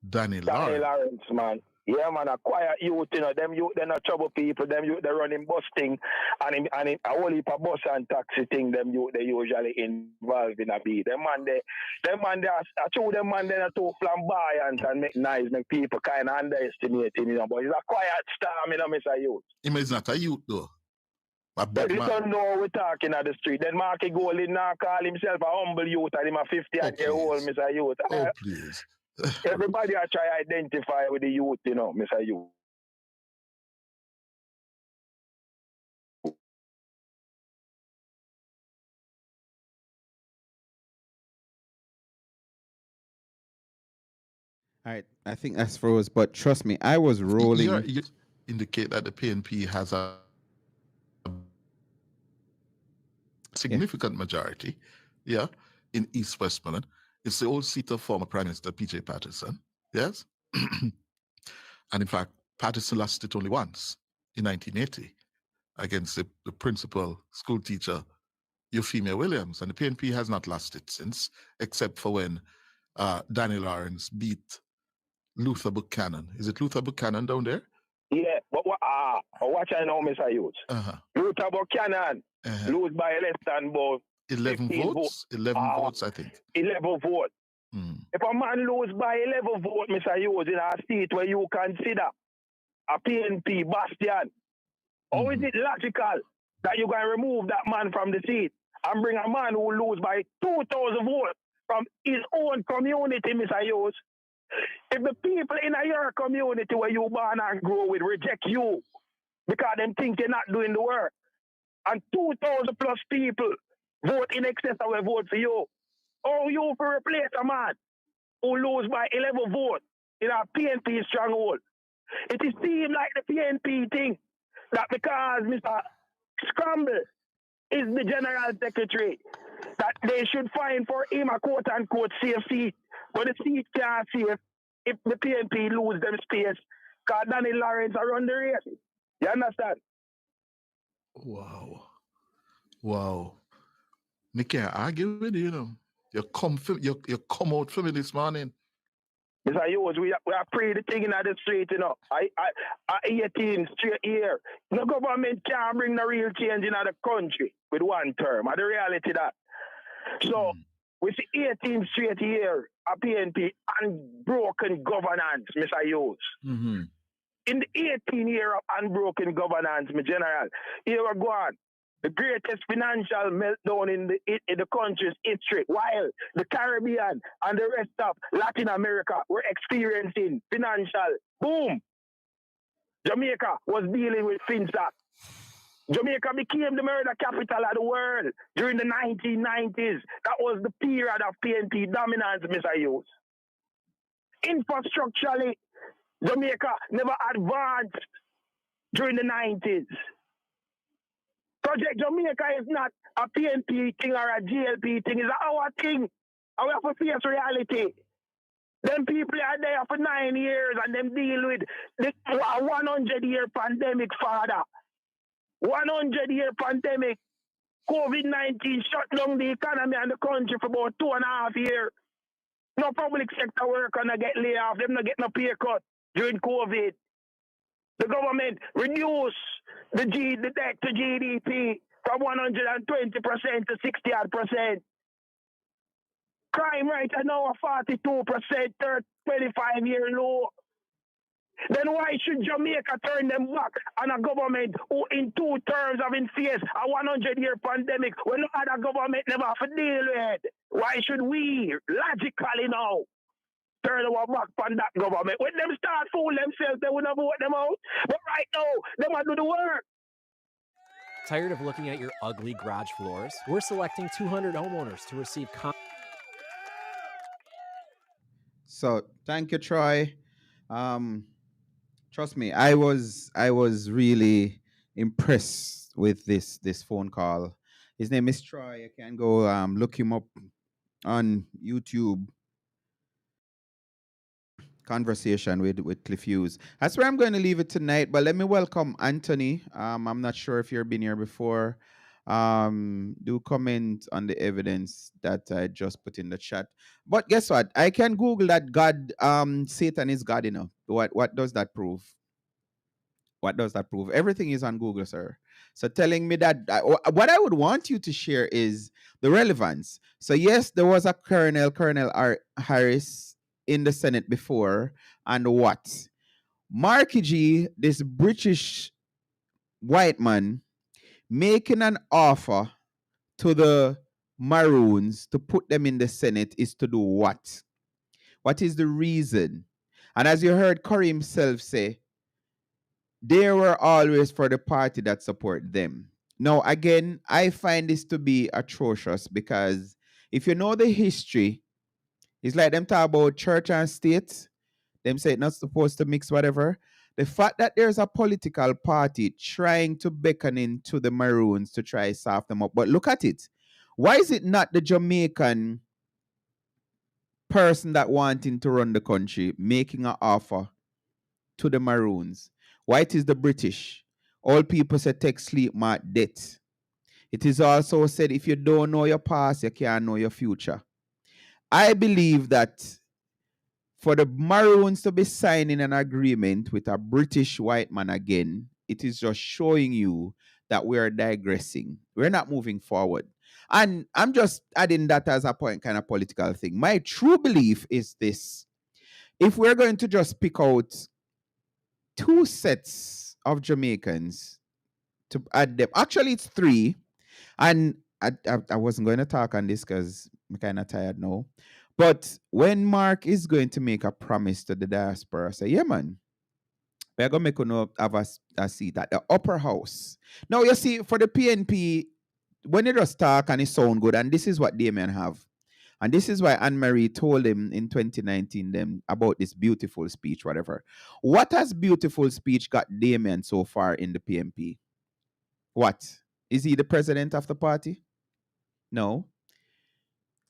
Speaker 4: Danny Lawrence.
Speaker 16: Lawrence, man. Yeah, man, a quiet youth, them youth, they're not trouble people, them youth, they're running bus thing, and a whole heap of bus and taxi thing, them youth, they usually involved in a beat. Them man, they're not too flamboyant and make people kind of underestimate him, but he's a quiet star, Mr. Youth.
Speaker 4: He's not a youth, though.
Speaker 16: But you don't know we're talking at the street. Then Marky Golding now call himself a humble youth and him a 50-year-old, Mr. Youth.
Speaker 4: Oh, please.
Speaker 16: Everybody I try to identify with the youth, Mr. Youth.
Speaker 1: All right, I think that's froze, but trust me, I was rolling.
Speaker 4: You indicate that the PNP has a significant majority, in East Westmoreland. It's the old seat of former Prime Minister P.J. Patterson, yes? And in fact, Patterson lost it only once, in 1980, against the principal school teacher, Euphemia Williams. And the PNP has not lost it since, except for when Danny Lawrence beat Luther Buchanan. Is it Luther Buchanan down there?
Speaker 16: Yeah, but watch I know, Mr. Hughes. Luther Buchanan lose by less than about
Speaker 4: 11 votes? 11 votes, I think.
Speaker 16: 11 votes. If a man lose by 11 votes, Mr. Hughes, in a seat where you consider a PNP bastion, how is it logical that you can remove that man from the seat and bring a man who lose by 2,000 votes from his own community, Mr. Hughes. If the people in your community where you born and grow with reject you because them think you're not doing the work, and 2,000 plus people vote in excess of a vote for you, how you for replace a man who lose by 11 votes in our PNP stronghold? It is seem like the PNP thing that because Mr. Scramble is the general secretary, that they should find for him a quote-unquote safe seat, but the seat can't safe if the PNP lose them space, because Danny Lawrence are on the race. You understand?
Speaker 4: Wow. Wow. Me can't argue with you, you know. You come out for me this morning.
Speaker 16: Mr. Hughes, we are pray the thing in the street, you know. I 18 straight here. The government can't bring the real change in the country with one term. And the reality that. So we see 18 straight year of PNP unbroken governance, Mr. Hughes.
Speaker 4: Mm-hmm.
Speaker 16: In the 18 year of unbroken governance, my general, here we go on. The greatest financial meltdown in the country's history, while the Caribbean and the rest of Latin America were experiencing financial boom. Jamaica was dealing with FinSac. Jamaica became the murder capital of the world during the 1990s. That was the period of PNP dominance, Mr. Hughes. Infrastructurally, Jamaica never advanced during the 90s. Project Jamaica is not a PNP thing or a GLP thing. It's our thing. And we have to face reality. Them people are there for 9 years and them deal with the 100-year pandemic, father. 100-year pandemic. COVID-19 shut down the economy and the country for about 2.5 years. No public sector worker not get laid off. Them not get no pay cut during COVID. The government reduced the debt to GDP from 120% to 60%. Crime rate are now 42%, 25-year low. Then why should Jamaica turn them back on a government who in 2 terms have been faced a 100-year pandemic when no other government never have to deal with? Why should we logically now turn our back on that government? When them start fool themselves, they will not vote them out. But right now, they want to do the work.
Speaker 15: Tired of looking at your ugly garage floors? We're selecting 200 homeowners to receive
Speaker 1: So thank you, Troy. Trust me, I was really impressed with this phone call. His name is Troy. You can go look him up on YouTube. Conversation with Cliff Hughes. That's where I'm going to leave it tonight. But let me welcome Anthony. I'm not sure if you've been here before. Do comment on the evidence that I just put in the chat. But guess what? I can Google that God, Satan is God enough. What does that prove? What does that prove? Everything is on Google, sir. So telling me that what I would want you to share is the relevance. So yes, there was a Colonel Harris in the Senate before, and what? Marky G, this British white man, making an offer to the Maroons to put them in the Senate is to do what? What is the reason? And as you heard Corey himself say, they were always for the party that support them. Now, again, I find this to be atrocious because if you know the history, it's like them talk about church and state. Them say it's not supposed to mix whatever. The fact that there's a political party trying to beckon into the Maroons to try soft them up. But look at it. Why is it not the Jamaican person that wanting to run the country making an offer to the Maroons? Why it is the British? All people say take sleep, mark death. It is also said if you don't know your past, you can't know your future. I believe that for the Maroons to be signing an agreement with a British white man again, it is just showing you that we are digressing. We're not moving forward. And I'm just adding that as a point, kind of political thing. My true belief is this. If we're going to just pick out 2 sets of Jamaicans to add them, actually it's 3. And I wasn't going to talk on this because I'm kind of tired now. But when Mark is going to make a promise to the diaspora, say, yeah, man, we're going to make you have a seat at the upper house. Now, you see, for the PNP, when it just talk and it sound good, and this is what Damien have. And this is why Anne-Marie told him in 2019 them about this beautiful speech, whatever. What has beautiful speech got Damien so far in the PNP? What? Is he the president of the party? No.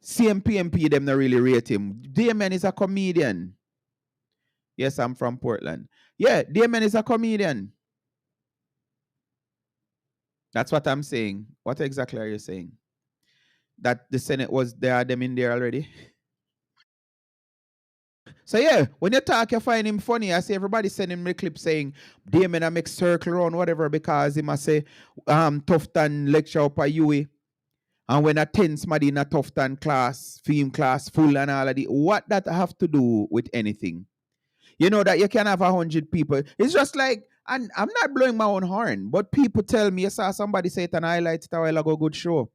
Speaker 1: CMPMP, them not really rate him. Damien is a comedian. Yes, I'm from Portland. Yeah, Damien is a comedian. That's what I'm saying. What exactly are you saying? That the Senate was there, them in there already? So yeah, when you talk, you find him funny. I see everybody sending me clip saying, Damien I make circle around whatever because he must say Tufton lecture up at UE. And when I tense somebody in a Tufton class, film class, full and all of the, what that have to do with anything? You know that you can have 100 people. It's just like, and I'm not blowing my own horn, but people tell me, I saw somebody say it and highlight it a while ago, good show.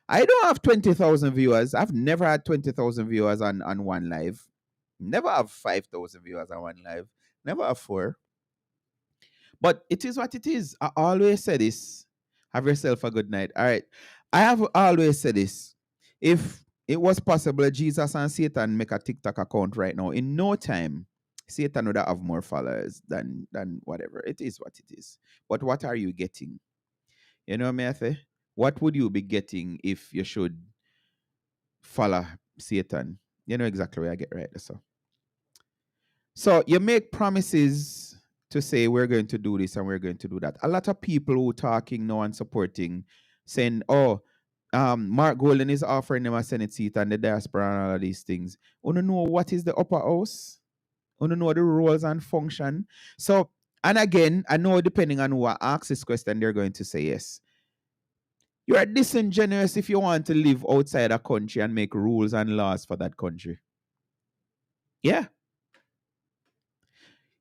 Speaker 1: I don't have 20,000 viewers. I've never had 20,000 viewers on one live. Never have 5,000 viewers on one live. Never have 4. But it is what it is. I always say this. Have yourself a good night. All right. I have always said this. If it was possible, Jesus and Satan make a TikTok account right now, in no time, Satan would have more followers than whatever. It is what it is. But what are you getting? You know what I say? What would you be getting if you should follow Satan? You know exactly where I get right. So you make promises to say we're going to do this and we're going to do that. A lot of people who talking now and supporting, saying, "Oh, Mark Golden is offering them a Senate seat and the diaspora and all of these things." You don't know what is the upper house. You don't know the roles and function. So, and again, I know depending on who asks this question, they're going to say yes. You are disingenuous if you want to live outside a country and make rules and laws for that country. Yeah.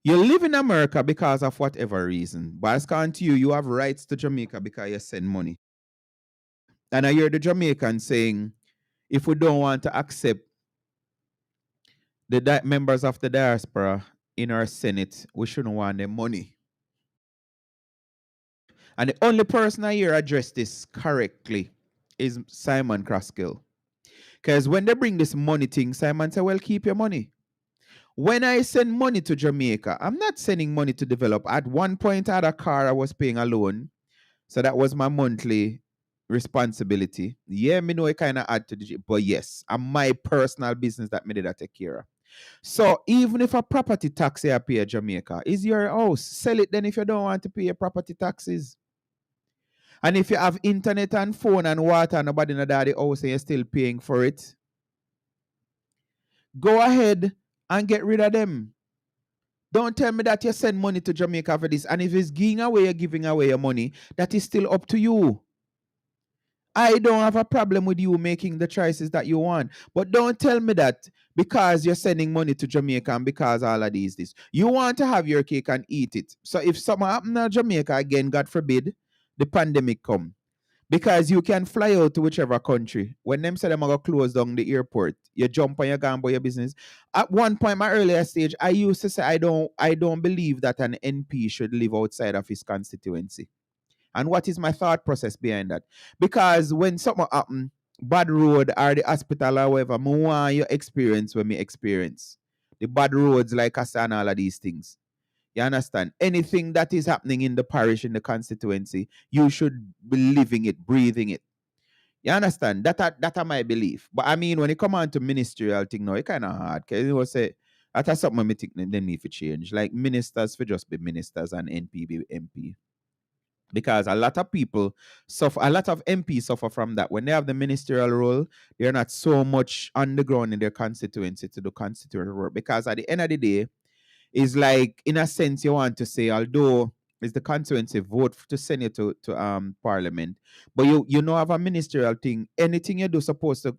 Speaker 1: You live in America because of whatever reason. But as according to you, you have rights to Jamaica because you send money. And I hear the Jamaican saying, if we don't want to accept the members of the diaspora in our Senate, we shouldn't want their money. And the only person I hear address this correctly is Simon Kraskill. Because when they bring this money thing, Simon said, well, keep your money. When I send money to Jamaica, I'm not sending money to develop. At one point, I had a car I was paying alone. So that was my monthly responsibility. Yeah, me know it kind of add to the, but yes, I'm my personal business that me did I take care of. So even if a property tax you pay Jamaica, is your house. Sell it then if you don't want to pay your property taxes. And if you have internet and phone and water and nobody in the daddy house and you're still paying for it, go ahead and get rid of them. Don't tell me that you send money to Jamaica for this. And if it's giving away, you're giving away your money, that is still up to you. I don't have a problem with you making the choices that you want. But don't tell me that because you're sending money to Jamaica and because all of these this. You want to have your cake and eat it. So if something happen to Jamaica again, God forbid, the pandemic come. Because you can fly out to whichever country. When them say them are going to close down the airport, you jump and you go about your business. At one point, my earlier stage, I used to say I don't believe that an NP should live outside of his constituency. And what is my thought process behind that? Because when something happen, bad road or the hospital or whatever, I want your experience when me experience. The bad roads like I say and all of these things. You understand? Anything that is happening in the parish, in the constituency, you should be living it, breathing it. You understand? That my belief. But I mean, when it come on to ministerial thing now, it kind of hard. Because it was say, that's something I think they need to change. Like ministers for just be ministers and NP be MP. Because a lot of people suffer, a lot of MPs suffer from that. When they have the ministerial role, they're not so much on the ground in their constituency to do constitutional work. Because at the end of the day, is like, in a sense, you want to say, although it's the constituency vote to send you to parliament, but you know have a ministerial thing. Anything you do supposed to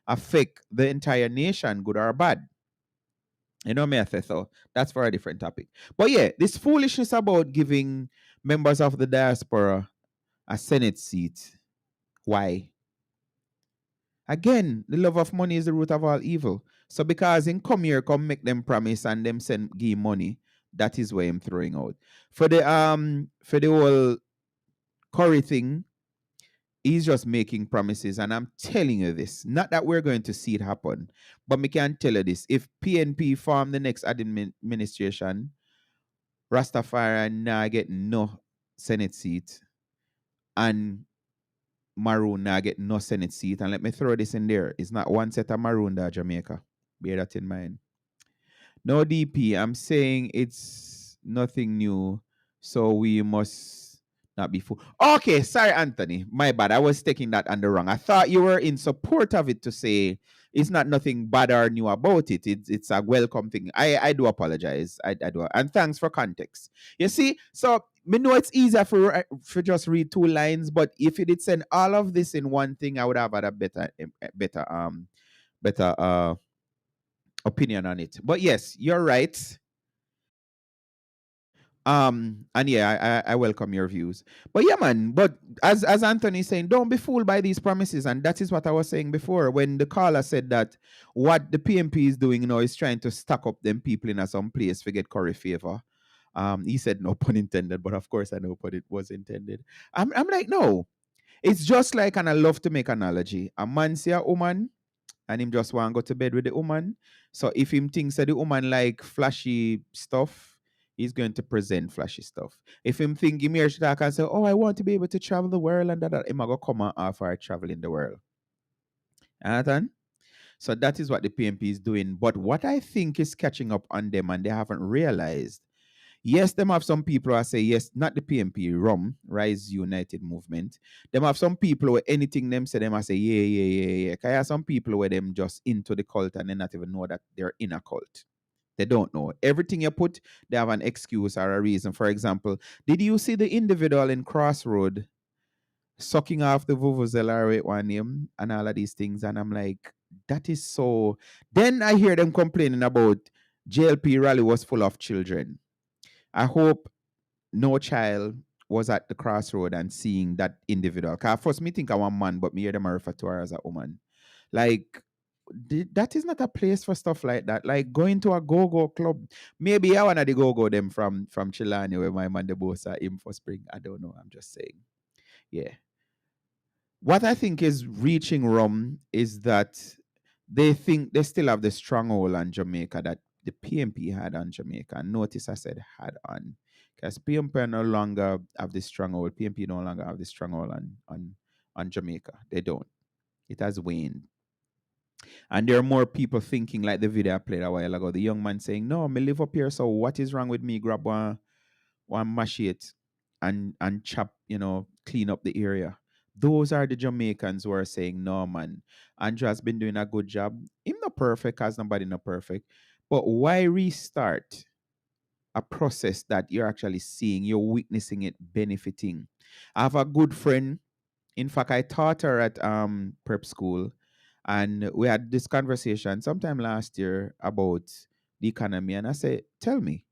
Speaker 1: affect the entire nation, good or bad. You know me, I say so. That's for a different topic. But yeah, this foolishness about giving members of the diaspora a Senate seat. Why? Again, the love of money is the root of all evil. So because him come here, come make them promise and them send give money, that is why I'm throwing out. For the whole Curry thing, he's just making promises. And I'm telling you this, not that we're going to see it happen, but me can tell you this. If PNP form the next administration, Rastafari now get no Senate seat and Maroon now get no Senate seat. And let me throw this in there. It's not one set of Maroon that Jamaica. Bear that in mind. No DP. I'm saying it's nothing new. So we must not be fool. Okay, sorry, Anthony. My bad. I was taking that on the wrong. I thought you were in support of it to say it's not nothing bad or new about it. It's a welcome thing. I do apologize. I do. And thanks for context. You see, so me know it's easier for just read two lines, but if you did send all of this in one thing, I would have had a better opinion on it. But yes, you're right. And yeah, I welcome your views. But yeah, man, but as Anthony's saying, don't be fooled by these promises. And that is what I was saying before when the caller said that what the PMP is doing now is trying to stack up them people in some place to get Curry favor. He said no pun intended, but of course I know pun it was intended. I'm like, no. It's just like, and I love to make analogy. A man see a woman and him just want to go to bed with the woman. So if him thinks that the woman like flashy stuff, he's going to present flashy stuff. If him think him here talk and say, oh, I want to be able to travel the world and that, him go come and offer traveling the world. Understand? So that is what the PMP is doing. But what I think is catching up on them and they haven't realized, yes, them have some people who say, yes, not the PMP, RUM, Rise United Movement. Them have some people where anything them say, them I say, yeah. Because I have some people where them just into the cult and they not even know that they're in a cult. They don't know. Everything you put, they have an excuse or a reason. For example, did you see the individual in Crossroad sucking off the vuvuzela with one name and all of these things? And I'm like, that is so. Then I hear them complaining about JLP rally was full of children. I hope no child was at the crossroad and seeing that individual. Because first me think I want man, but me hear them refer to her as a woman. Like, that is not a place for stuff like that. Like going to a go-go club. Maybe I want to go-go them from Chilani where my man the boss are in for spring. I don't know. I'm just saying. Yeah. What I think is reaching Rum is that they think they still have the stronghold on Jamaica that the PMP had on Jamaica. Notice I said had on. Because PMP no longer have the stronghold. PMP no longer have the stronghold on Jamaica. They don't. It has waned. And there are more people thinking like the video I played a while ago. The young man saying, no, me live up here, so what is wrong with me? Grab one machete and chop, clean up the area. Those are the Jamaicans who are saying, no, man, Andrew has been doing a good job. Him not perfect, cause nobody not perfect. But why restart a process that you're actually seeing, you're witnessing it benefiting? I have a good friend. In fact, I taught her at prep school, and we had this conversation sometime last year about the economy. And I said, tell me,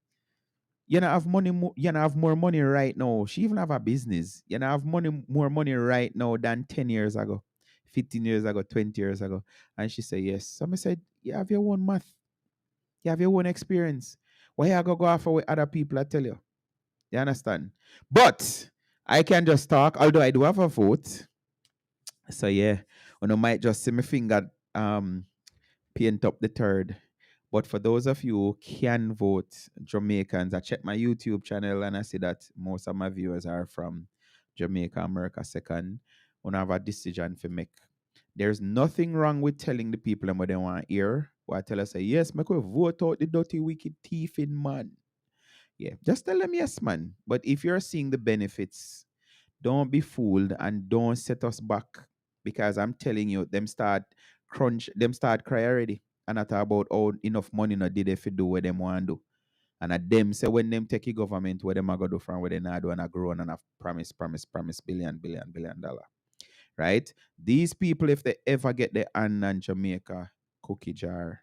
Speaker 1: you know have money you know have more money right now. She even have a business. You know have more money right now than 10 years ago, 15 years ago, 20 years ago. And she said, yes. So I said, you have your own math. You have your own experience. Why you go off with other people I tell you? You understand? But I can just talk, although I do have a vote. So yeah, I might just see my finger paint up the third. But for those of you who can vote, Jamaicans, I check my YouTube channel and I see that most of my viewers are from Jamaica, America second. When I have a decision to make. There's nothing wrong with telling the people what they want to hear. Or I tell us, say, yes, make we vote out the dirty, wicked thief in man. Yeah, just tell them yes, man. But if you're seeing the benefits, don't be fooled and don't set us back. Because I'm telling you, them start cry already. And I talk about how enough money no did if you do what them want to do. And at them say when them take a government where them are going to do from where they not do and I grow and I promise billion dollar. Right? These people, if they ever get the hand on Jamaica cookie jar,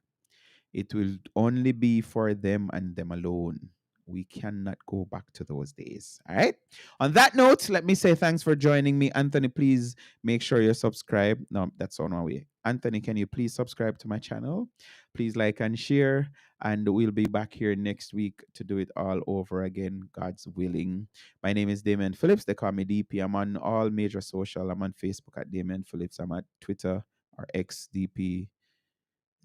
Speaker 1: it will only be for them and them alone. We cannot go back to those days. All right. On that note, let me say thanks for joining me. Anthony, please make sure you're subscribed. No, that's on our way. Anthony, can you please subscribe to my channel? Please like and share. And we'll be back here next week to do it all over again, God's willing. My name is Damien Phillips. They call me DP. I'm on all major social. I'm on Facebook at Damien Phillips. I'm at Twitter or XDP.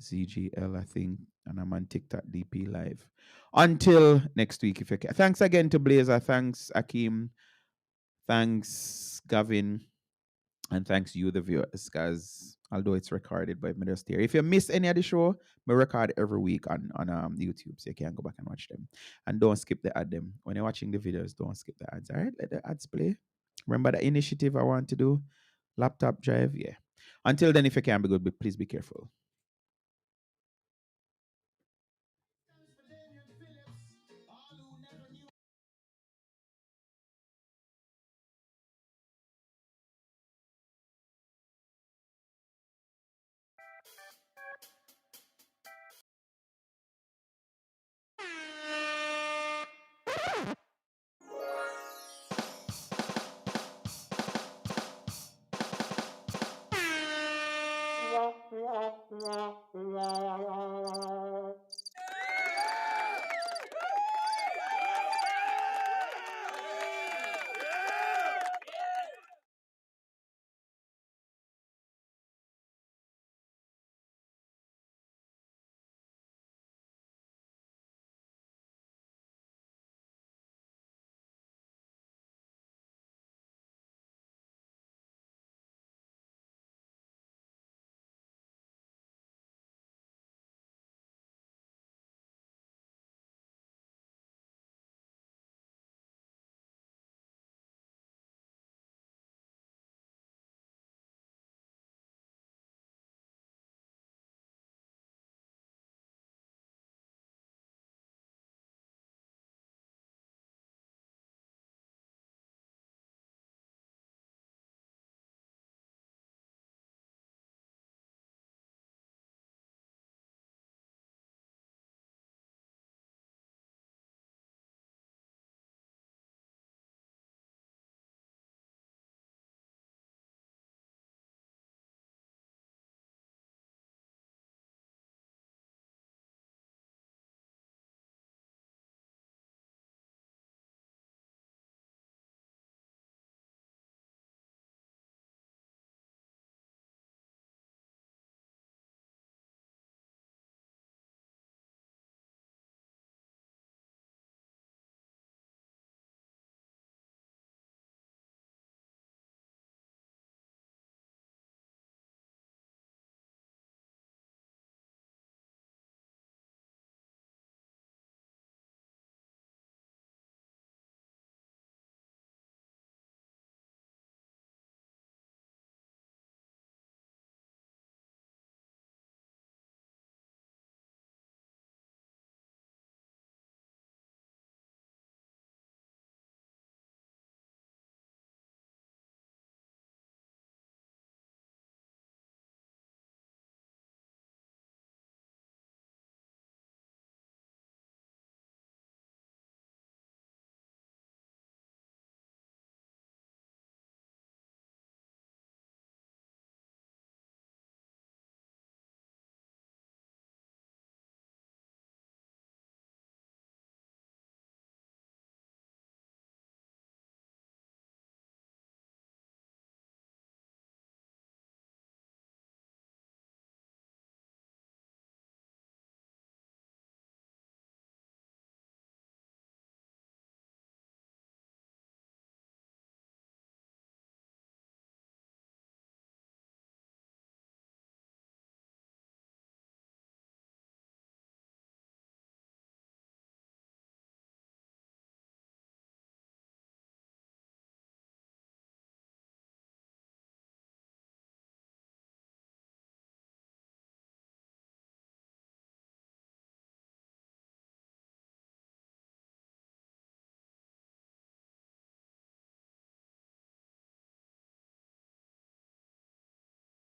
Speaker 1: ZGL, I think, and I'm on TikTok DP Live. Until next week, if you can. Thanks again to Blazer. Thanks, Akeem. Thanks, Gavin. And thanks you, the viewers, because although it's recorded, but me just here. If you miss any of the show, we record every week on YouTube, so you can go back and watch them. And don't skip the ad them. When you're watching the videos, don't skip the ads. All right, let the ads play. Remember the initiative I want to do? Laptop drive, yeah. Until then, if you can be good, but please be careful.